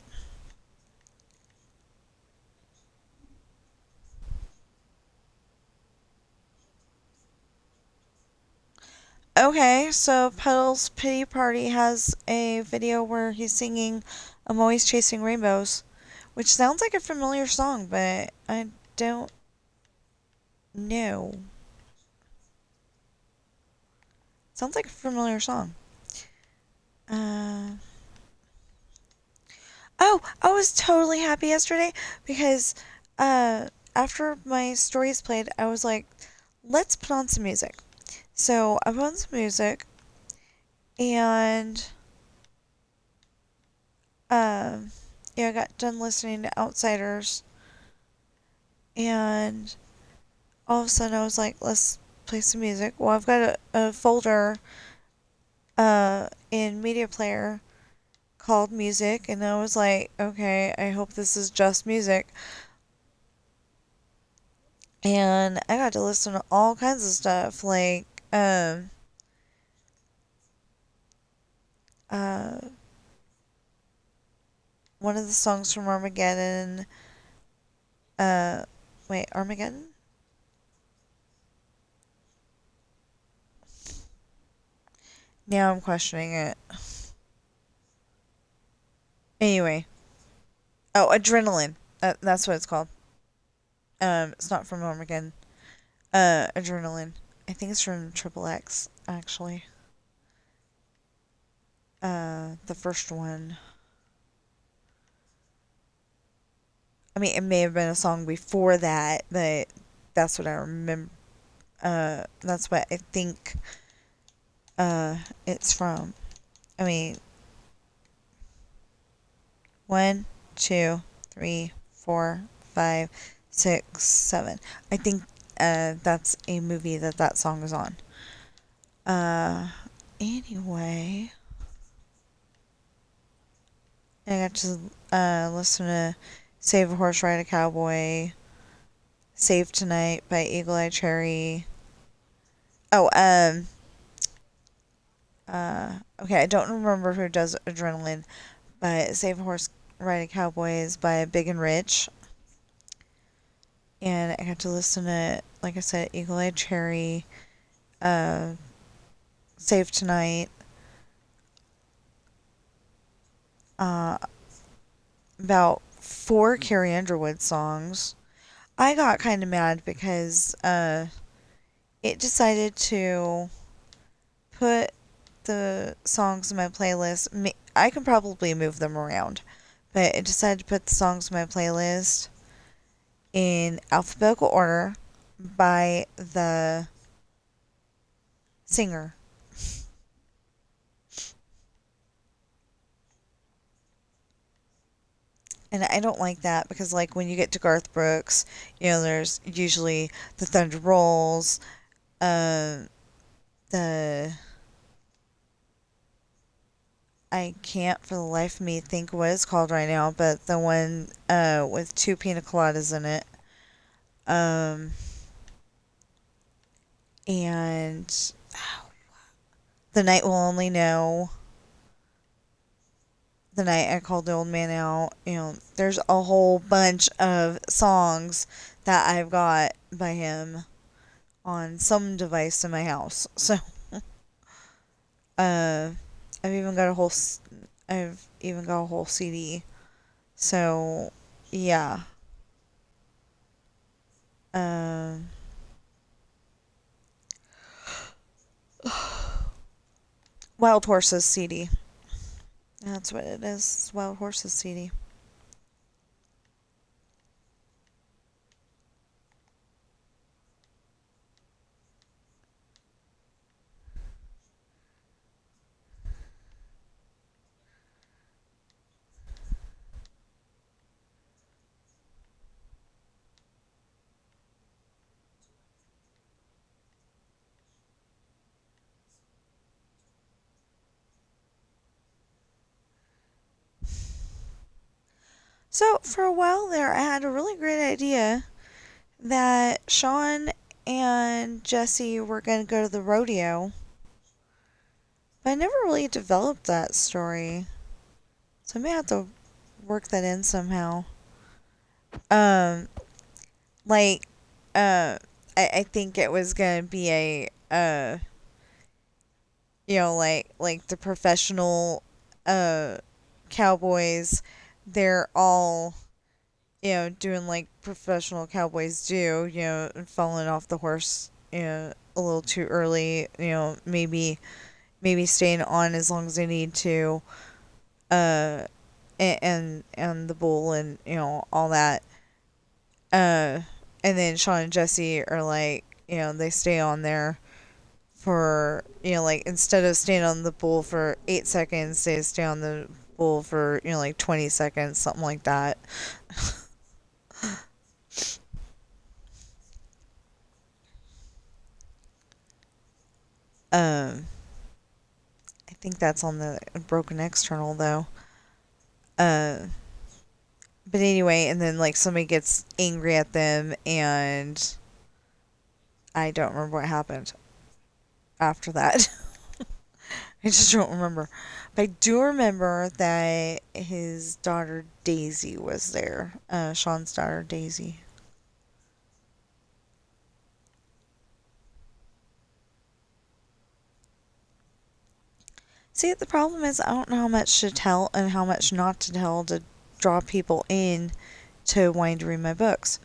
Okay, so Puddle's Pity Party has a video where he's singing I'm Always Chasing Rainbows, which sounds like a familiar song, but I don't know. Sounds like a familiar song. Uh, oh, I was totally happy yesterday because after my stories played, I was like, let's put on some music. So I put on some music and yeah, I got done listening to Outsiders and all of a sudden I was like, let's play some music. Well, I've got a folder in Media Player called music, and I was like, okay, I hope this is just music. And I got to listen to all kinds of stuff, like uh, one of the songs from Armageddon. Uh, wait, Armageddon? Now I'm questioning it. Anyway, oh, Adrenaline. That's what it's called. It's not from Armageddon. Adrenaline. I think it's from Triple X, actually. The first one. I mean, it may have been a song before that, but that's what I remember. That's what I think. It's from. I mean, 1, 2, 3, 4, 5, 6, 7. I think that's a movie that song is on. Uh, anyway, I got to listen to Save a Horse, Ride a Cowboy, Save Tonight by Eagle Eye Cherry. Oh, okay, I don't remember who does Adrenaline, but Save a Horse, Ride a Cowboy is by Big and Rich. And I got to listen to, like I said, Eagle Eye Cherry, uh, Save Tonight, uh, about 4 Carrie Underwood songs. I got kind of mad because it decided to put the songs in my playlist. I can probably move them around, but it decided to put the songs in my playlist in alphabetical order by the singer. And I don't like that because, like, when you get to Garth Brooks, there's usually the Thunder Rolls, uh, the I can't for the life of me think what it's called right now, but the one with 2 pina coladas in it. Um, and The Night Will Only Know. The Night I Called the Old Man Out. There's a whole bunch of songs that I've got by him on some device in my house. So, uh, I've even got a whole, I've even got a whole CD. So, yeah. Um, Wild Horses CD. That's what it is. Wild Horses CD. So, for a while there, I had a really great idea that Sean and Jesse were going to go to the rodeo, but I never really developed that story. So, I may have to work that in somehow. Um, like, I think it was going to be like the professional, cowboys, they're all, doing like professional cowboys do, falling off the horse, a little too early, maybe, maybe staying on as long as they need to, uh, and the bull and all that. And then Sean and Jesse are like, they stay on there for, like instead of staying on the bull for 8 seconds, they stay on the bull for, like 20 seconds, something like that. Um, I think that's on the broken external though. Uh, but anyway, and then like somebody gets angry at them, and I don't remember what happened after that. I just don't remember. But I do remember that his daughter Daisy was there. Sean's daughter Daisy. See, the problem is I don't know how much to tell and how much not to tell to draw people in to wanting to read my books.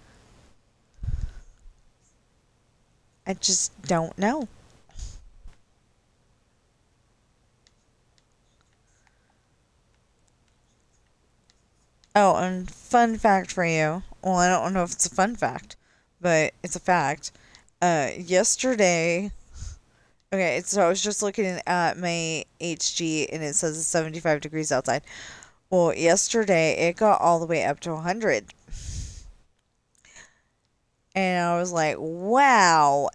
I just don't know. Oh, and fun fact for you. Well, I don't know if it's a fun fact, but it's a fact. Yesterday, okay, so I was just looking at my HG and it says it's 75 degrees outside. Well, yesterday it got all the way up to 100. And I was like, wow.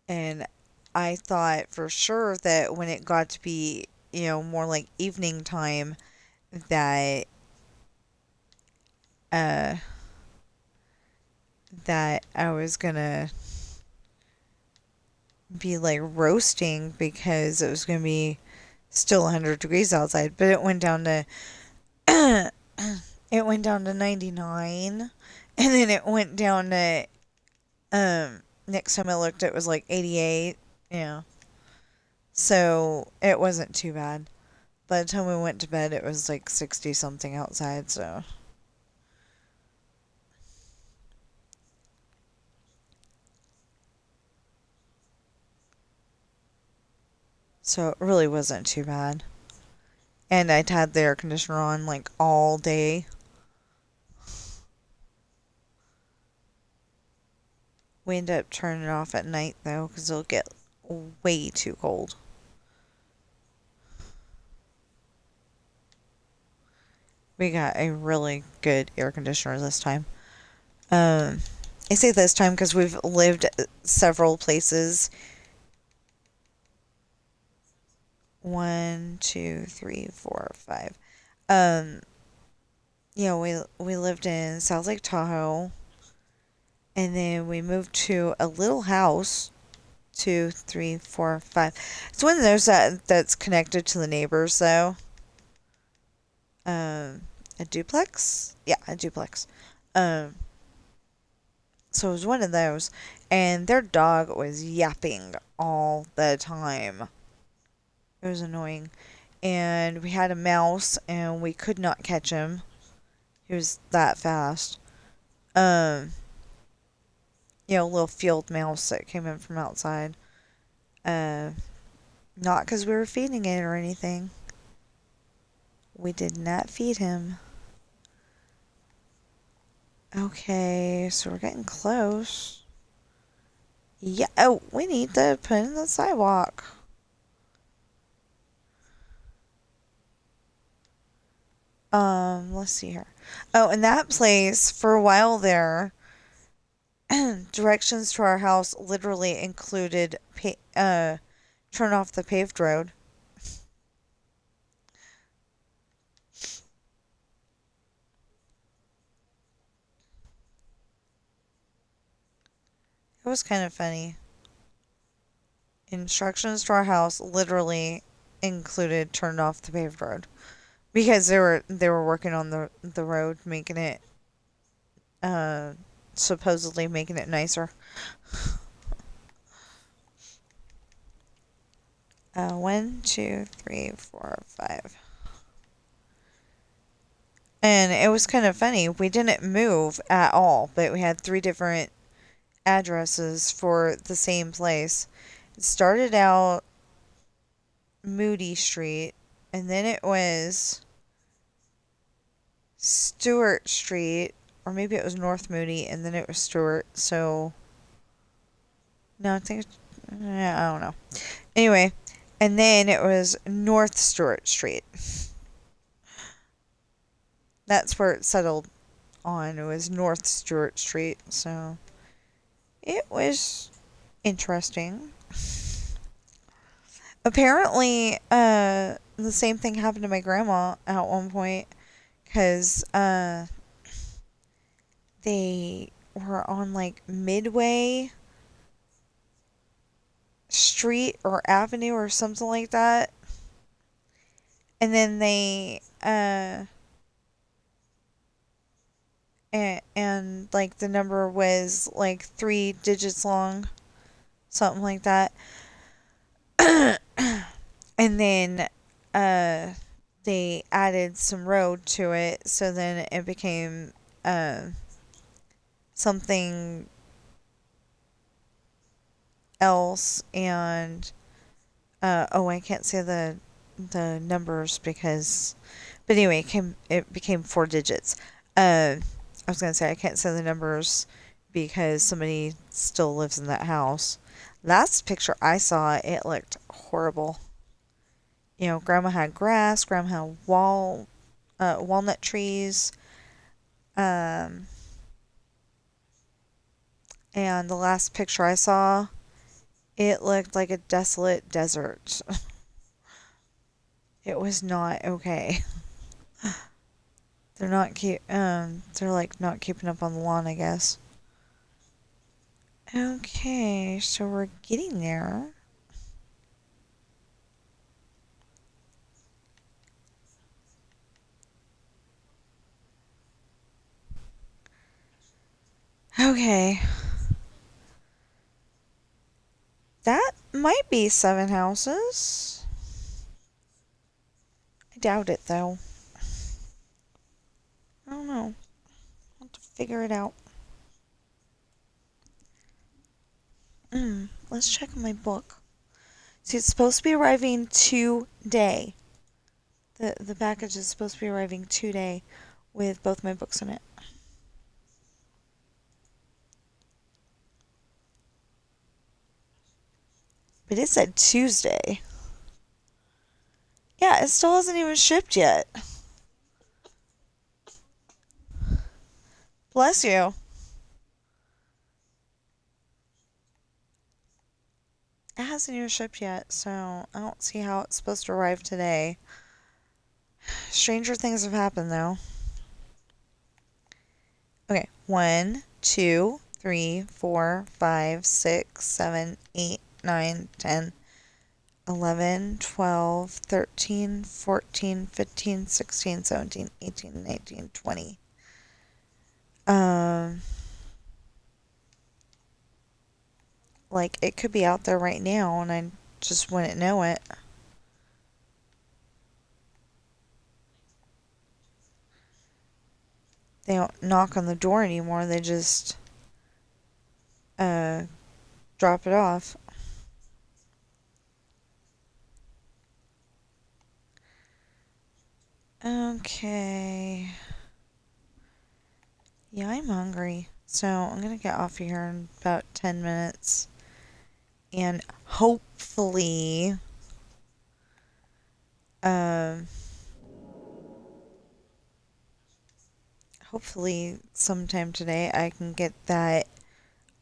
And I thought for sure that when it got to be, more like evening time, that uh that I was gonna be like roasting because it was gonna be still 100 degrees outside, but it went down to it went down to 99, and then it went down to next time I looked it was like 88. Yeah. So it wasn't too bad. By the time we went to bed, it was like 60 something outside, so it really wasn't too bad. And I'd had the air conditioner on like all day. We end up turning it off at night though, because it'll get way too cold. We got a really good air conditioner this time. I say this time because we've lived several places. 1, 2, 3, 4, 5. Um, we lived in South Lake Tahoe, and then we moved to a little house. 2, 3, 4, 5. It's one of those that's connected to the neighbors though. A duplex? Yeah, a duplex. Um, so it was one of those, and their dog was yapping all the time. It was annoying. And we had a mouse, and we could not catch him. He was that fast. Um, a little field mouse that came in from outside. Uh, Not because we were feeding it or anything. We did not feed him. Okay, so we're getting close. Yeah, oh, we need to put in the sidewalk. Let's see here. Oh, and that place, for a while there, directions to our house literally included turn off the paved road. It was kind of funny. Instructions to our house literally included turned off the paved road because they were working on the road, making it uh supposedly making it nicer. 1, 2, 3, 4, 5. And it was kind of funny. We didn't move at all, but we had 3 different addresses for the same place. It started out Moody Street, and then it was Stewart Street, or maybe it was North Moody, and then it was Stewart. So, no, I think, I don't know. Anyway, and then it was North Stewart Street. That's where it settled on. It was North Stewart Street. So, it was interesting. Apparently, the same thing happened to my grandma at one point, because they were on like Midway Street or Avenue or something like that, and then they and like the number was like 3 digits long, something like that. And then they added some road to it, so then it became something else. And I can't say the numbers because, but anyway, it became 4 digits. I was gonna say I can't say the numbers because somebody still lives in that house. Last picture I saw, it looked horrible. You know, grandma had grass, grandma had walnut trees, um, and the last picture I saw, it looked like a desolate desert. It was not okay. They're like not keeping up on the lawn, I guess. Okay, so we're getting there. Okay. That might be 7 houses. I doubt it, though. I don't know. I'll have to figure it out. Let's check my book. See, it's supposed to be arriving today. The package is supposed to be arriving today with both my books in it. But it said Tuesday. Yeah, it still hasn't even shipped yet. Bless you. It hasn't even shipped yet, so I don't see how it's supposed to arrive today. Stranger things have happened, though. Okay, 1, 2, 3, 4, 5, 6, 7, 8, 9, 10, 11, 12, 13, 14, 15, 16, 17, 18, 19, 20. Like, it could be out there right now, and I just wouldn't know it. They don't knock on the door anymore, they just, drop it off. Okay. Yeah, I'm hungry. So I'm going to get off here in about 10 minutes. And hopefully, um, hopefully sometime today I can get that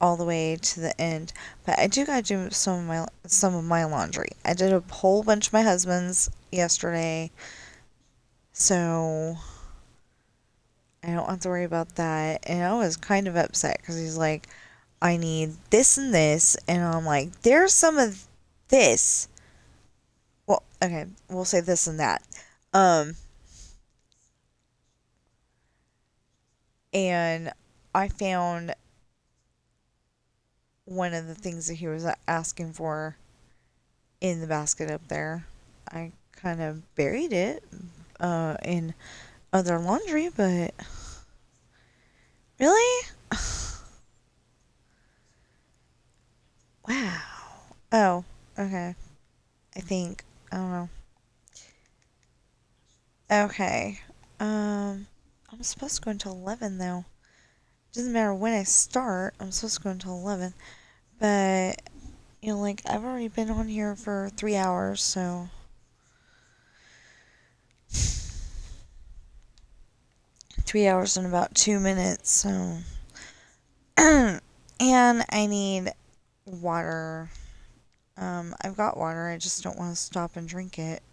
all the way to the end. But I do gotta do some of my laundry. I did a whole bunch of my husband's yesterday. So I don't have to worry about that. And I was kind of upset because he's like, I need this and this. And I'm like, there's some of this. Well, okay, we'll say this and that. And I found one of the things that he was asking for in the basket up there. I kind of buried it in other laundry, but really? Oh, okay. I think. I don't know. Okay. Um, I'm supposed to go until 11 though. Doesn't matter when I start. I'm supposed to go until 11. But, like, I've already been on here for 3 hours, so. 3 hours and about 2 minutes, so. And I need water. I've got water. I just don't want to stop and drink it.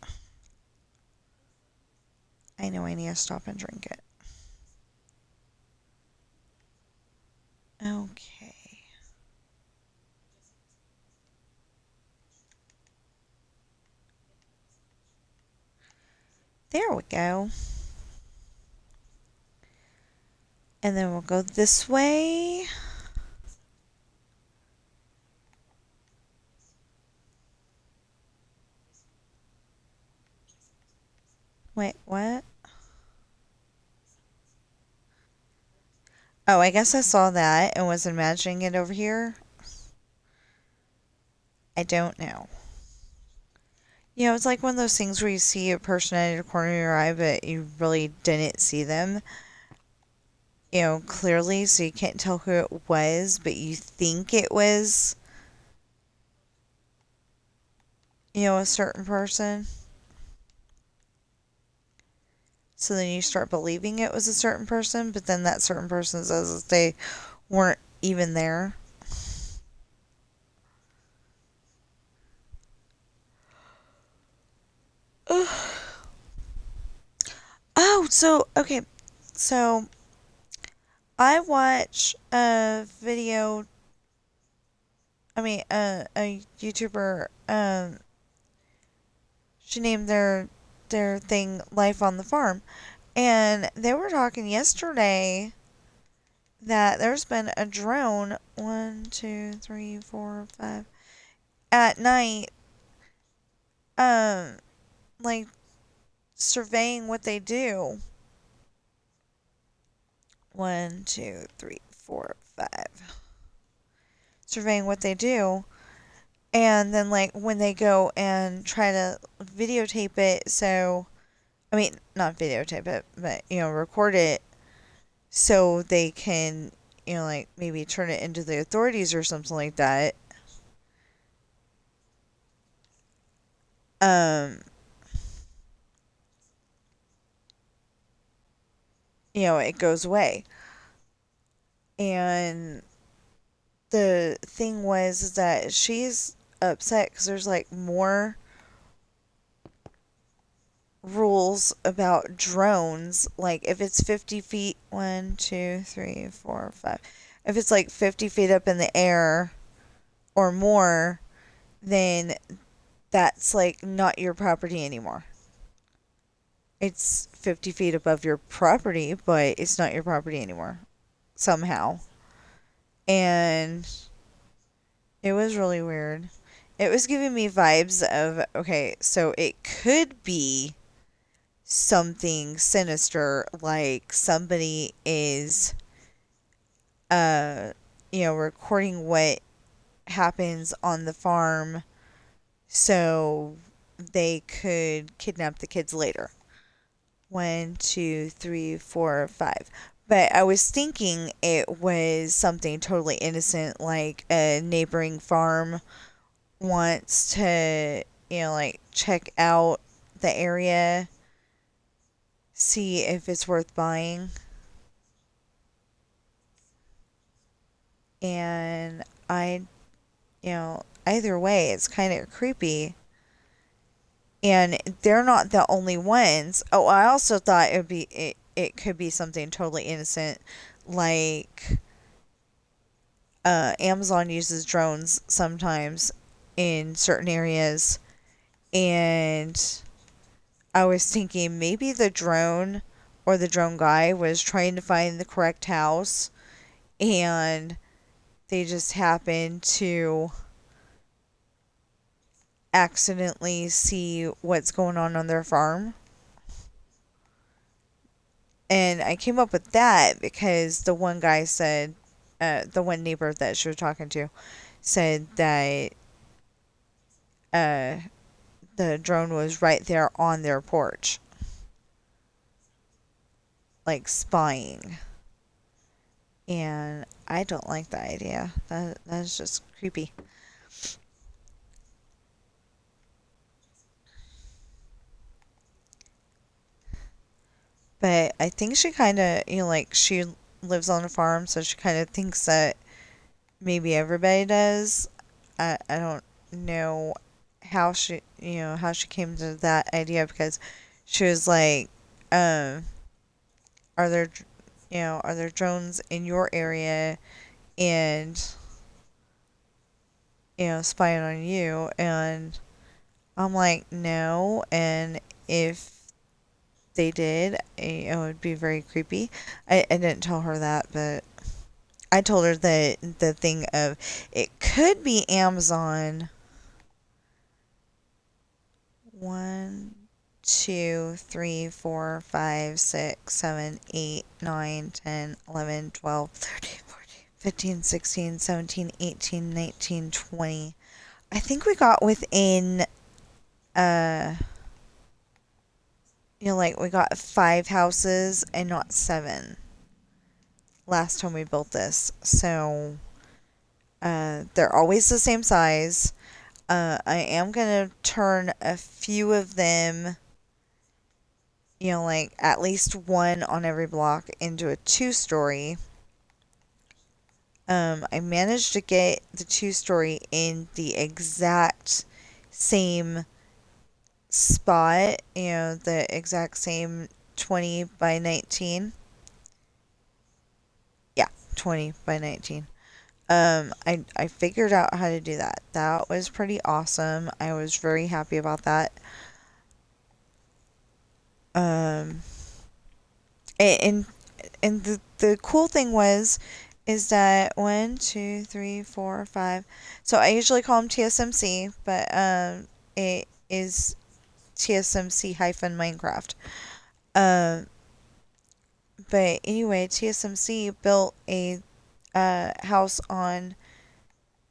I know I need to stop and drink it. Okay. There we go. And then we'll go this way. Wait, what? Oh, I guess I saw that and was imagining it over here. I don't know. It's like one of those things where you see a person at the corner of your eye, but you really didn't see them, clearly, so you can't tell who it was, but you think it was, a certain person. So then you start believing it was a certain person, but then that certain person says that they weren't even there. Oh, so, okay. So, I watch a video, a YouTuber, she named their thing Life on the Farm. And they were talking yesterday that there's been a drone, 1, 2, 3, 4, 5, at night, um, like surveying what they do. 1, 2, 3, 4, 5. Surveying what they do. And then, like, when they go and try to videotape it, so, not videotape it, but, record it so they can, like, maybe turn it into the authorities or something like that. Um, it goes away. And the thing was that she's upset because there's, like, more rules about drones. Like, if it's 50 feet, 1, 2, 3, 4, 5. If it's like 50 feet up in the air or more, then that's like not your property anymore. It's 50 feet above your property, but it's not your property anymore somehow. And it was really weird. It was giving me vibes of, okay, so it could be something sinister, like somebody is recording what happens on the farm so they could kidnap the kids later. 1, 2, 3, 4, 5. But I was thinking it was something totally innocent, like a neighboring farm wants to, like check out the area, see if it's worth buying. And either way, it's kind of creepy. And they're not the only ones. Oh, I also thought it could be something totally innocent, like Amazon uses drones sometimes in certain areas, and I was thinking maybe the drone or the drone guy was trying to find the correct house, and they just happened to accidentally see what's going on their farm. And I came up with that because the one guy said, the one neighbor that she was talking to said that uh, the drone was right there on their porch, like spying. And I don't like the idea. That's just creepy. But I think she kind of, like she lives on a farm, so she kind of thinks that maybe everybody does. I don't know how she came to that idea because she was like, um, are there, are there drones in your area and, spying on you? And I'm like, no. And if they did, it would be very creepy. I didn't tell her that, but I told her that the thing of it could be Amazon. 1, 2, 3, 4, 5, 6, 7, 8, 9, 10, 11, 12, 13, 14, 15, 16, 17, 18, 19, 20. I think we got within, uh, like we got 5 houses and not 7 last time we built this. So, they're always the same size. I am going to turn a few of them, like at least one on every block into a 2-story. I managed to get the 2-story in the exact same spot, the exact same 20 by 19. Yeah, 20 by 19. I figured out how to do that. That was pretty awesome. I was very happy about that. Um, and the cool thing is that 1, 2, 3, 4, 5. So I usually call them TSMC, but it is TSMC hyphen Minecraft. Um, but anyway, TSMC built a house on.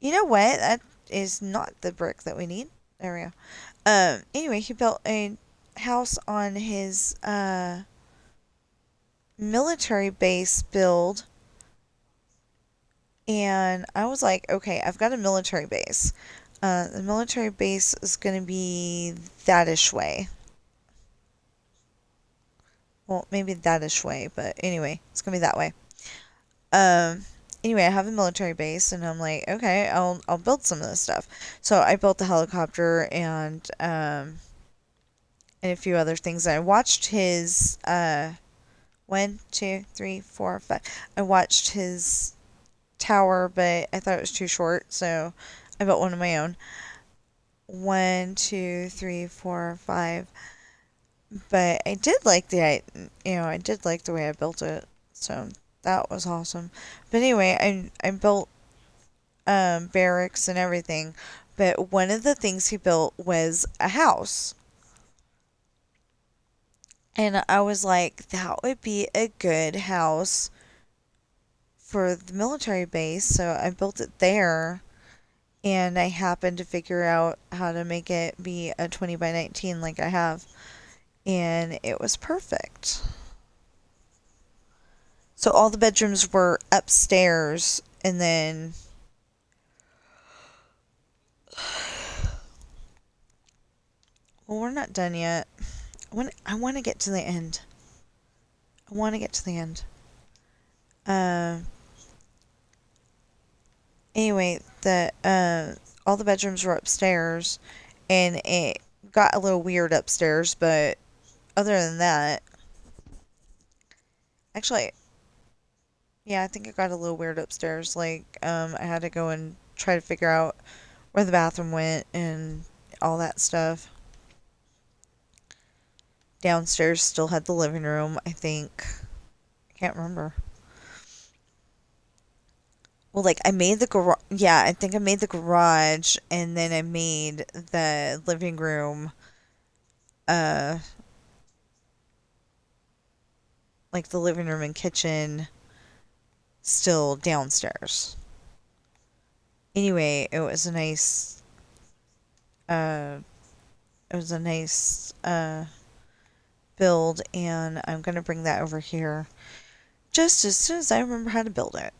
You know what? That is not the brick that we need. There we go. Anyway, he built a house on his military base build. And I was like, okay, I've got a military base. The military base is going to be that-ish way. Well, maybe that-ish way, but anyway, it's going to be that way. Um, anyway, I have a military base, and I'm like, okay, I'll build some of this stuff. So I built the helicopter and a few other things. I watched his 1, 2, 3, 4, 5. I watched his tower, but I thought it was too short, so I built one of my own. 1, 2, 3, 4, 5. But I did like I did like the way I built it, so that was awesome. But anyway, I built barracks and everything. But one of the things he built was a house. And I was like, that would be a good house for the military base. So I built it there. And I happened to figure out how to make it be a 20 by 19 like I have. And it was perfect. So all the bedrooms were upstairs. And then well, we're not done yet. I want to get to the end. I want to get to the end. Anyway, the all the bedrooms were upstairs, and it got a little weird upstairs. But other than that, actually, yeah, I think it got a little weird upstairs. Like, I had to go and try to figure out where the bathroom went and all that stuff. Downstairs still had the living room, I think. I can't remember. Well, like I made the garage. Yeah, I think I made the garage, and then I made the living room. Uh, like the living room and kitchen, still downstairs. Anyway, it was a nice uh, it was a nice build, and I'm going to bring that over here just as soon as I remember how to build it.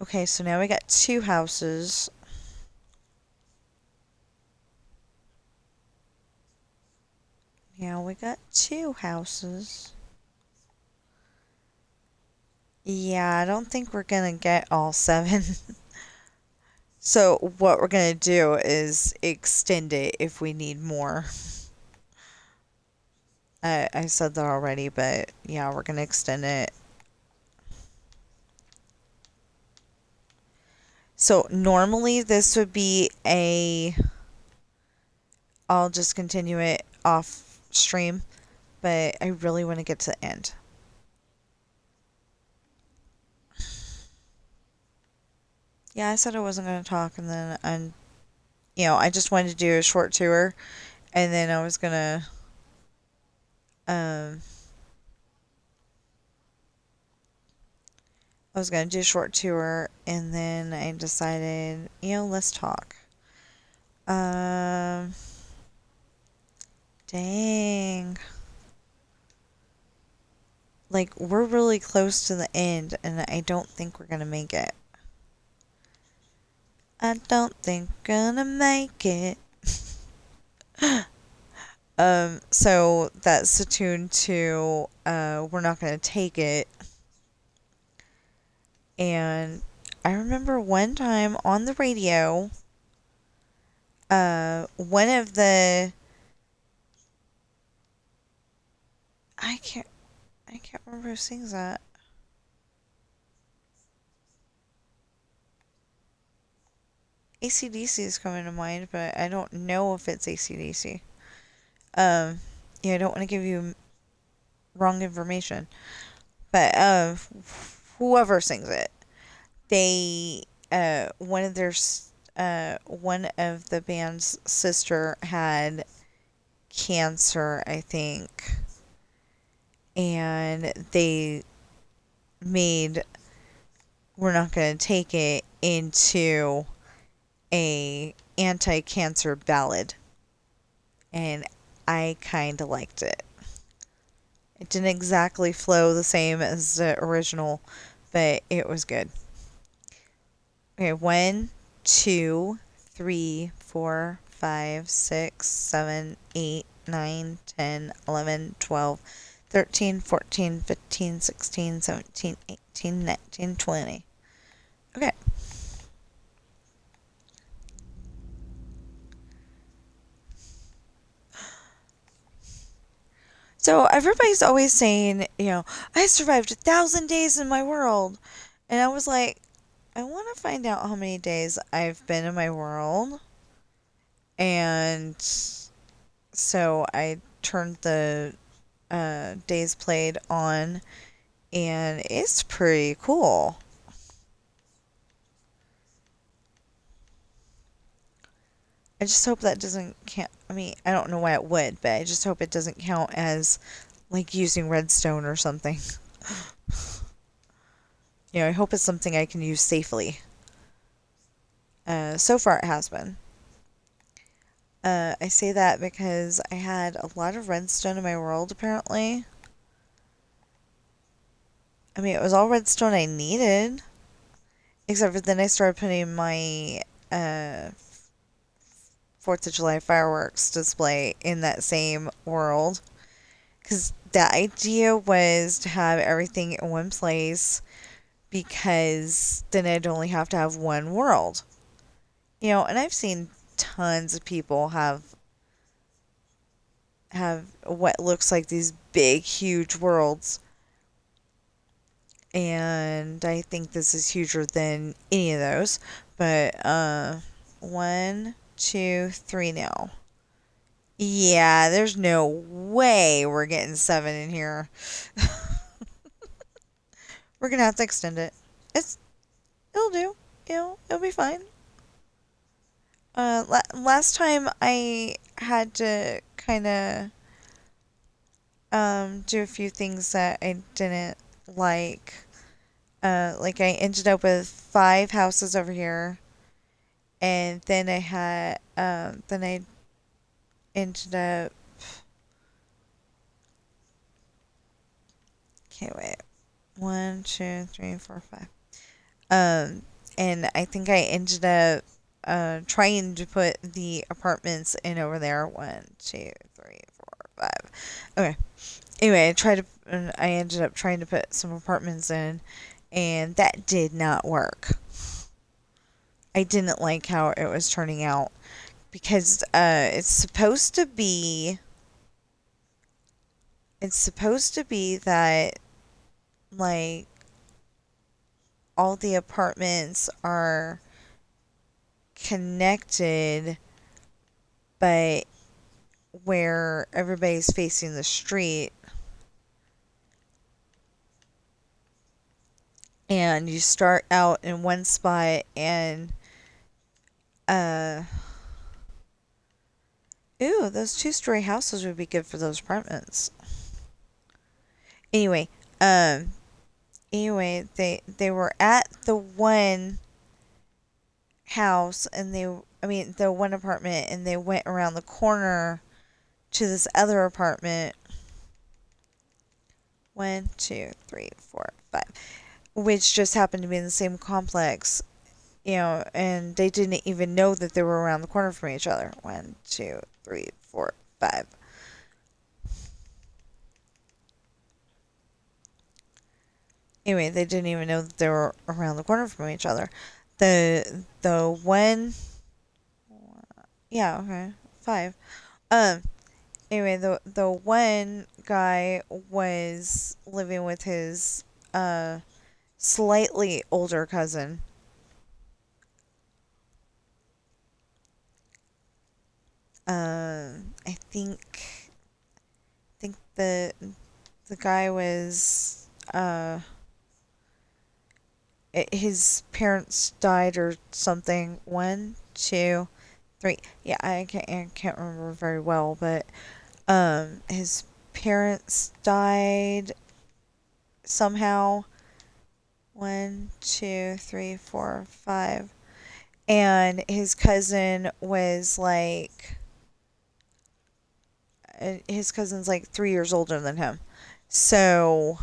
Okay, so now we got 2 houses. Now we got 2 houses. Yeah, I don't think we're gonna get all 7. So what we're gonna do is extend it if we need more. I said that already, but yeah, we're gonna extend it. So normally this would be I'll just continue it off stream, but I really want to get to the end. Yeah, I said I wasn't going to talk, and then I just wanted to do a short tour, and then I was gonna um do a short tour, and then I decided, let's talk. Um, Dang. Like, we're really close to the end, and I don't think we're gonna make it. I don't think we're gonna make it. So that's the tune to We're Not Gonna Take It. And I remember one time on the radio, one of the I can't remember who sings that. AC/DC is coming to mind, but I don't know if it's AC/DC. I don't want to give you wrong information. But whoever sings it, they one of the band's sister had cancer, I think, and they made We're Not Gonna Take It into a anti-cancer ballad, and I kind of liked it. It didn't exactly flow the same as the original, but it was good. Okay, 1, 2, 3, 4, 5, 6, 7, 8, 9, 10, 11, 12, 13, 14, 15, 16, 17, 18, 19, 20. Okay. So everybody's always saying, I survived 1,000 days in my world. And I was like, I want to find out how many days I've been in my world. And so I turned the days played on, and it's pretty cool. I just hope that doesn't count. I mean, I don't know why it would, but I just hope it doesn't count as like using redstone or something. I hope it's something I can use safely. So far it has been. I say that because I had a lot of redstone in my world, apparently. I mean, it was all redstone I needed. Except for then I started putting my 4th of July fireworks display in that same world. Because the idea was to have everything in one place, because then I'd only have to have one world. And I've seen tons of people have what looks like these big, huge worlds. And I think this is huger than any of those. But 1, 2, 3 now. Yeah, there's no way we're getting 7 in here. We're gonna have to extend it. It'll do. It'll be fine. Last time I had to kind of do a few things that I didn't like. Like I ended up with 5 houses over here, And then I had, then I ended up, okay, wait, 1, 2, 3, 4, 5. And I think I ended up, trying to put the apartments in over there. 1, 2, 3, 4, 5. Okay. Anyway, I ended up trying to put some apartments in, and that did not work. I didn't like how it was turning out because it's supposed to be that, like, all the apartments are connected, but where everybody's facing the street, and you start out in one spot and uh ooh, those two-story houses would be good for those apartments. Anyway, um they were at the one house, and the one apartment, and they went around the corner to this other apartment. 1, 2, 3, 4, 5, which just happened to be in the same complex, and they didn't even know that they were around the corner from each other. 1, 2, 3, 4, 5. Anyway, they didn't even know that they were around the corner from each other. The one, yeah, okay, 5. Um. Anyway, the one guy was living with his slightly older cousin. I think the guy was his parents died or something. 1, 2, 3. Yeah, I can't remember very well, but his parents died somehow. 1, 2, 3, 4, 5. And his cousin was like, his cousin's like 3 years older than him. So,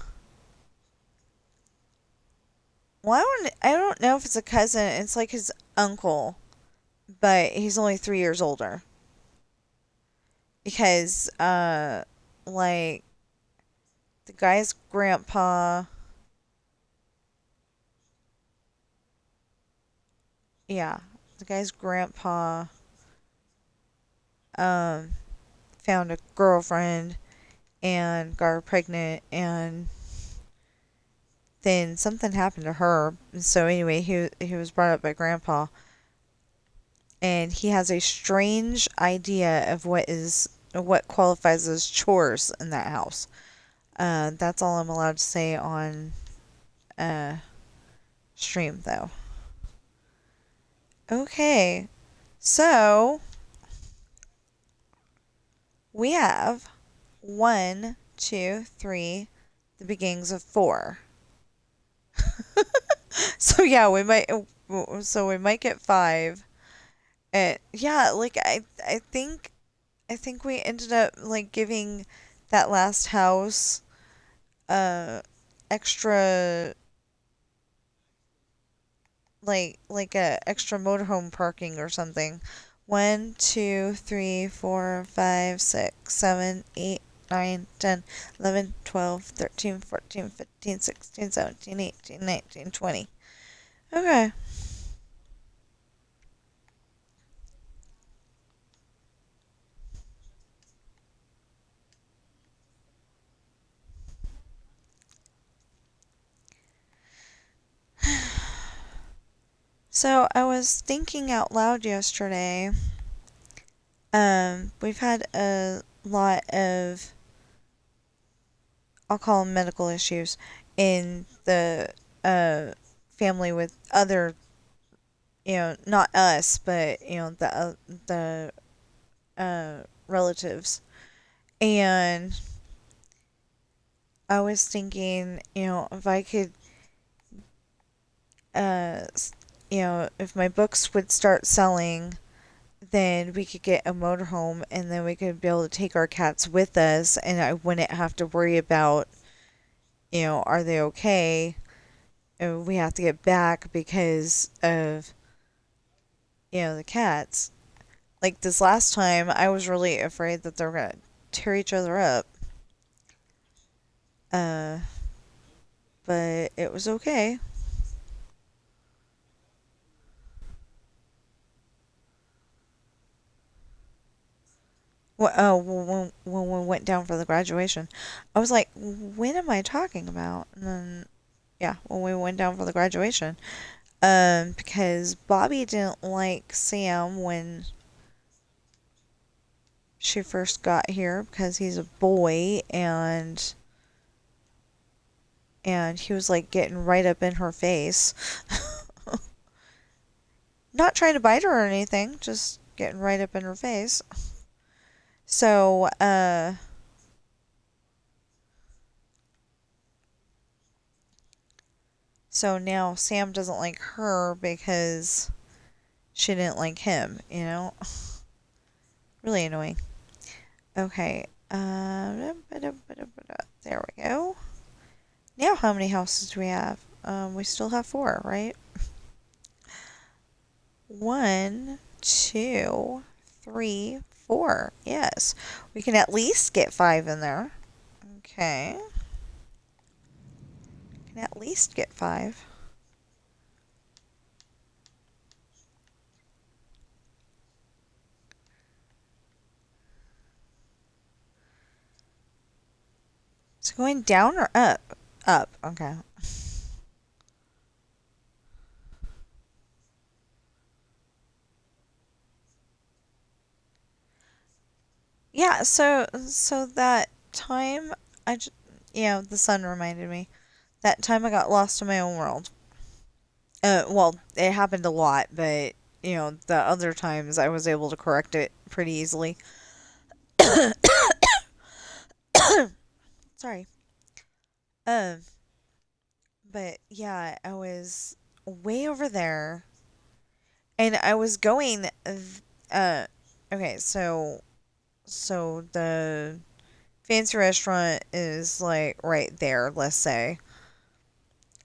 well, I don't know if it's a cousin. It's like his uncle, but he's only 3 years older. Because, like, the guy's grandpa, yeah, the guy's grandpa, um, found a girlfriend and got her pregnant, and then something happened to her. So anyway, he was brought up by grandpa, and he has a strange idea of what qualifies as chores in that house. That's all I'm allowed to say on uh stream, though. Okay, so we have 1, 2, 3, the beginnings of 4. So yeah, we might get 5. And yeah, like I think we ended up like giving that last house uh extra, like a extra motorhome parking or something. 1, 2, 3, 4, 5, 6, 7, 8, 9, 10, 11, 12, 13, 14, 15, 16, 17, 18, 19, 20. Okay. So I was thinking out loud yesterday. We've had a lot of, I'll call them medical issues, in the uh family with other, not us, but the relatives. And I was thinking, if I could if my books would start selling, then we could get a motorhome and then we could be able to take our cats with us and I wouldn't have to worry about, are they okay? And we have to get back because of, the cats. Like this last time, I was really afraid that they were going to tear each other up. Uh, but it was okay. When we went down for the graduation, I was like, when am I talking about? And then, yeah, when we went down for the graduation. Because Bobby didn't like Sam when she first got here because he's a boy and he was like getting right up in her face. Not trying to bite her or anything, just getting right up in her face. So, so now Sam doesn't like her because she didn't like him. Really annoying. Okay. There we go. Now how many houses do we have? We still have 4, right? 1, 2, 3, 4. Yes. We can at least get 5 in there. Okay. We can at least get 5. Is it going down or up? Up. Okay. Yeah, so that time the sun reminded me. That time I got lost in my own world. Well, it happened a lot, but the other times I was able to correct it pretty easily. Sorry. Um, but yeah, I was way over there, and I was going. Uh, okay, so the fancy restaurant is like right there, let's say,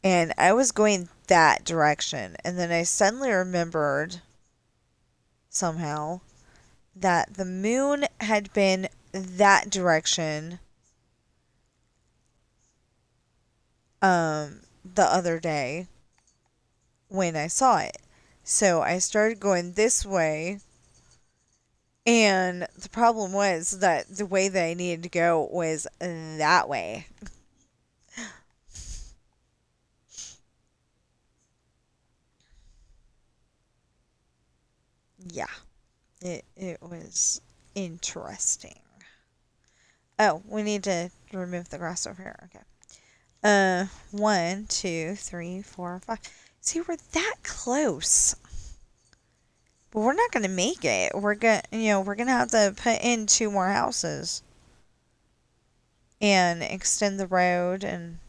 and I was going that direction, and then I suddenly remembered somehow that the moon had been that direction the other day when I saw it. So I started going this way, and the problem was that the way that I needed to go was that way. Yeah, it was interesting. Oh, we need to remove the grass over here. Okay. 1, 2, 3, 4, 5. See, we're that close. But we're not gonna make it. We're gonna have to put in 2 more houses and extend the road, and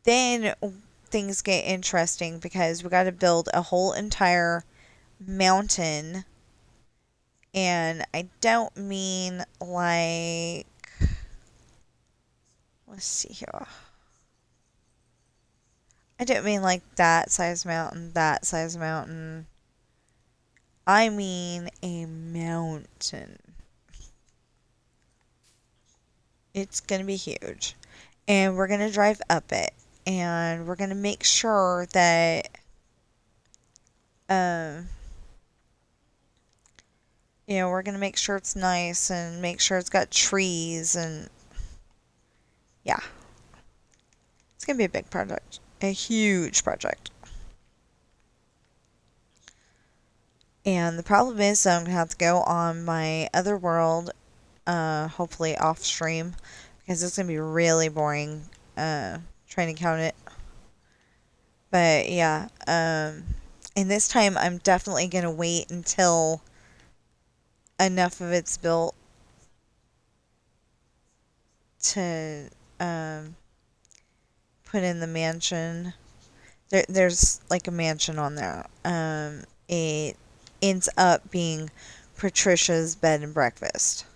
then things get interesting because we got to build a whole entire mountain, and I don't mean like, let's see here. I don't mean like that size mountain, that size mountain. I mean a mountain. It's going to be huge. And we're going to drive up it. And we're going to make sure that um we're going to make sure it's nice and make sure it's got trees and yeah. It's going to be a big project. A huge project. And the problem is that I'm going to have to go on my other world, hopefully off stream, because it's going to be really boring trying to count it. But yeah, and this time I'm definitely going to wait until enough of it's built to put in the mansion. There's like a mansion on there. It ends up being Patricia's bed and breakfast.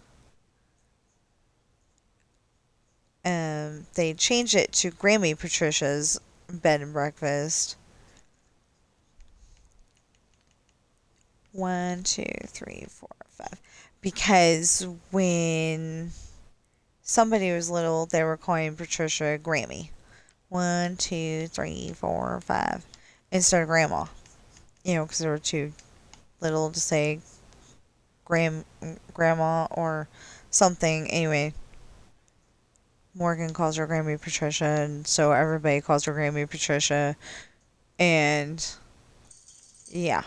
They changed it to Grammy Patricia's bed and breakfast. 1, 2, 3, 4, 5. Because when somebody was little, they were calling Patricia Grammy. 1, 2, 3, 4, 5. Instead of Grandma. Because they were too little to say Grandma or something. Anyway, Morgan calls her Grammy Patricia, and so everybody calls her Grammy Patricia. And yeah.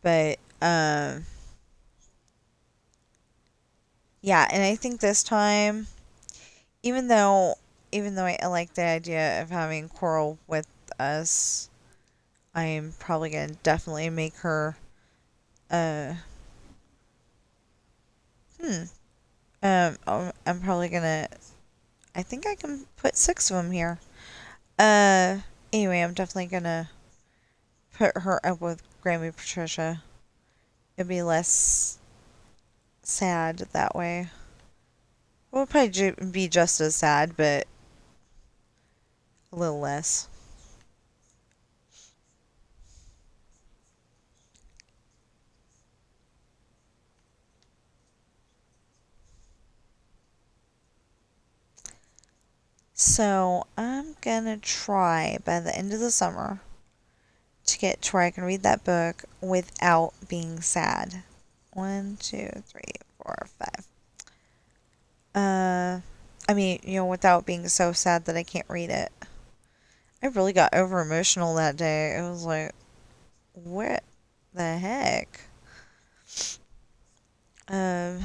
But yeah, and I think this time, even though I like the idea of having Coral with us, I'm probably gonna definitely make her uh hmm I'm probably gonna, I think I can put 6 of them here. Uh anyway, I'm definitely gonna put her up with Grammy Patricia. It'd be less sad that way. Well, it'll probably be just as sad, but a little less. So I'm gonna try by the end of the summer to get to where I can read that book without being sad. 1, 2, 3, 4, 5. I mean, without being so sad that I can't read it. I really got over emotional that day. It was like, what the heck? Um,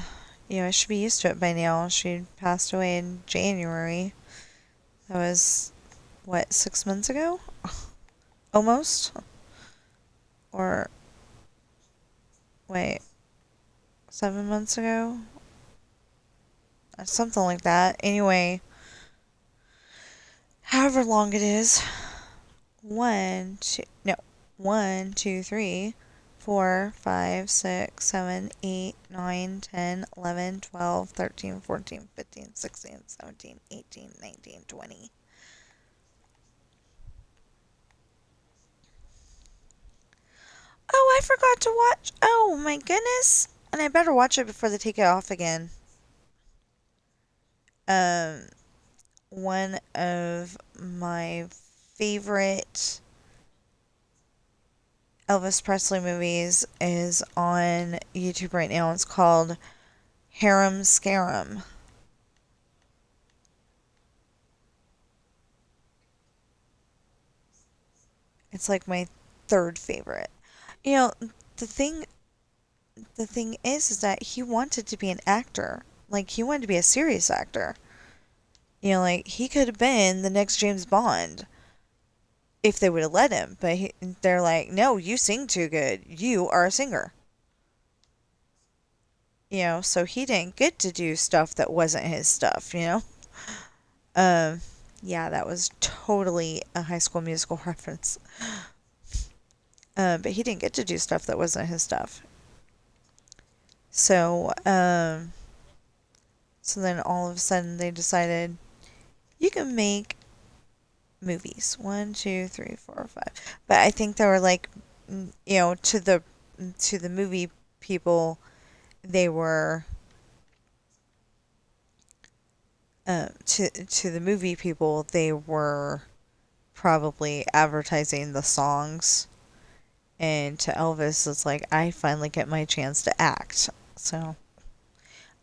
I should be used to it by now. She passed away in January. That was, what, 6 months ago? Almost? Or, wait, 7 months ago? Something like that. Anyway, however long it is. 1, 2, no. 1, 2, 3, 4, 5, 6, 7, 8, 9, 10, 11, 12, 13, 14, 15, 16, 17, 18, 19, 20. Oh, I forgot to watch. Oh, my goodness. And I better watch it before they take it off again. Um, One of my favorite Elvis Presley movies is on YouTube right now. It's called Harem Scarum. It's like my third favorite. You know, the thing the thing is that he wanted to be an actor. Like he wanted to be a serious actor. Like he could have been the next James Bond if they would have let him, but they're like, "No, you sing too good. You are a singer." So he didn't get to do stuff that wasn't his stuff. Um yeah, that was totally a High School Musical reference. But he didn't get to do stuff that wasn't his stuff. So, so then all of a sudden they decided you can make movies. 1, 2, 3, 4, 5. But I think they were like, to the movie people, they were to the movie people they were probably advertising the songs, and to Elvis it's like I finally get my chance to act. So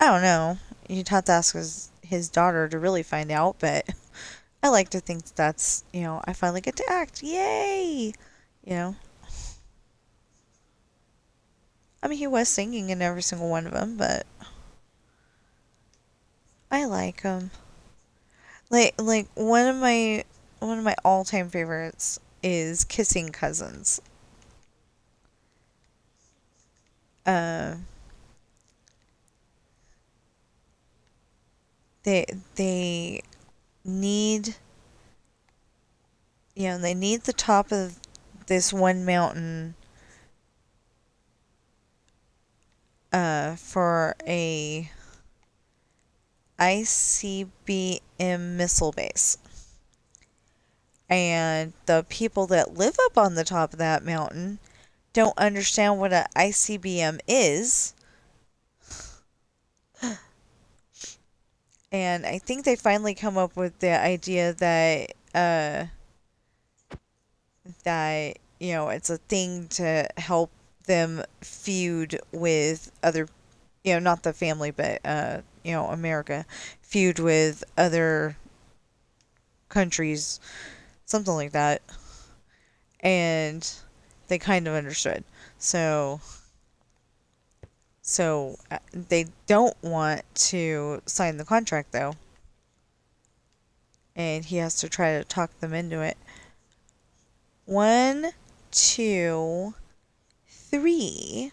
I don't know. You'd have to ask his daughter to really find out, but I like to think that's, I finally get to act. Yay! You know? I mean, he was singing in every single one of them, but I like him. Like one of my all-time favorites is Kissing Cousins. Uh, they need they need the top of this one mountain for a ICBM missile base. And the people that live up on the top of that mountain don't understand what an ICBM is. And I think they finally come up with the idea that it's a thing to help them feud with other, not the family, but America, feud with other countries, something like that. And they kind of understood. So they don't want to sign the contract though. And he has to try to talk them into it. 1, 2, 3,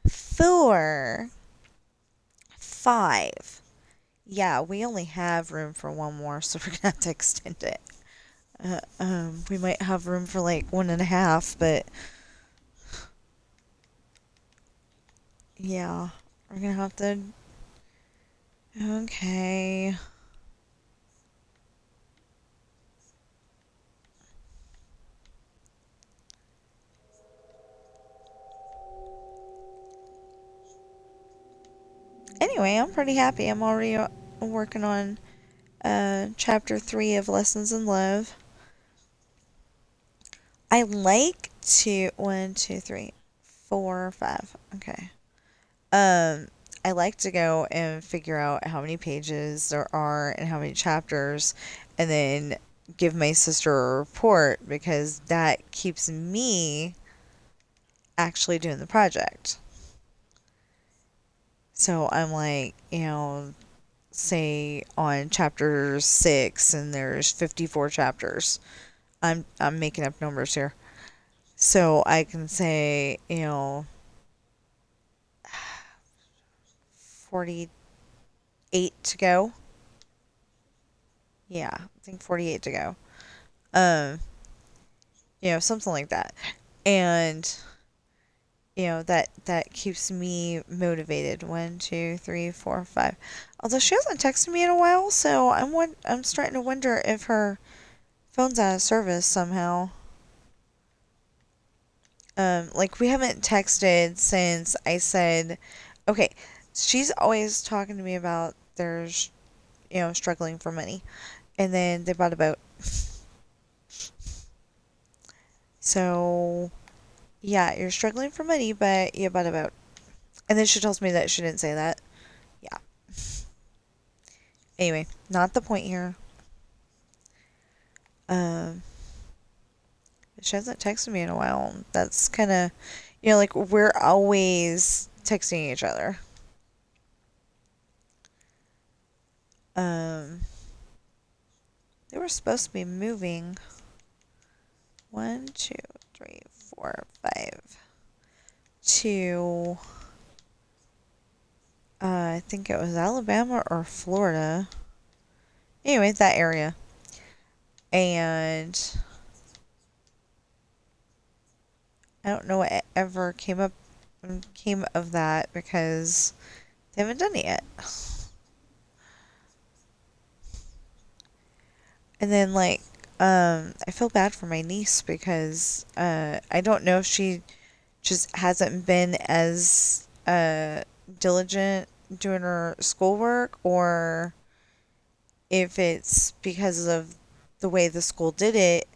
4, 5. Yeah, we only have room for one more, so we're gonna have to extend it. We might have room for like 1.5, but yeah, we're gonna have to. Okay. Anyway, I'm pretty happy. I'm already working on chapter 3 of Lessons in Love. I like to 1, 2, 3, 4, 5. Okay. I like to go and figure out how many pages there are and how many chapters, and then give my sister a report because that keeps me actually doing the project. So I'm like, say on chapter 6 and there's 54 chapters. I'm making up numbers here. So I can say, 48 to go. Yeah, I think 48 to go. Something like that. And that keeps me motivated. 1, 2, 3, 4, 5. Although she hasn't texted me in a while, so I'm starting to wonder if her phone's out of service somehow. Like we haven't texted since I said, okay, she's always talking to me about there's, struggling for money, and then they bought a boat. So, yeah, you're struggling for money, but you bought a boat. And then she tells me that she didn't say that. Yeah. Anyway, not the point here. Um, she hasn't texted me in a while. That's kind of, like we're always texting each other. They were supposed to be moving. 1, 2, 3, 4, 5 to I think it was Alabama or Florida. Anyway, that area. And I don't know what ever came of that because they haven't done it yet. And then I feel bad for my niece because I don't know if she just hasn't been as diligent doing her schoolwork or if it's because of the way the school did it,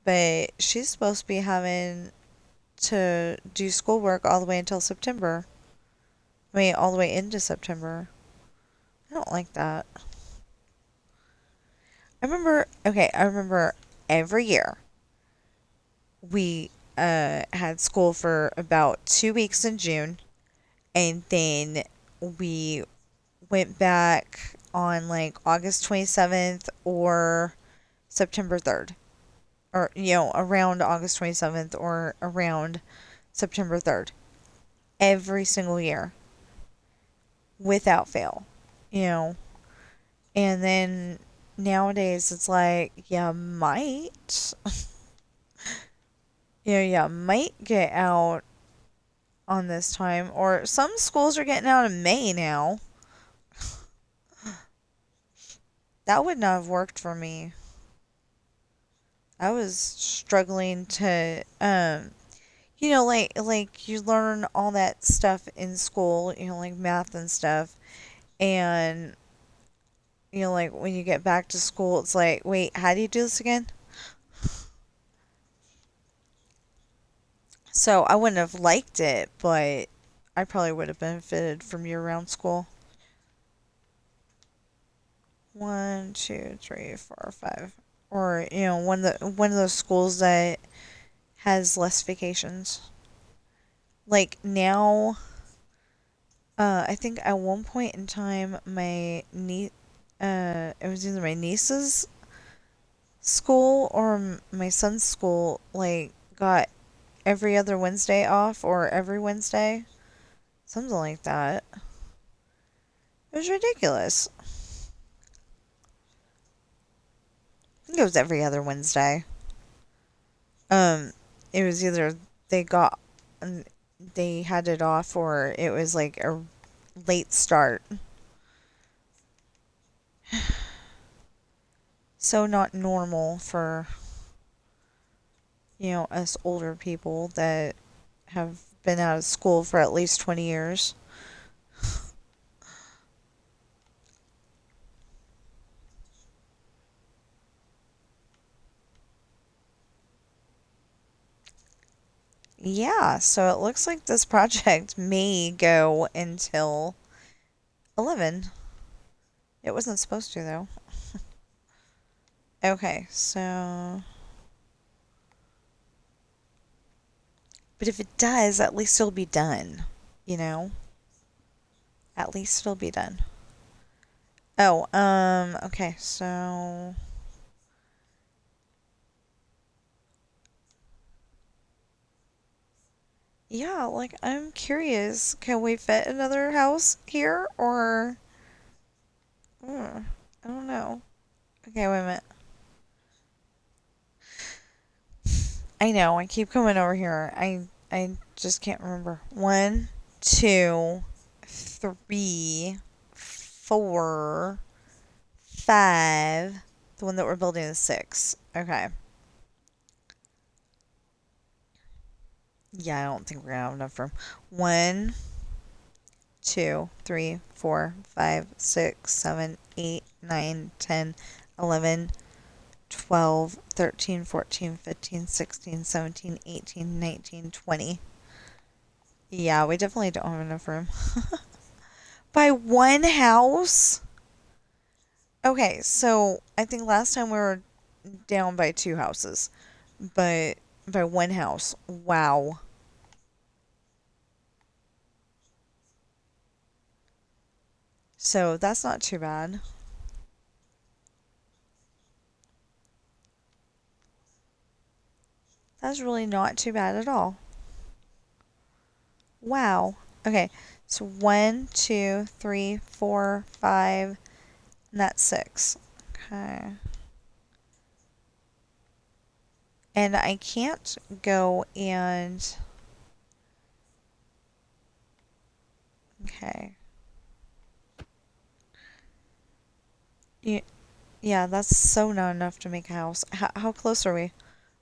but she's supposed to be having to do schoolwork all the way until September. I mean, all the way into September. I don't like that. I remember every year we had school for about 2 weeks in June, and then we went back on like August 27th or September 3rd. Or, around August 27th or around September 3rd. Every single year. Without fail. And then nowadays it's like, you might, you might get out on this time, or some schools are getting out in May now. That would not have worked for me. I was struggling to, like you learn all that stuff in school, like math and stuff, and like when you get back to school, it's like, wait, how do you do this again? So I wouldn't have liked it, but I probably would have benefited from year-round school. 1, 2, 3, 4, 5, or one of those schools that has less vacations. Like now, I think at one point in time, it was either my niece's school or my son's school, like got every other Wednesday off or every Wednesday, something like that. It was ridiculous. I think it was every other Wednesday. Um, it was either they got they had it off or it was like a late start. So not normal for us older people that have been out of school for at least 20 years. Yeah, so it looks like this project may go until 11. It wasn't supposed to, though. Okay, so. But if it does, at least it'll be done. You know? At least it'll be done. Oh, okay, so. Yeah, like, I'm curious. Can we fit another house here, or. I don't know. Okay, wait a minute. I know, I keep coming over here. I just can't remember. 1, 2, 3, 4, 5. The one that we're building is 6. Okay. Yeah, I don't think we're gonna have enough room. 1, 2, 3, 4, 5, 6, 7, 8, 9, 10, 11, 12, 13, 14, 15, 16, 17, 18, 19, 20. Yeah, we definitely don't have enough room. By one house? Okay, so I think last time we were down by 2 houses, but by 1 house. Wow. So that's not too bad. That's really not too bad at all. Wow. Okay, so 1, 2, 3, 4, 5, and that's 6. Okay. And I can't go and. Okay. Yeah, that's so not enough to make a house. How close are we?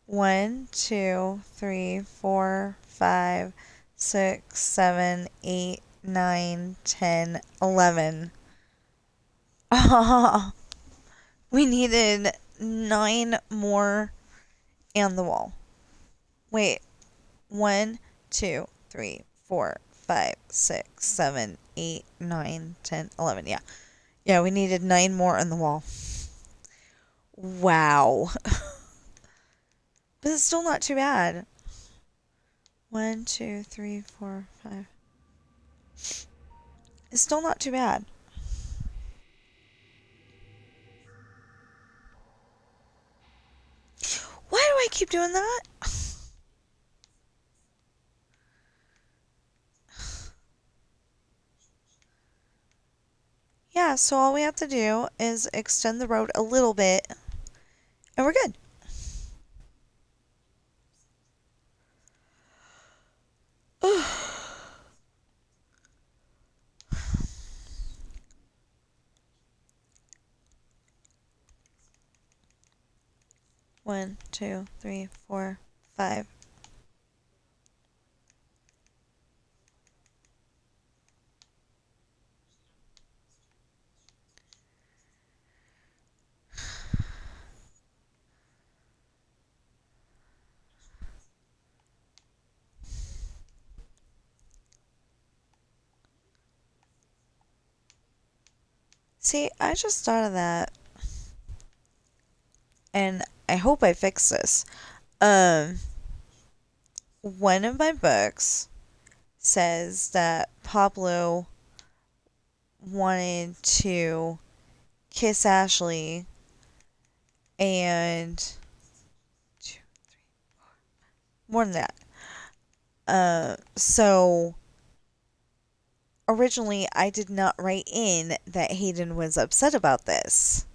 1, 2, 3, 4, 5, 6, 7, 8, 9, 10, 11. We needed 9 more and the wall. Wait. 1, 2, 3, 4, 5, 6, 7, 8, 9, 10, 11. Yeah. Yeah, we needed 9 more on the wall. Wow. But it's still not too bad. 1, 2, 3, 4, 5. It's still not too bad. Why do I keep doing that? Yeah, yeah, so all we have to do is extend the road a little bit, and we're good. One, two, three, four, five. See, I just thought of that, and I hope I fix this. Um, one of my books says that Pablo wanted to kiss Ashley and more than that. So originally I did not write in that Hayden was upset about this.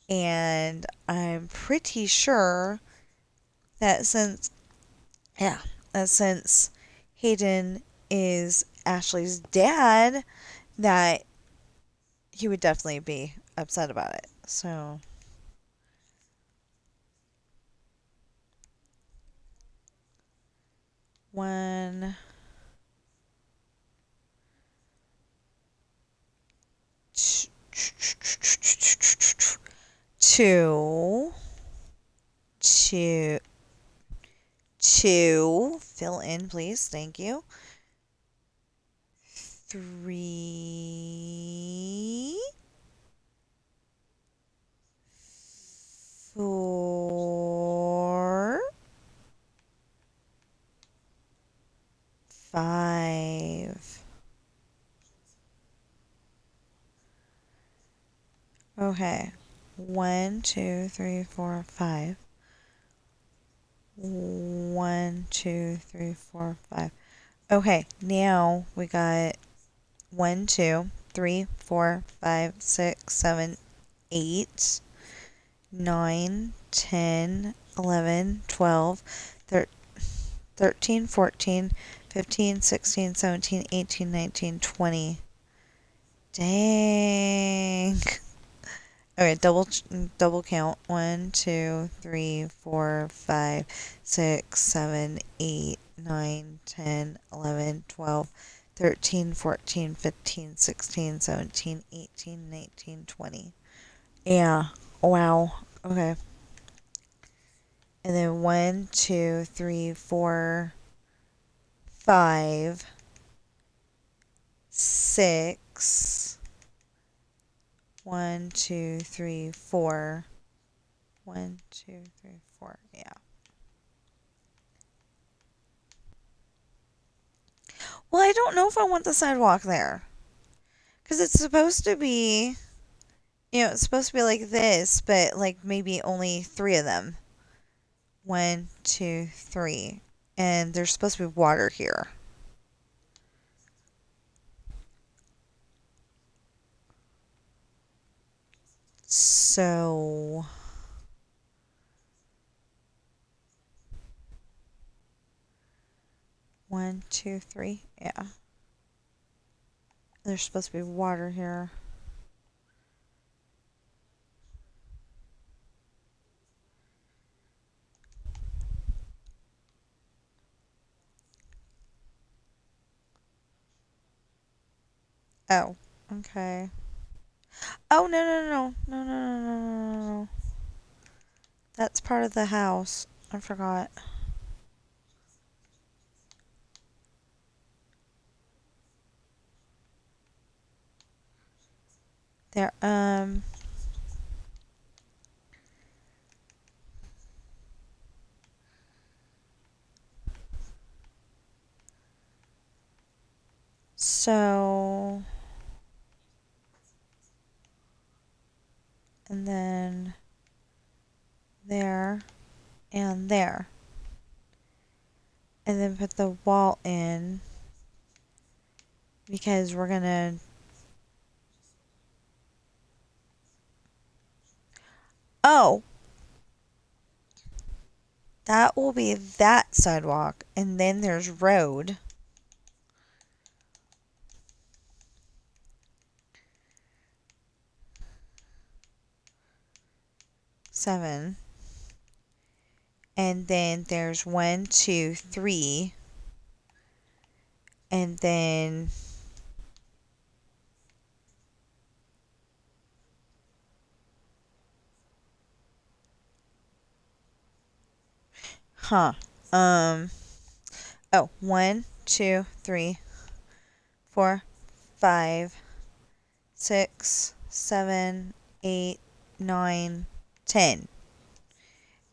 And I'm pretty sure that since Hayden is Ashley's dad, that he would definitely be upset about it. So one, two, two, fill in, please. Thank you. Three, four, five. Okay. 1, 2, 3, 4, 5. 1, 2, 3, 4, 5. Okay, now we got 1, 2, 3, 4, 5, 6, 7, 8, 9, 10, 11, 12, 13, 14, 15, 16, 17, 18, 19, 20. Dang. Okay, double count. 1, 2, 3, 4, 5, 6, 7, 8, 9, 10, 11, 12, 13, 14, 15, 16, 17, 18, 19, 20. Yeah. Wow. Okay. And then 1, 2, 3, 4, 5, 6. 1, 2, 3, 4. 1, 2, 3, 4. Yeah. Well, I don't know if I want the sidewalk there. Because it's supposed to be, it's supposed to be like this, but like maybe only 3 of them. 1, 2, 3. And there's supposed to be water here. So 1, 2, 3. Yeah. There's supposed to be water here. Oh, okay. Oh, no, no, no. No, no, no, no, no, no, no. That's part of the house. I forgot. There, so, and then there and there. And then put the wall in because we're gonna Oh, that will be that sidewalk. And then there's road. Seven. And then there's 1, 2, 3. And then huh. Oh, 1, 2, 3, 4, 5, 6, 7, 8, 9, 10.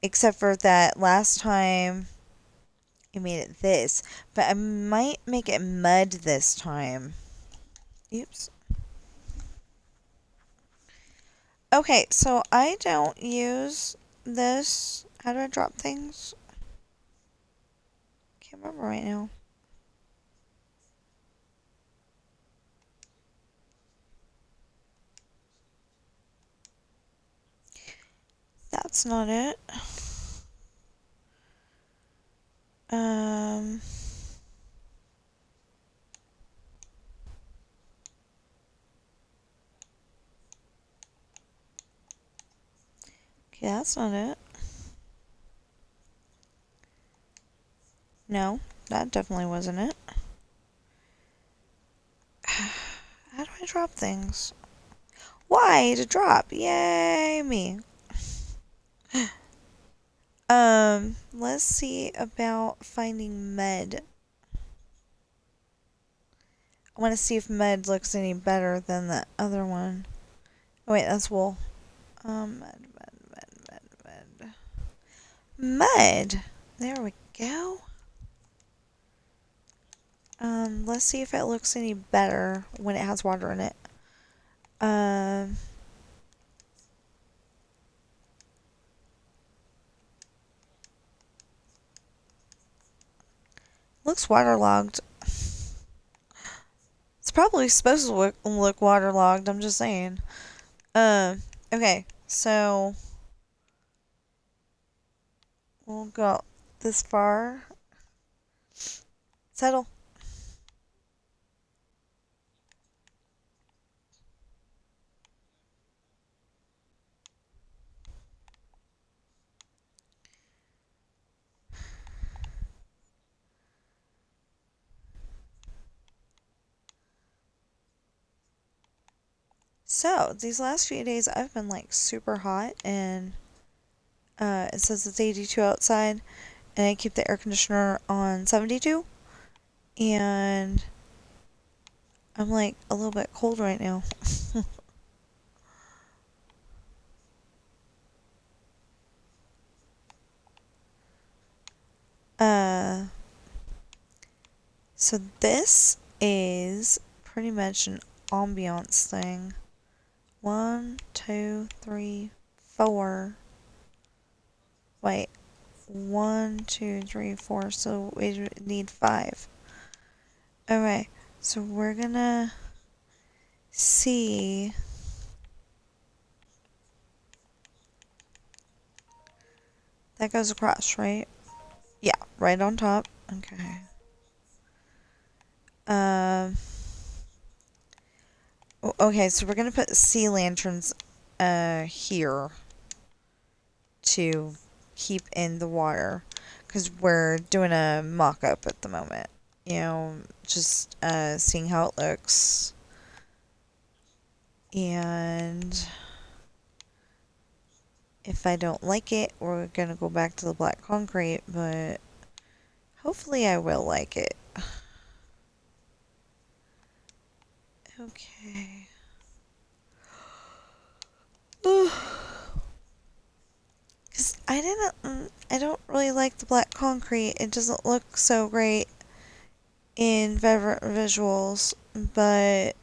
Except for that last time I made it this. But I might make it mud this time. Oops. Okay, so I don't use this. How do I drop things? Can't remember right now. That's not it. Okay, that's not it. No, that definitely wasn't it. How do I drop things? Why to drop? Yay me. Let's see about finding mud. I want to see if mud looks any better than the other one. Oh wait, that's wool. Mud. Mud! There we go. Let's see if it looks any better when it has water in it. Looks waterlogged. It's probably supposed to look waterlogged, I'm just saying. Okay, so we'll go this far. Settle. So, these last few days I've been like super hot and it says it's 82 outside and I keep the air conditioner on 72 and I'm like a little bit cold right now. So this is pretty much an ambiance thing. 1, 2, 3, 4. Wait. 1, 2, 3, 4. So we need 5. Alright. So we're gonna see. That goes across, right? Yeah, right on top. Okay. Okay, so we're gonna put sea lanterns here to keep in the water because we're doing a mock-up at the moment. You know, just seeing how it looks. And if I don't like it, we're gonna go back to the black concrete, but hopefully I will like it. Okay. Because I don't really like the black concrete. It doesn't look so great in visuals, but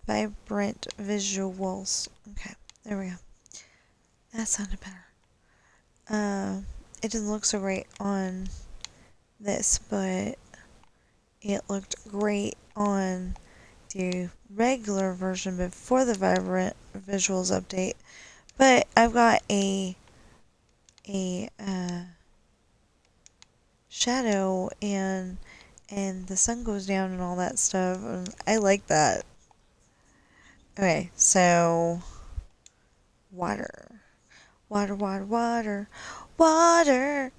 vibrant visuals. Okay, there we go. That sounded better. It didn't look so great on this, but it looked great on the regular version before the Vibrant Visuals update. But I've got a shadow and the sun goes down and all that stuff. And I like that. Okay, so water. Water, water, water. Water!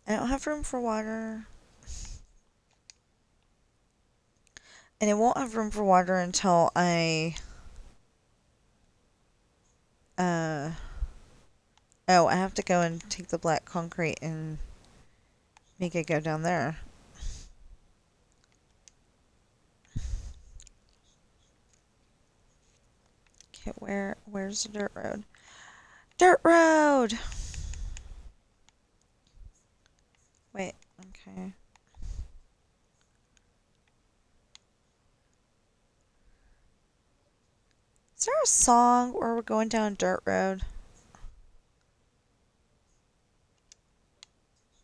I don't have room for water. And I won't have room for water until uh, oh, I have to go and take the black concrete and make it go down there. Okay, where's the dirt road? Dirt road! Wait, okay. Is there a song where we're going down dirt road?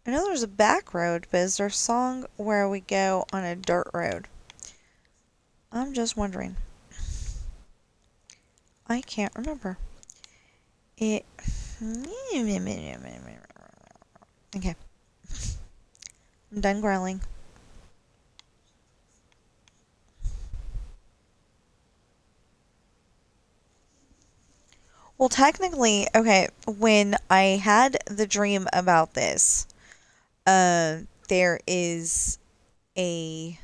I know there's a back road, but is there a song where we go on a dirt road? I'm just wondering. I can't remember. Okay. I'm done growling. Well, technically, okay, when I had the dream about this, there is a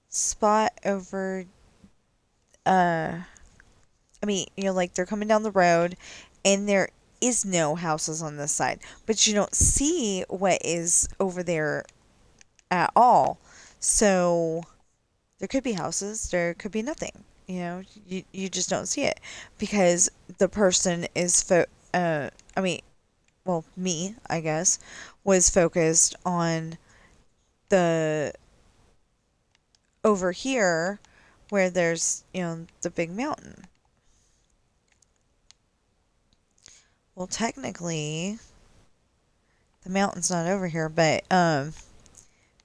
spot over, I mean, like they're coming down the road and there is no houses on this side, but you don't see what is over there at all. So there could be houses, there could be nothing. You just don't see it because the person is I mean, well, me, I guess, was focused on the over here where there's, the big mountain. Well, technically, the mountain's not over here, but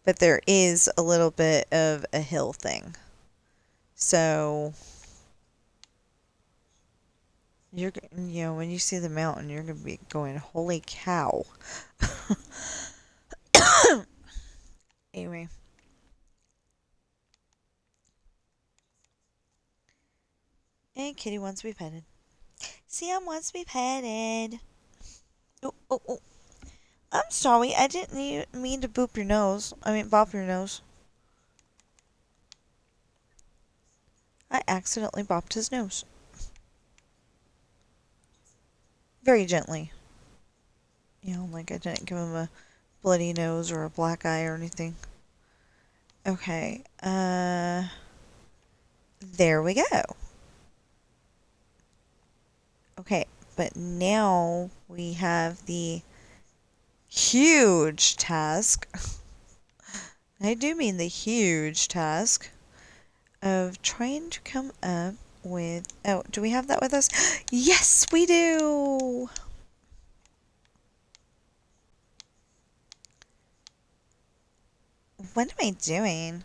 there is a little bit of a hill thing. So, when you see the mountain, you're going to be going, holy cow. Anyway. And Kitty wants to be petted. Sam wants to be petted. Oh, oh, oh. I'm sorry. I didn't mean to boop your nose. I mean, bop your nose. I accidentally bopped his nose. Very gently. Like I didn't give him a bloody nose or a black eye or anything. Okay. There we go. Okay, but now we have the huge task. I do mean the huge task of trying to come up with... Oh, do we have that with us? Yes, we do! What am I doing?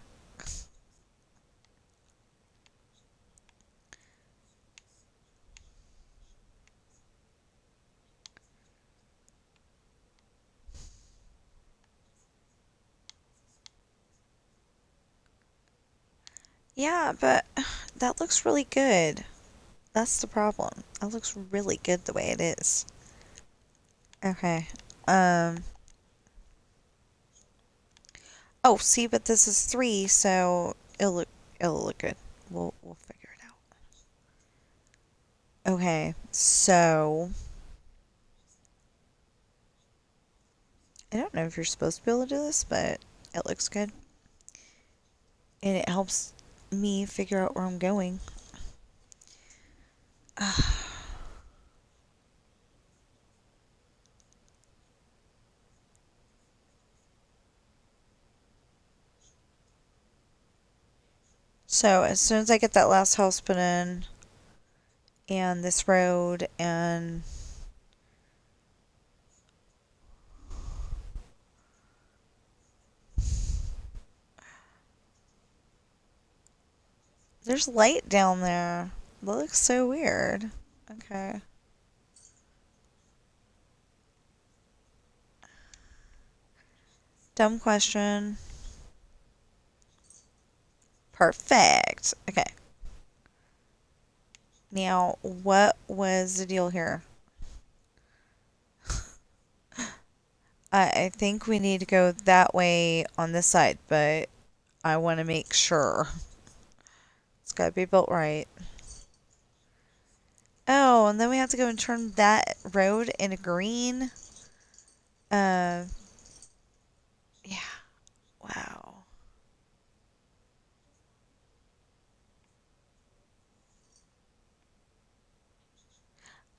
Yeah, but that looks really good. That's the problem. That looks really good the way it is. Okay. Oh, see, but this is 3, so it'll look good. We'll figure it out. Okay, so I don't know if you're supposed to be able to do this, but it looks good. And it helps me figure out where I'm going. So as soon as I get that last house put in, and this road, and There's light down there. That looks so weird. Okay. Dumb question. Perfect. Okay. Now, what was the deal here? I think we need to go that way on this side, but I want to make sure. It's got to be built right. Oh, and then we have to go and turn that road into green. Yeah. Wow.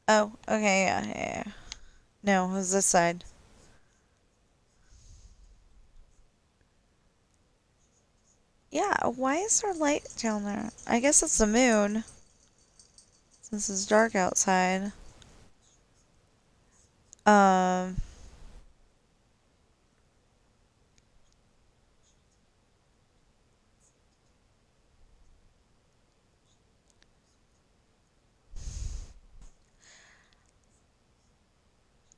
Oh, okay, yeah. No, it was this side. Yeah, why is there light down there? I guess it's the moon, since it's dark outside. Um,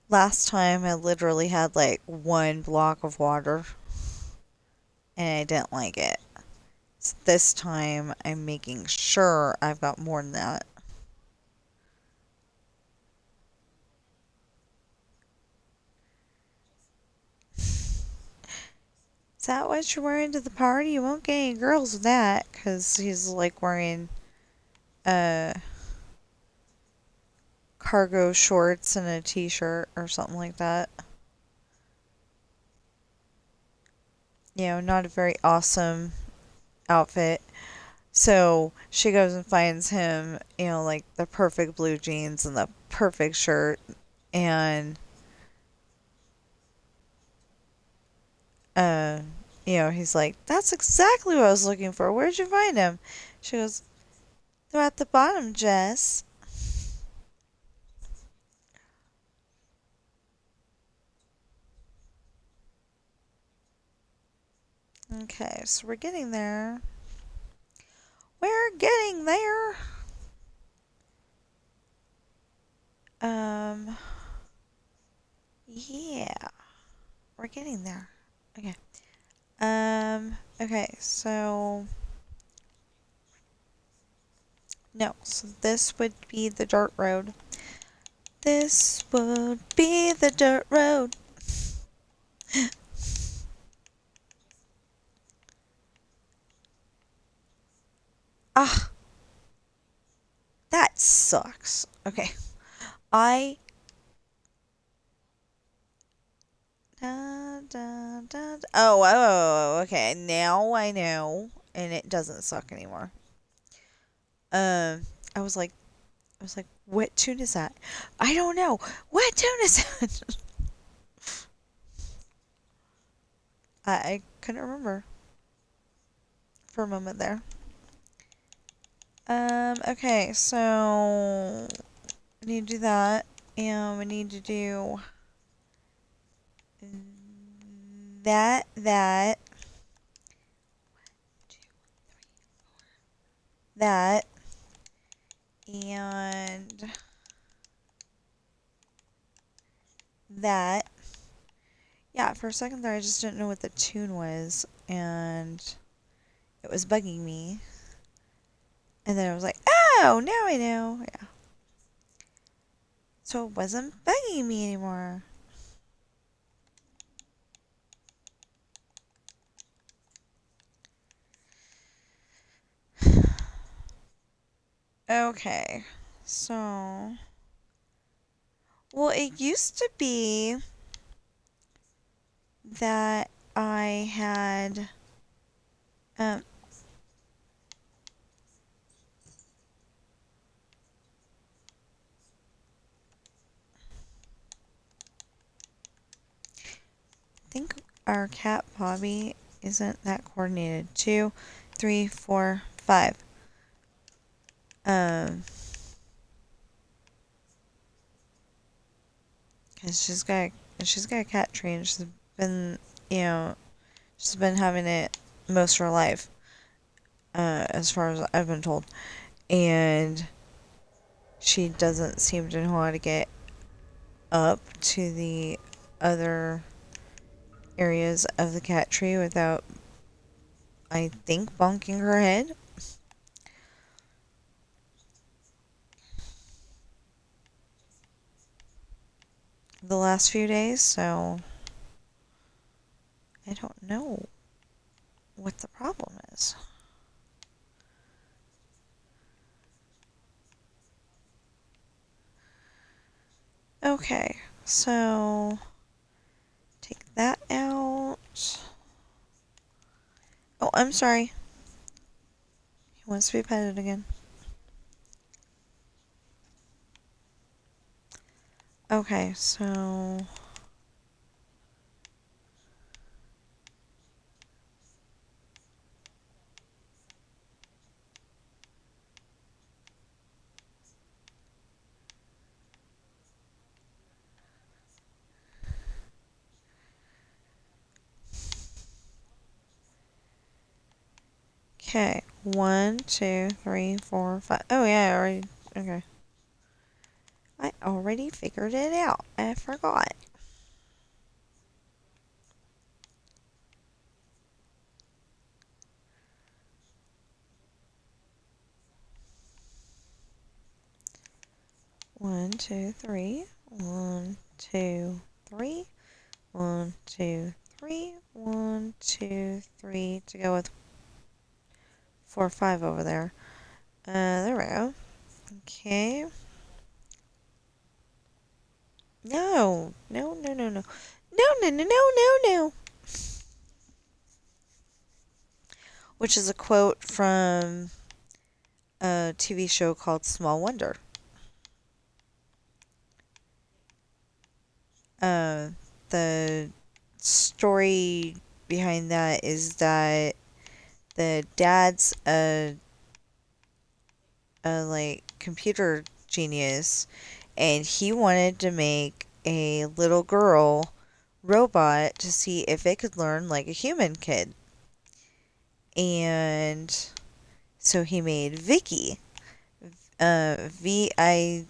Last time I literally had like one block of water, and I didn't like it. So this time I'm making sure I've got more than that. Is that what you're wearing to the party? You won't get any girls with that, because he's like wearing uh cargo shorts and a t-shirt or something like that. You know, not a very awesome outfit. So she goes and finds him, you know, like the perfect blue jeans and the perfect shirt. And, uh, you know, he's like, that's exactly what I was looking for. Where'd you find him? She goes, they're at the bottom, Jess. Okay, so we're getting there. We're getting there. Um, yeah, we're getting there. Okay. Okay, so no, so this would be the dirt road. This would be the dirt road. Ah, that sucks. Okay, I. Oh, okay. Now I know, and it doesn't suck anymore. Um, I was like, what tune is that? I don't know. What tune is that? I couldn't remember for a moment there. Okay, so we need to do that, and we need to do that, that, and that. Yeah, for a second there, I just didn't know what the tune was, and it was bugging me. And then I was like, oh, now I know. Yeah. So it wasn't bugging me anymore. Okay, so. Well, it used to be that I had. Um, I think our cat Bobby isn't that coordinated. 2, 3, 4, 5. Um, cause she's got a cat tree and been, you know, she's been having it most of her life. as far as I've been told. And she doesn't seem to know how to get up to the other areas of the cat tree without, I think, bonking her head. The last few days, so I don't know what the problem is. Okay, so take that out. Oh, I'm sorry. He wants to be petted again. Okay, so okay. 1, 2, 3, 4, 5. Oh yeah, I already. Okay. I already figured it out. I forgot. One, two, three. 1, 2, 3. 1, 2, 3. 1, 2, 3. To go with 4, 5 over there. There we go. Okay. No. No, no, no, no. No, no, no, no, no, no. Which is a quote from a TV show called Small Wonder. Uh, the story behind that is that the dad's a like computer genius, and he wanted to make a little girl robot to see if it could learn like a human kid. And so he made Vicky. V I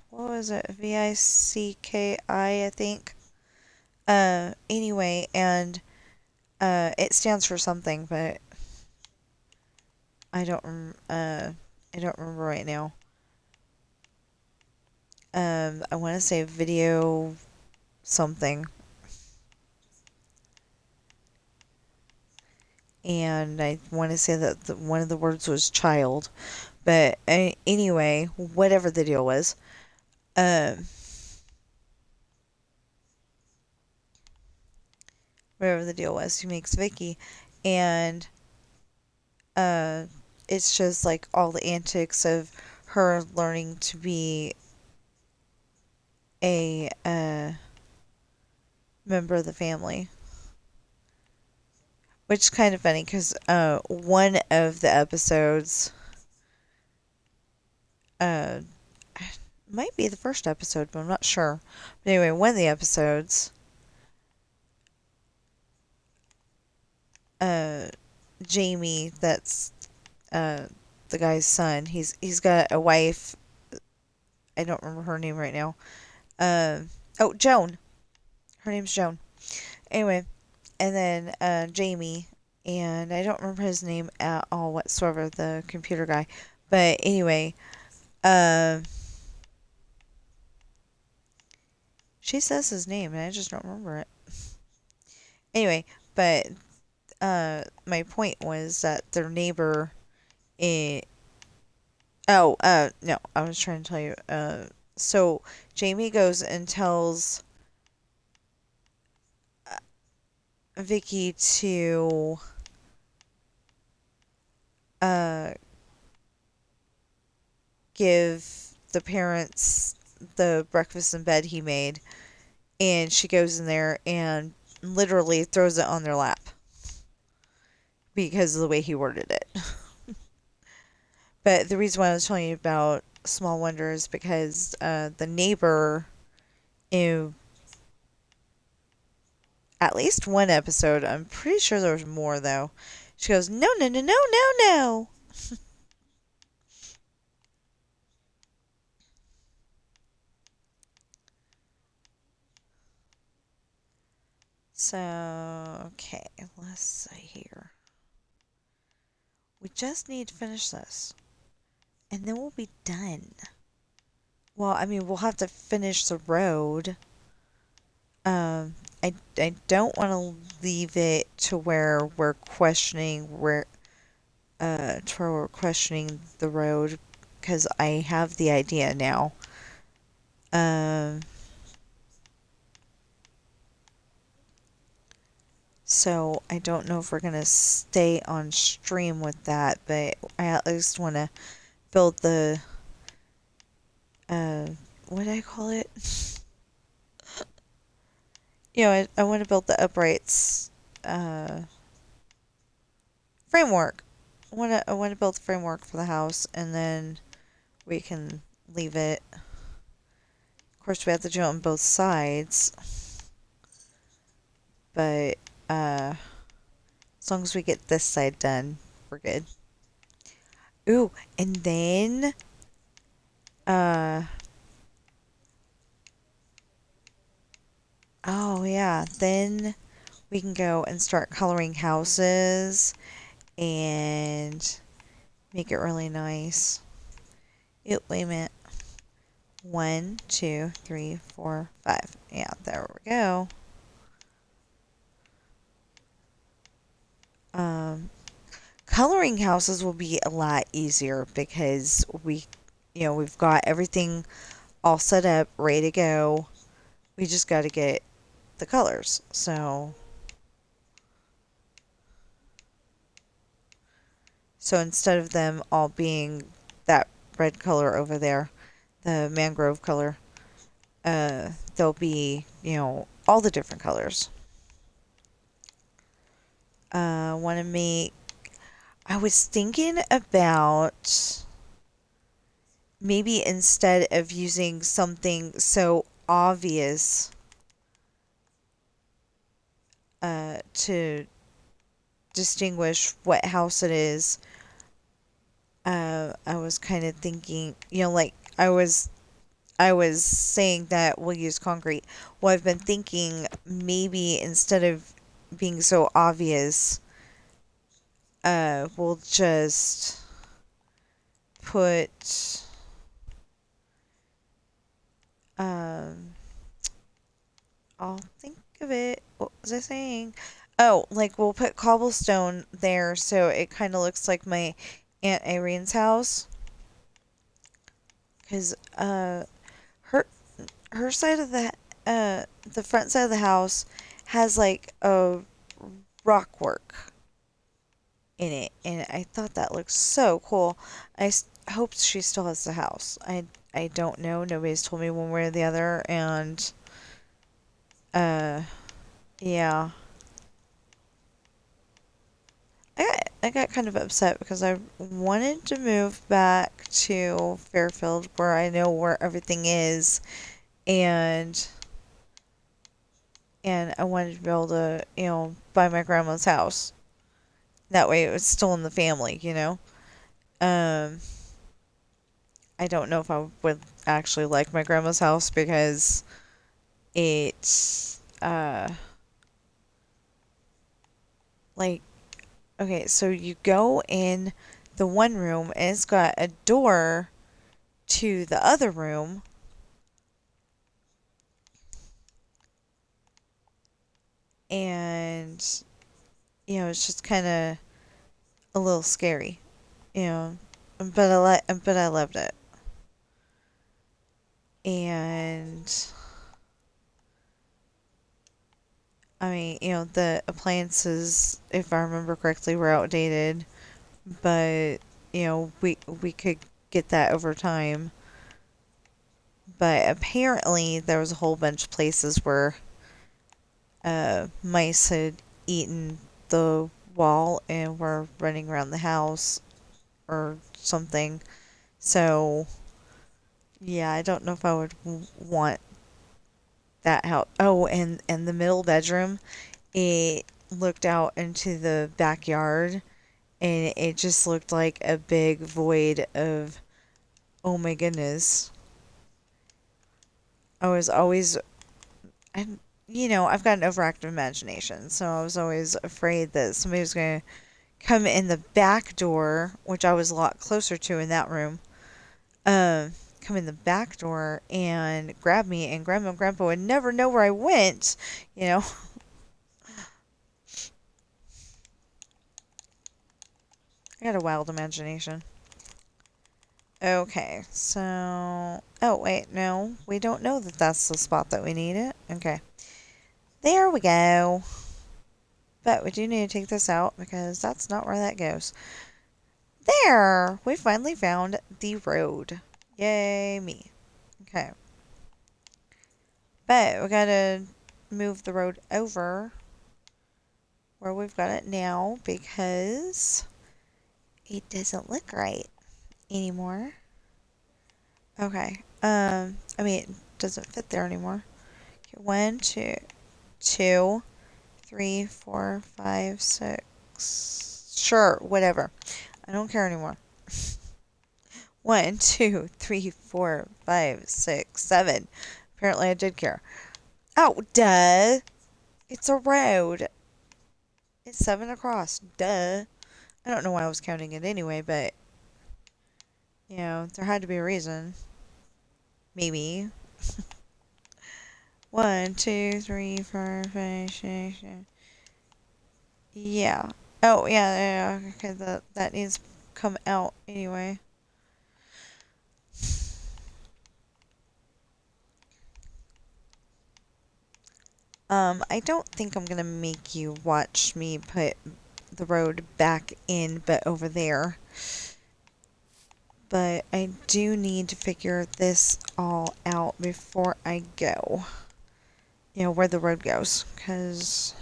what was it? Vicki, I think. Anyway, and it stands for something, but I don't remember right now. I want to say video something, and I want to say that one of the words was child. But anyway, whatever the deal was, um, whatever the deal was, he makes Vicky, and uh, it's just like all the antics of her learning to be a member of the family. Which is kind of funny because one of the episodes uh, might be the first episode, but I'm not sure. But anyway, one of the episodes, uh, Jamie, that's uh, the guy's son. He's got a wife. I don't remember her name right now. Oh, Joan. Her name's Joan. Anyway, and then Jamie, and I don't remember his name at all whatsoever. The computer guy, but anyway, um. She says his name, and I just don't remember it. Anyway, but my point was that their neighbor. Eh, no, I was trying to tell you. So Jamie goes and tells Vicky to uh give the parents the breakfast in bed he made, and she goes in there and literally throws it on their lap because of the way he worded it. But the reason why I was telling you about Small Wonder is because the neighbor, in at least one episode, I'm pretty sure there was more though, She goes, no, no, no, no, no, no. So, okay, let's see here. We just need to finish this, and then we'll be done. Well, I mean, we'll have to finish the road. I don't want to leave it to where we're questioning to where we're questioning the road, because I have the idea now. Um, so I don't know if we're gonna stay on stream with that, but I at least want to build the uh, what do I call it? I want to build the uprights uh, framework. I want to build the framework for the house, and then we can leave it. Of course, we have to do it on both sides, but as long as we get this side done, we're good. Ooh, and then uh, oh yeah, then we can go and start coloring houses and make it really nice. Wait a minute. 1, 2, 3, 4, 5. Yeah, there we go. Um, Coloring houses will be a lot easier because we've got everything all set up, ready to go. We just got to get the colors. So instead of them all being that red color over there, the mangrove color, they'll be, all the different colors. Want to make. I was thinking about maybe instead of using something so obvious to distinguish what house it is, I was kind of thinking, like I was saying that we'll use concrete. Well, I've been thinking maybe instead of being so obvious, we'll just put um I'll think of it. What was I saying? Oh, like we'll put cobblestone there so it kind of looks like my Aunt Irene's house. Cause her her side of the front side of the house has like a rock work in it, and I thought that looked so cool. Hope she still has the house. I don't know. Nobody's told me one way or the other, and uh yeah. I got kind of upset because I wanted to move back to Fairfield where I know where everything is, and I wanted to be able to, buy my grandma's house. That way it was still in the family. Um I don't know if I would actually like my grandma's house because it's like, okay, so you go in the one room and it's got a door to the other room, and it's just kind of a little scary, you know, but I loved it. And I mean, the appliances, if I remember correctly, were outdated, but we could get that over time. But apparently, there was a whole bunch of places where mice had eaten the wall and were running around the house or something. So, yeah, I don't know if I would want that house. Oh, and the middle bedroom, it looked out into the backyard and it just looked like a big void of, oh my goodness. I was always, and I've got an overactive imagination, so I was always afraid that somebody was going to come in the back door, which I was a lot closer to in that room, come in the back door and grab me, and Grandma and Grandpa would never know where I went, you know. I got a wild imagination. Okay, so... Oh, wait, no. We don't know that that's the spot that we need it. Okay. There we go. But we do need to take this out because that's not where that goes. There! We finally found the road. Yay, me. Okay. But we gotta move the road over where we've got it now because it doesn't look right anymore. Okay. I mean, it doesn't fit there anymore. Okay, 1, 2, 2, 3, 4, 5, 6. Sure, whatever. I don't care anymore. 1, 2, 3, 4, 5, 6, 7. Apparently I did care. Oh, duh. It's a road. It's 7 across. Duh. I don't know why I was counting it anyway, but, there had to be a reason. Maybe. 1, 2, 3, 4, 5, 6, 7. Yeah. Oh, yeah. Okay, that needs to come out anyway. I don't think I'm gonna make you watch me put the road back in, but over there. But I do need to figure this all out before I go. Where the road goes. Because...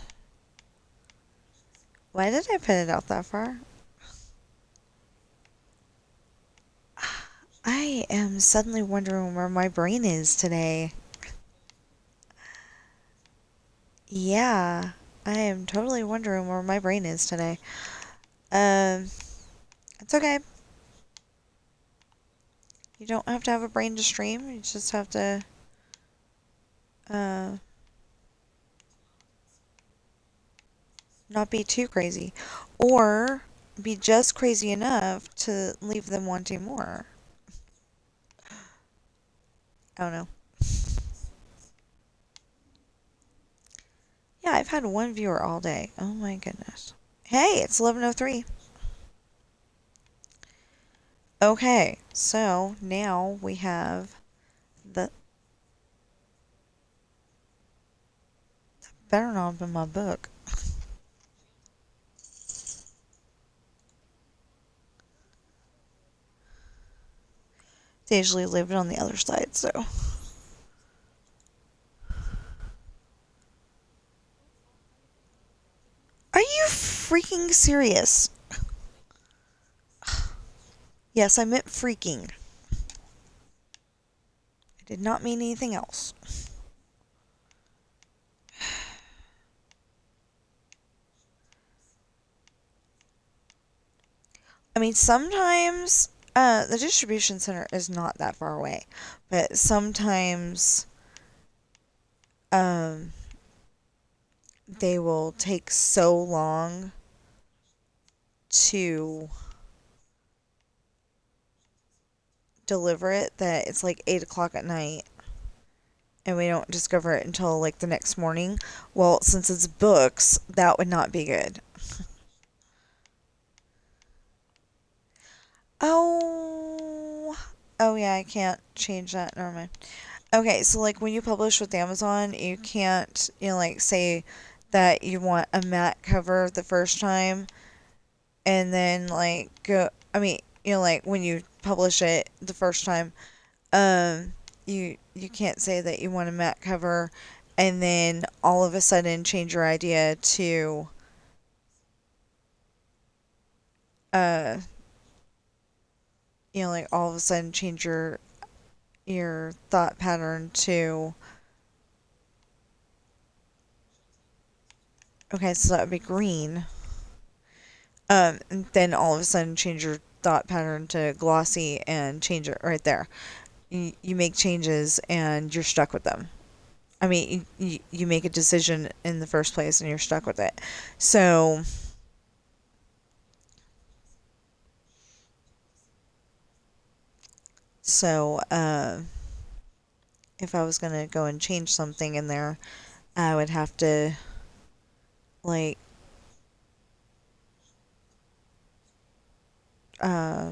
Why did I put it out that far? I am suddenly wondering where my brain is today. Yeah, I am totally wondering where my brain is today. It's okay. You don't have to have a brain to stream. You just have to, not be too crazy. Or be just crazy enough to leave them wanting more. I don't know. Yeah, I've had one viewer all day. Oh my goodness. Hey, it's 11:03. Okay, so now we have the... That better not have been my book. They usually live on the other side, so... Are you freaking serious? Yes, I meant freaking. I did not mean anything else. I mean, sometimes the distribution center is not that far away, but sometimes they will take so long to deliver it that it's like 8 o'clock at night and we don't discover it until like the next morning. Well, since it's books, that would not be good. Oh, yeah, I can't change that. Never mind. Okay, so like when you publish with Amazon, you can't, like say that you want a matte cover the first time and then like go, I mean, like when you publish it the first time, you can't say that you want a matte cover and then all of a sudden change your idea to uh like all of a sudden change your thought pattern to Okay, so that would be green. And then all of a sudden change your dot pattern to glossy and change it right there. You make changes and you're stuck with them. I mean, you make a decision in the first place and you're stuck with it. So, so if I was going to go and change something in there, I would have to, like, uh,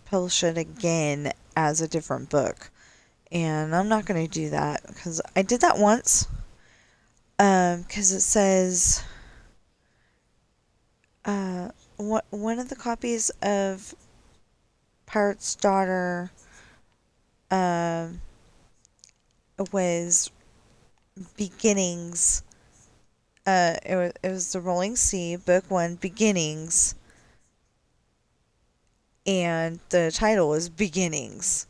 publish it again as a different book. And I'm not going to do that because I did that once. Because it says, one of the copies of Pirate's Daughter, was Beginnings. It was the Rolling Sea, Book 1, Beginnings, and the title is Beginnings.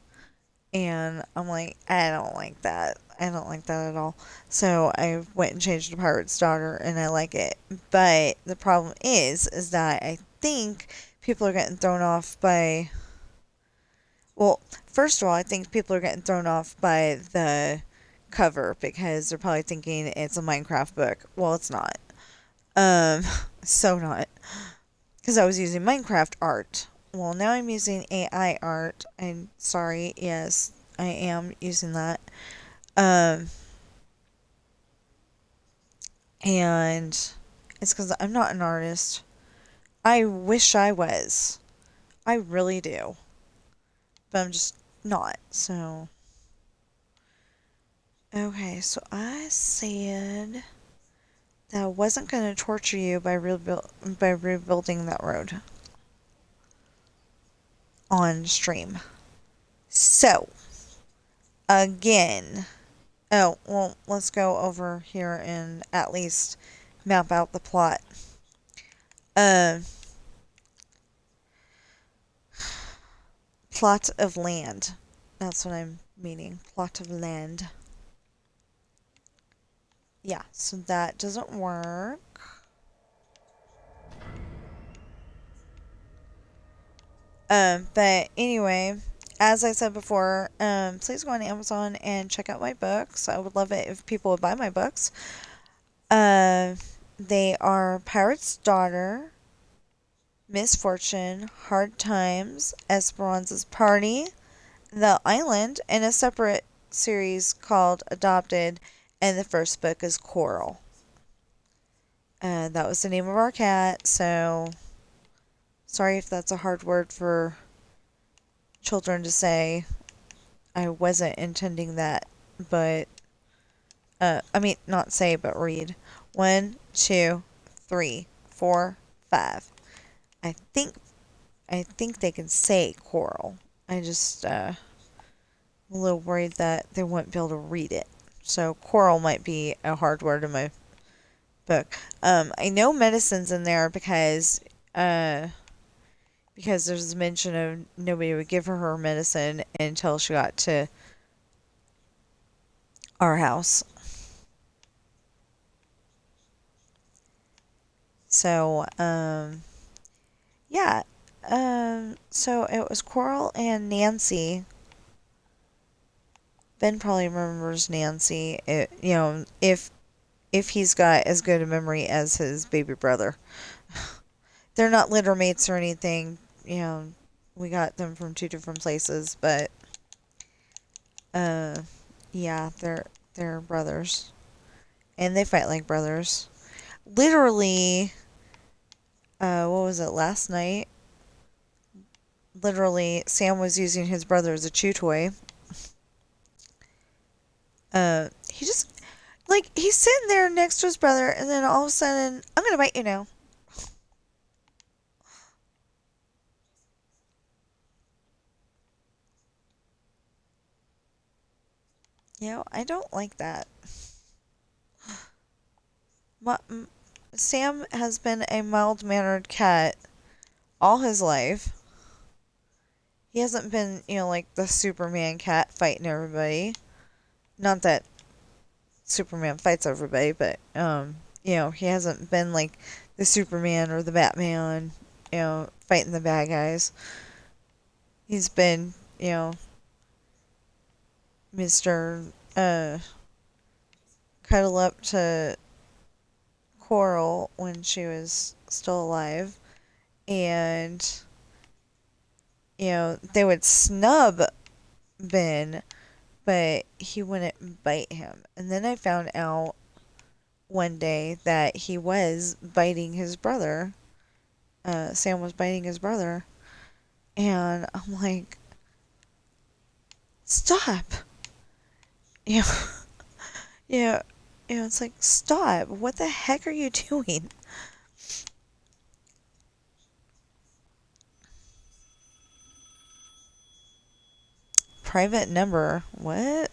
And I'm like, I don't like that. I don't like that at all. So I went and changed to Pirate's Daughter, and I like it. But the problem is that I think people are getting thrown off by. Well, first of all, I think people are getting thrown off by the cover because they're probably thinking it's a Minecraft book. Well, it's not. Um, so not. Because I was using Minecraft art. Well, now I'm using AI art. I'm sorry. Yes, I am using that. Um, and it's because I'm not an artist. I wish I was. I really do. But I'm just not. So. Okay, so I said that I wasn't going to torture you by rebuilding that road on stream. So, again. Oh, well, let's go over here and at least map out the plot. Uh, Plot of land. That's what I'm meaning. Plot of land. Yeah, so that doesn't work. But anyway, as I said before, please go on Amazon and check out my books. I would love it if people would buy my books. They are Pirate's Daughter, Misfortune, Hard Times, Esperanza's Party, The Island, and a separate series called Adopted, and the first book is Coral. That was the name of our cat, so sorry if that's a hard word for children to say. I wasn't intending that, but, I mean, not say, but read. 1, 2, 3, 4, 5. I think they can say coral. I just, I'm a little worried that they wouldn't be able to read it. So coral might be a hard word in my book. I know medicine's in there because there's mention of nobody would give her medicine until she got to our house. So, yeah. So it was Coral and Nancy. Ben probably remembers Nancy. If he's got as good a memory as his baby brother. They're not litter mates or anything. We got them from two different places, but yeah, they're brothers, and they fight like brothers. Literally, what was it, last night? Literally, Sam was using his brother as a chew toy. He just, like, he's sitting there next to his brother, and then all of a sudden, I'm gonna bite you now. I don't like that. Sam has been a mild-mannered cat all his life. He hasn't been, like the Superman cat fighting everybody. Not that Superman fights everybody, but, he hasn't been like the Superman or the Batman, fighting the bad guys. He's been, Mr. Cuddle up to Coral when she was still alive. And, they would snub Ben, but he wouldn't bite him. And then I found out one day that he was biting his brother. Sam was biting his brother. And I'm like, stop. You know, yeah, it's like, stop. What the heck are you doing? Private number. What?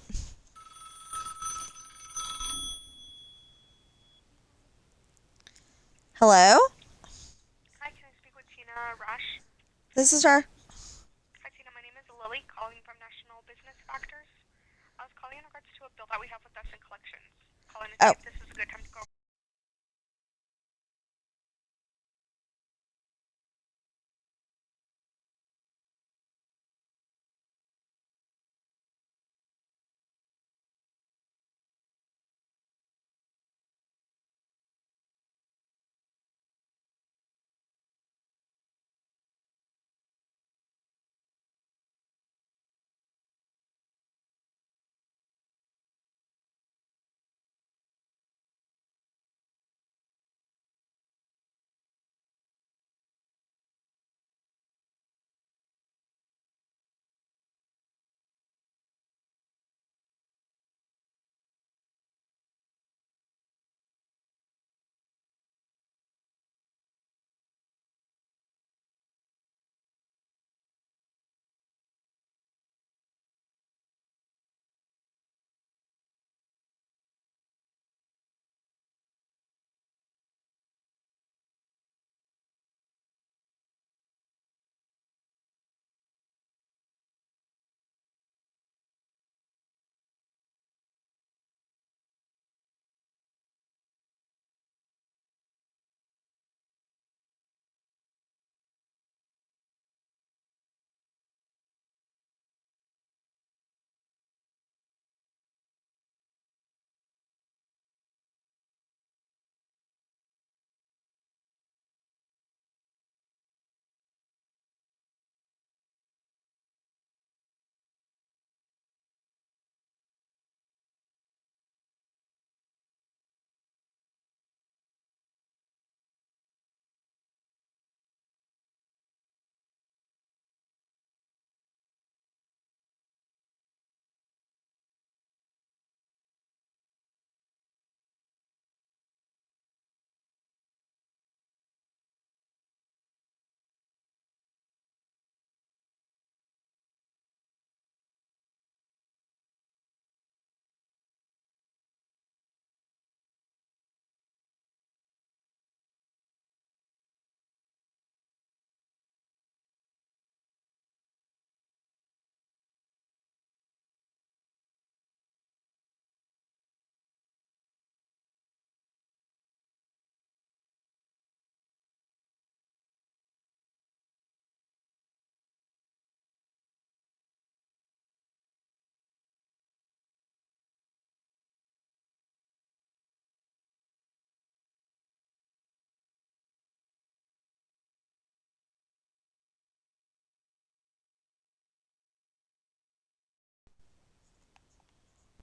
Hello? Hi, can I speak with Tina Rush? This is her. Hi, Tina. My name is Lily, calling from National Business Factors. I was calling in regards to a bill that we have with us in collections. Calling to see Oh, if this is a good time to go.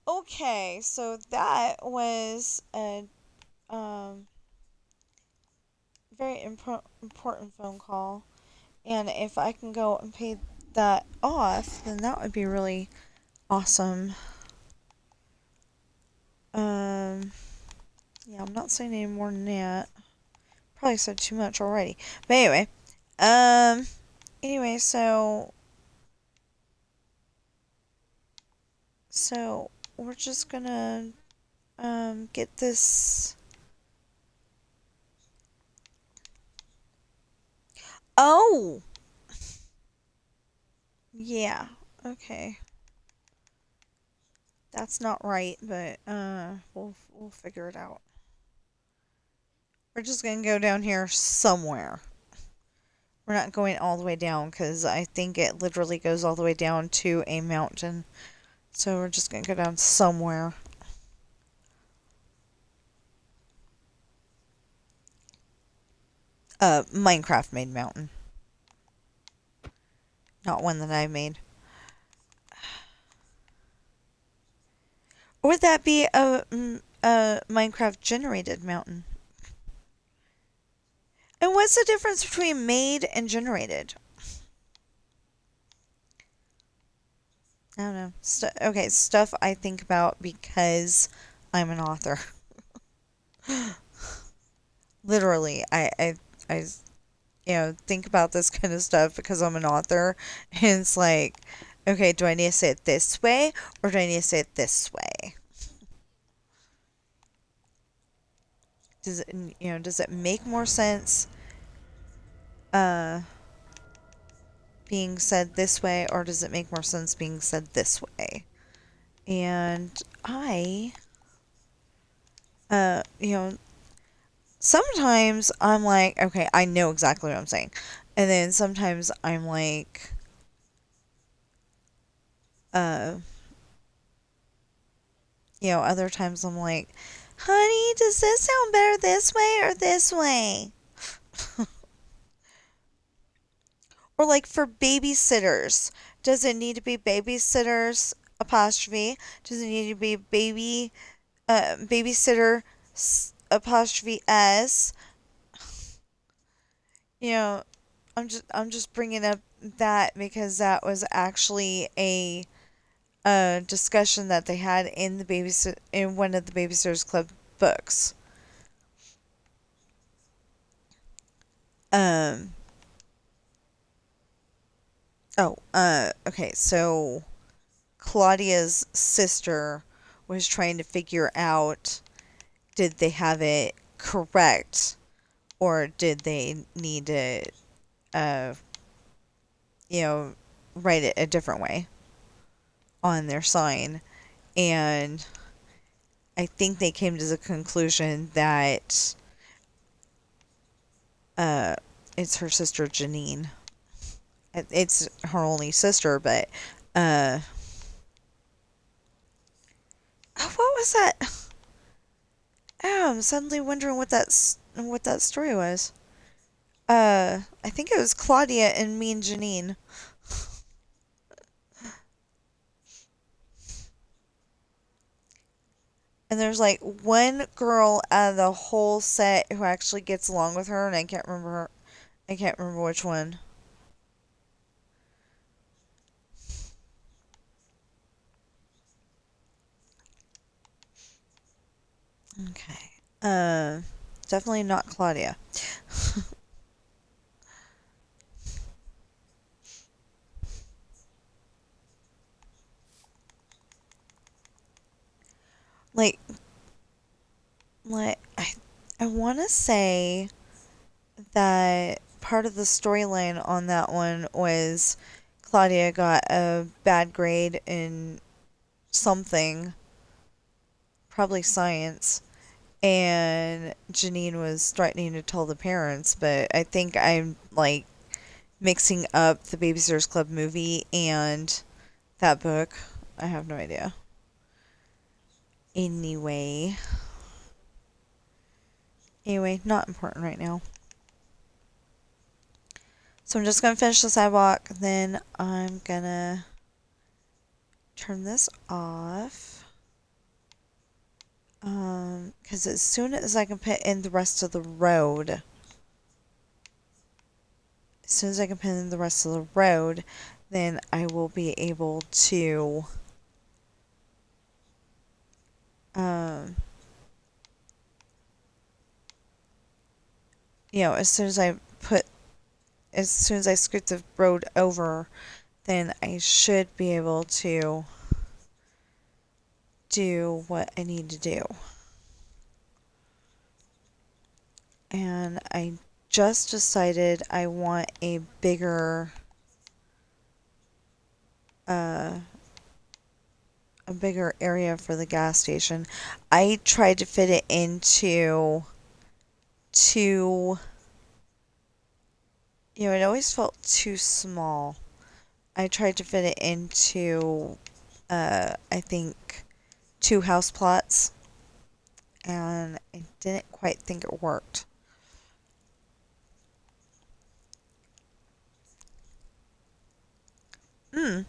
okay. So that was a um, very important phone call. And if I can go and pay that off, then that would be really awesome. Um, yeah, I'm not saying any more than that. Probably said too much already. But um, anyway, so we're just gonna get this. Oh, yeah. Okay, that's not right, but we'll figure it out. We're just going to go down here somewhere. We're not going all the way down because I think it literally goes all the way down to a mountain. So we're just going to go down somewhere. Minecraft made mountain. Not one that I made. Or would that be a Minecraft generated mountain? And what's the difference between made and generated? I don't know. Okay, stuff I think about because I'm an author. Literally, I think about this kind of stuff because I'm an author. And it's like, okay, do I need to say it this way or do I need to say it this way? Does it make more sense being said this way or does it make more sense being said this way? And uh, you know, sometimes I'm like, okay, I know exactly what I'm saying. And then sometimes I'm like, uh, other times I'm like, honey, does this sound better this way or this way? Or like for babysitters, does it need to be babysitters apostrophe? Does it need to be babysitter apostrophe s? You know, I'm just bringing up that because that was actually a discussion that they had in in one of the Babysitters Club books. Um. Okay. So Claudia's sister was trying to figure out, did they have it correct or did they need to, uh, you know, write it a different way on their sign. And I think they came to the conclusion that uh, it's her sister Janine. It's her only sister, but what was that? Oh, I'm suddenly wondering what that story was. I think it was Claudia and me and Janine. And there's like one girl out of the whole set who actually gets along with her, and I can't remember her. I can't remember which one. Okay. Definitely not Claudia. like, I want to say that part of the storyline on that one was Claudia got a bad grade in something, probably science, and Janine was threatening to tell the parents, but I think I'm like mixing up the Babysitters Club movie and that book. I have no idea. Anyway, not important right now. So I'm just going to finish the sidewalk, then I'm going to turn this off. Because as soon as I can put in the rest of the road, then I will be able to, as soon as I scoot the road over, then I should be able to do what I need to do. And I just decided I want a bigger area for the gas station. I tried to fit it into too, it always felt too small. I tried to fit it into, I think, 2 house plots, and I didn't quite think it worked. Hmm.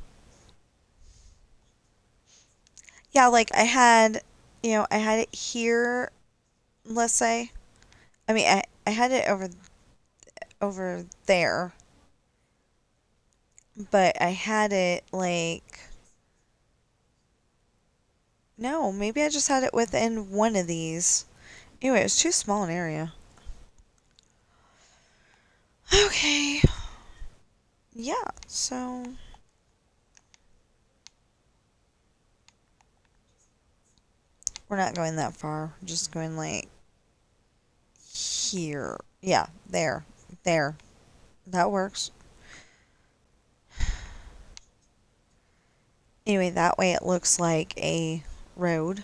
Yeah, like I had it here, let's say. I mean, I had it over there, but I had it like, no, maybe I just had it within one of these. Anyway, it was too small an area. Okay. Yeah, so we're not going that far. We're just going like here. Yeah, there. There. That works. Anyway, that way it looks like a road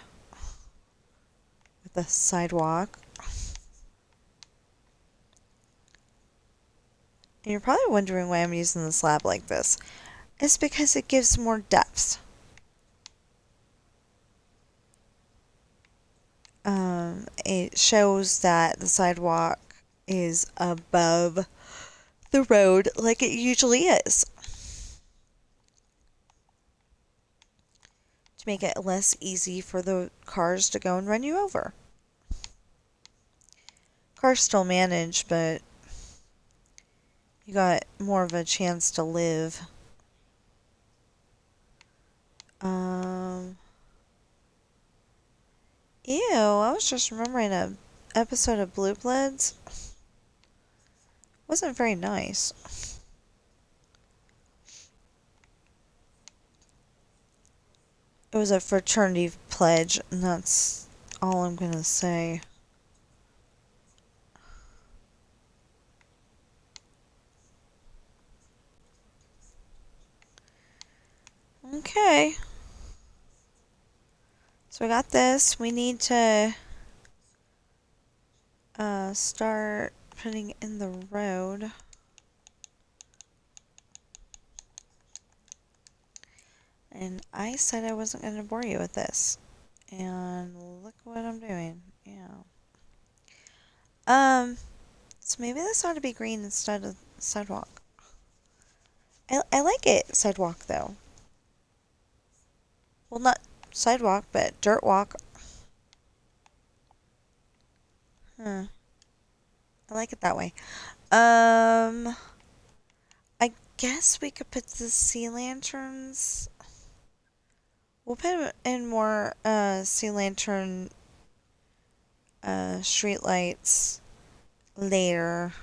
with a sidewalk. And you're probably wondering why I'm using the slab like this. It's because it gives more depth. It shows that the sidewalk is above the road like it usually is. To make it less easy for the cars to go and run you over. Cars still manage, but you got more of a chance to live. Um, Ew, I was just remembering a episode of Blue Bloods. Wasn't very nice. It was a fraternity pledge, and that's all I'm gonna say. Okay. So we got this. We need to start putting in the road. And I said I wasn't going to bore you with this. And look what I'm doing. Yeah. So maybe this ought to be green instead of sidewalk. I like it, sidewalk, though. Well, not sidewalk, but dirt walk. Huh. I like it that way. I guess we could put the sea lanterns. We'll put in more, sea lantern, street lights later.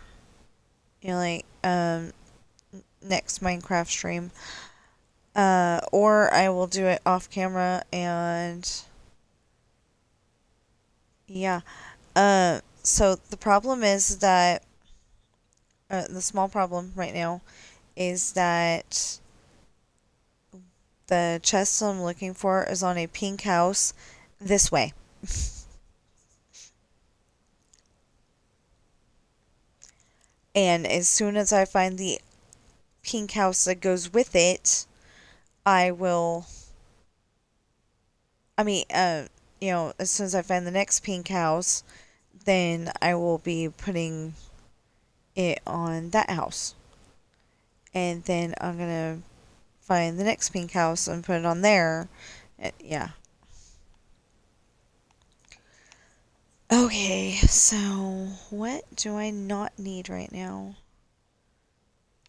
Like, next Minecraft stream. Or I will do it off camera and yeah. So the problem is that the small problem right now is that the chest I'm looking for is on a pink house this way. And as soon as I find the pink house that goes with it, I will. I mean, as soon as I find the next pink house, then I will be putting it on that house. And then I'm gonna find the next pink house and put it on there. Yeah. Okay, so what do I not need right now?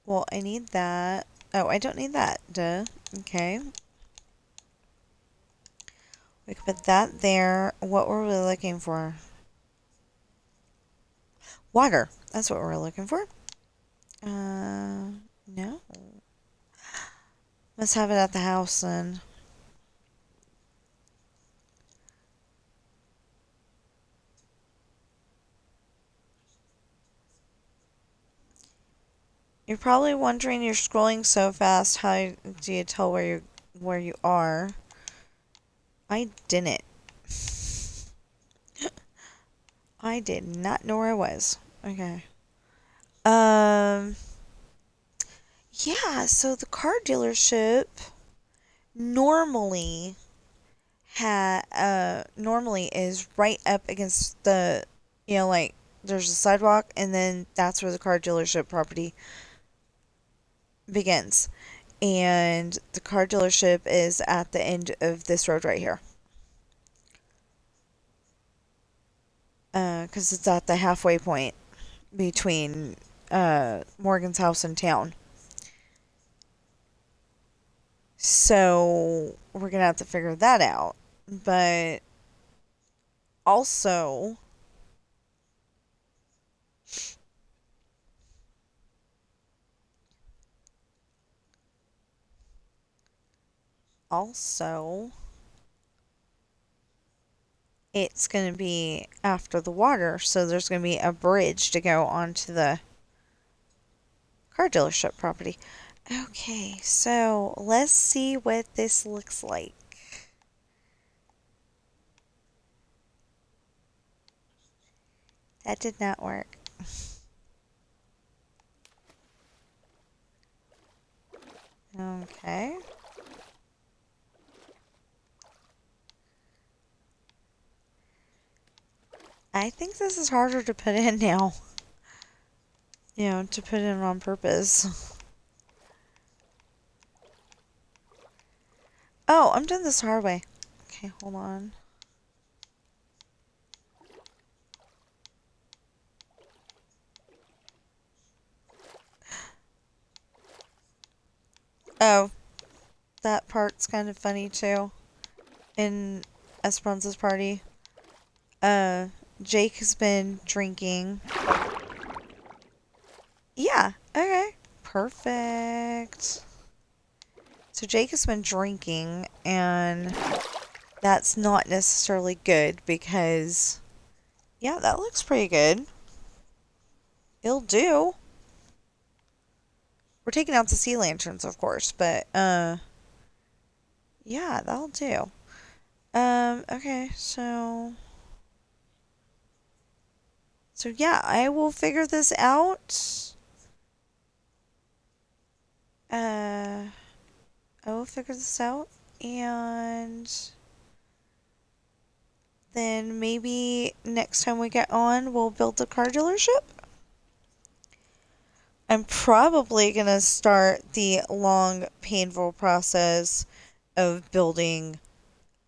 Well, I need that. Oh, I don't need that. Duh. Okay. We can put that there. What were we looking for? Water. That's what we're looking for. No. Let's have it at the house then. You're probably wondering, you're scrolling so fast, how do you tell where you are? I didn't. I did not know where I was. Okay. Um, yeah, so the car dealership normally normally is right up against the, like there's a sidewalk and then that's where the car dealership property begins. And the car dealership is at the end of this road right here. Because it's at the halfway point between Morgan's house and town. So we're gonna have to figure that out. But also, also, it's gonna be after the water, so there's gonna be a bridge to go onto the car dealership property. Okay, so let's see what this looks like. That did not work. Okay. I think this is harder to put in now. To put in on purpose. Oh, I'm doing this hard way. Okay, hold on. Oh, that part's kind of funny too. In Esperanza's party. Jake has been drinking. Yeah, okay. Perfect. So Jake has been drinking, and that's not necessarily good because, yeah, that looks pretty good. It'll do. We're taking out the sea lanterns, of course, but, yeah, that'll do. Okay, so yeah, I will figure this out. I will figure this out, and then maybe next time we get on, we'll build a car dealership. I'm probably going to start the long, painful process of building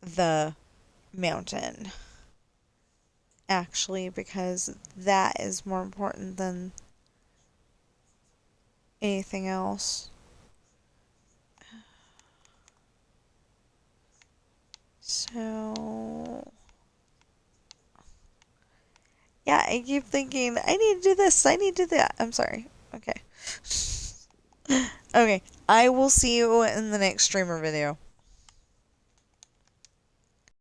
the mountain. Actually, because that is more important than anything else. So, yeah, I keep thinking, I need to do this, I need to do that. I'm sorry. Okay. Okay, I will see you in the next streamer video.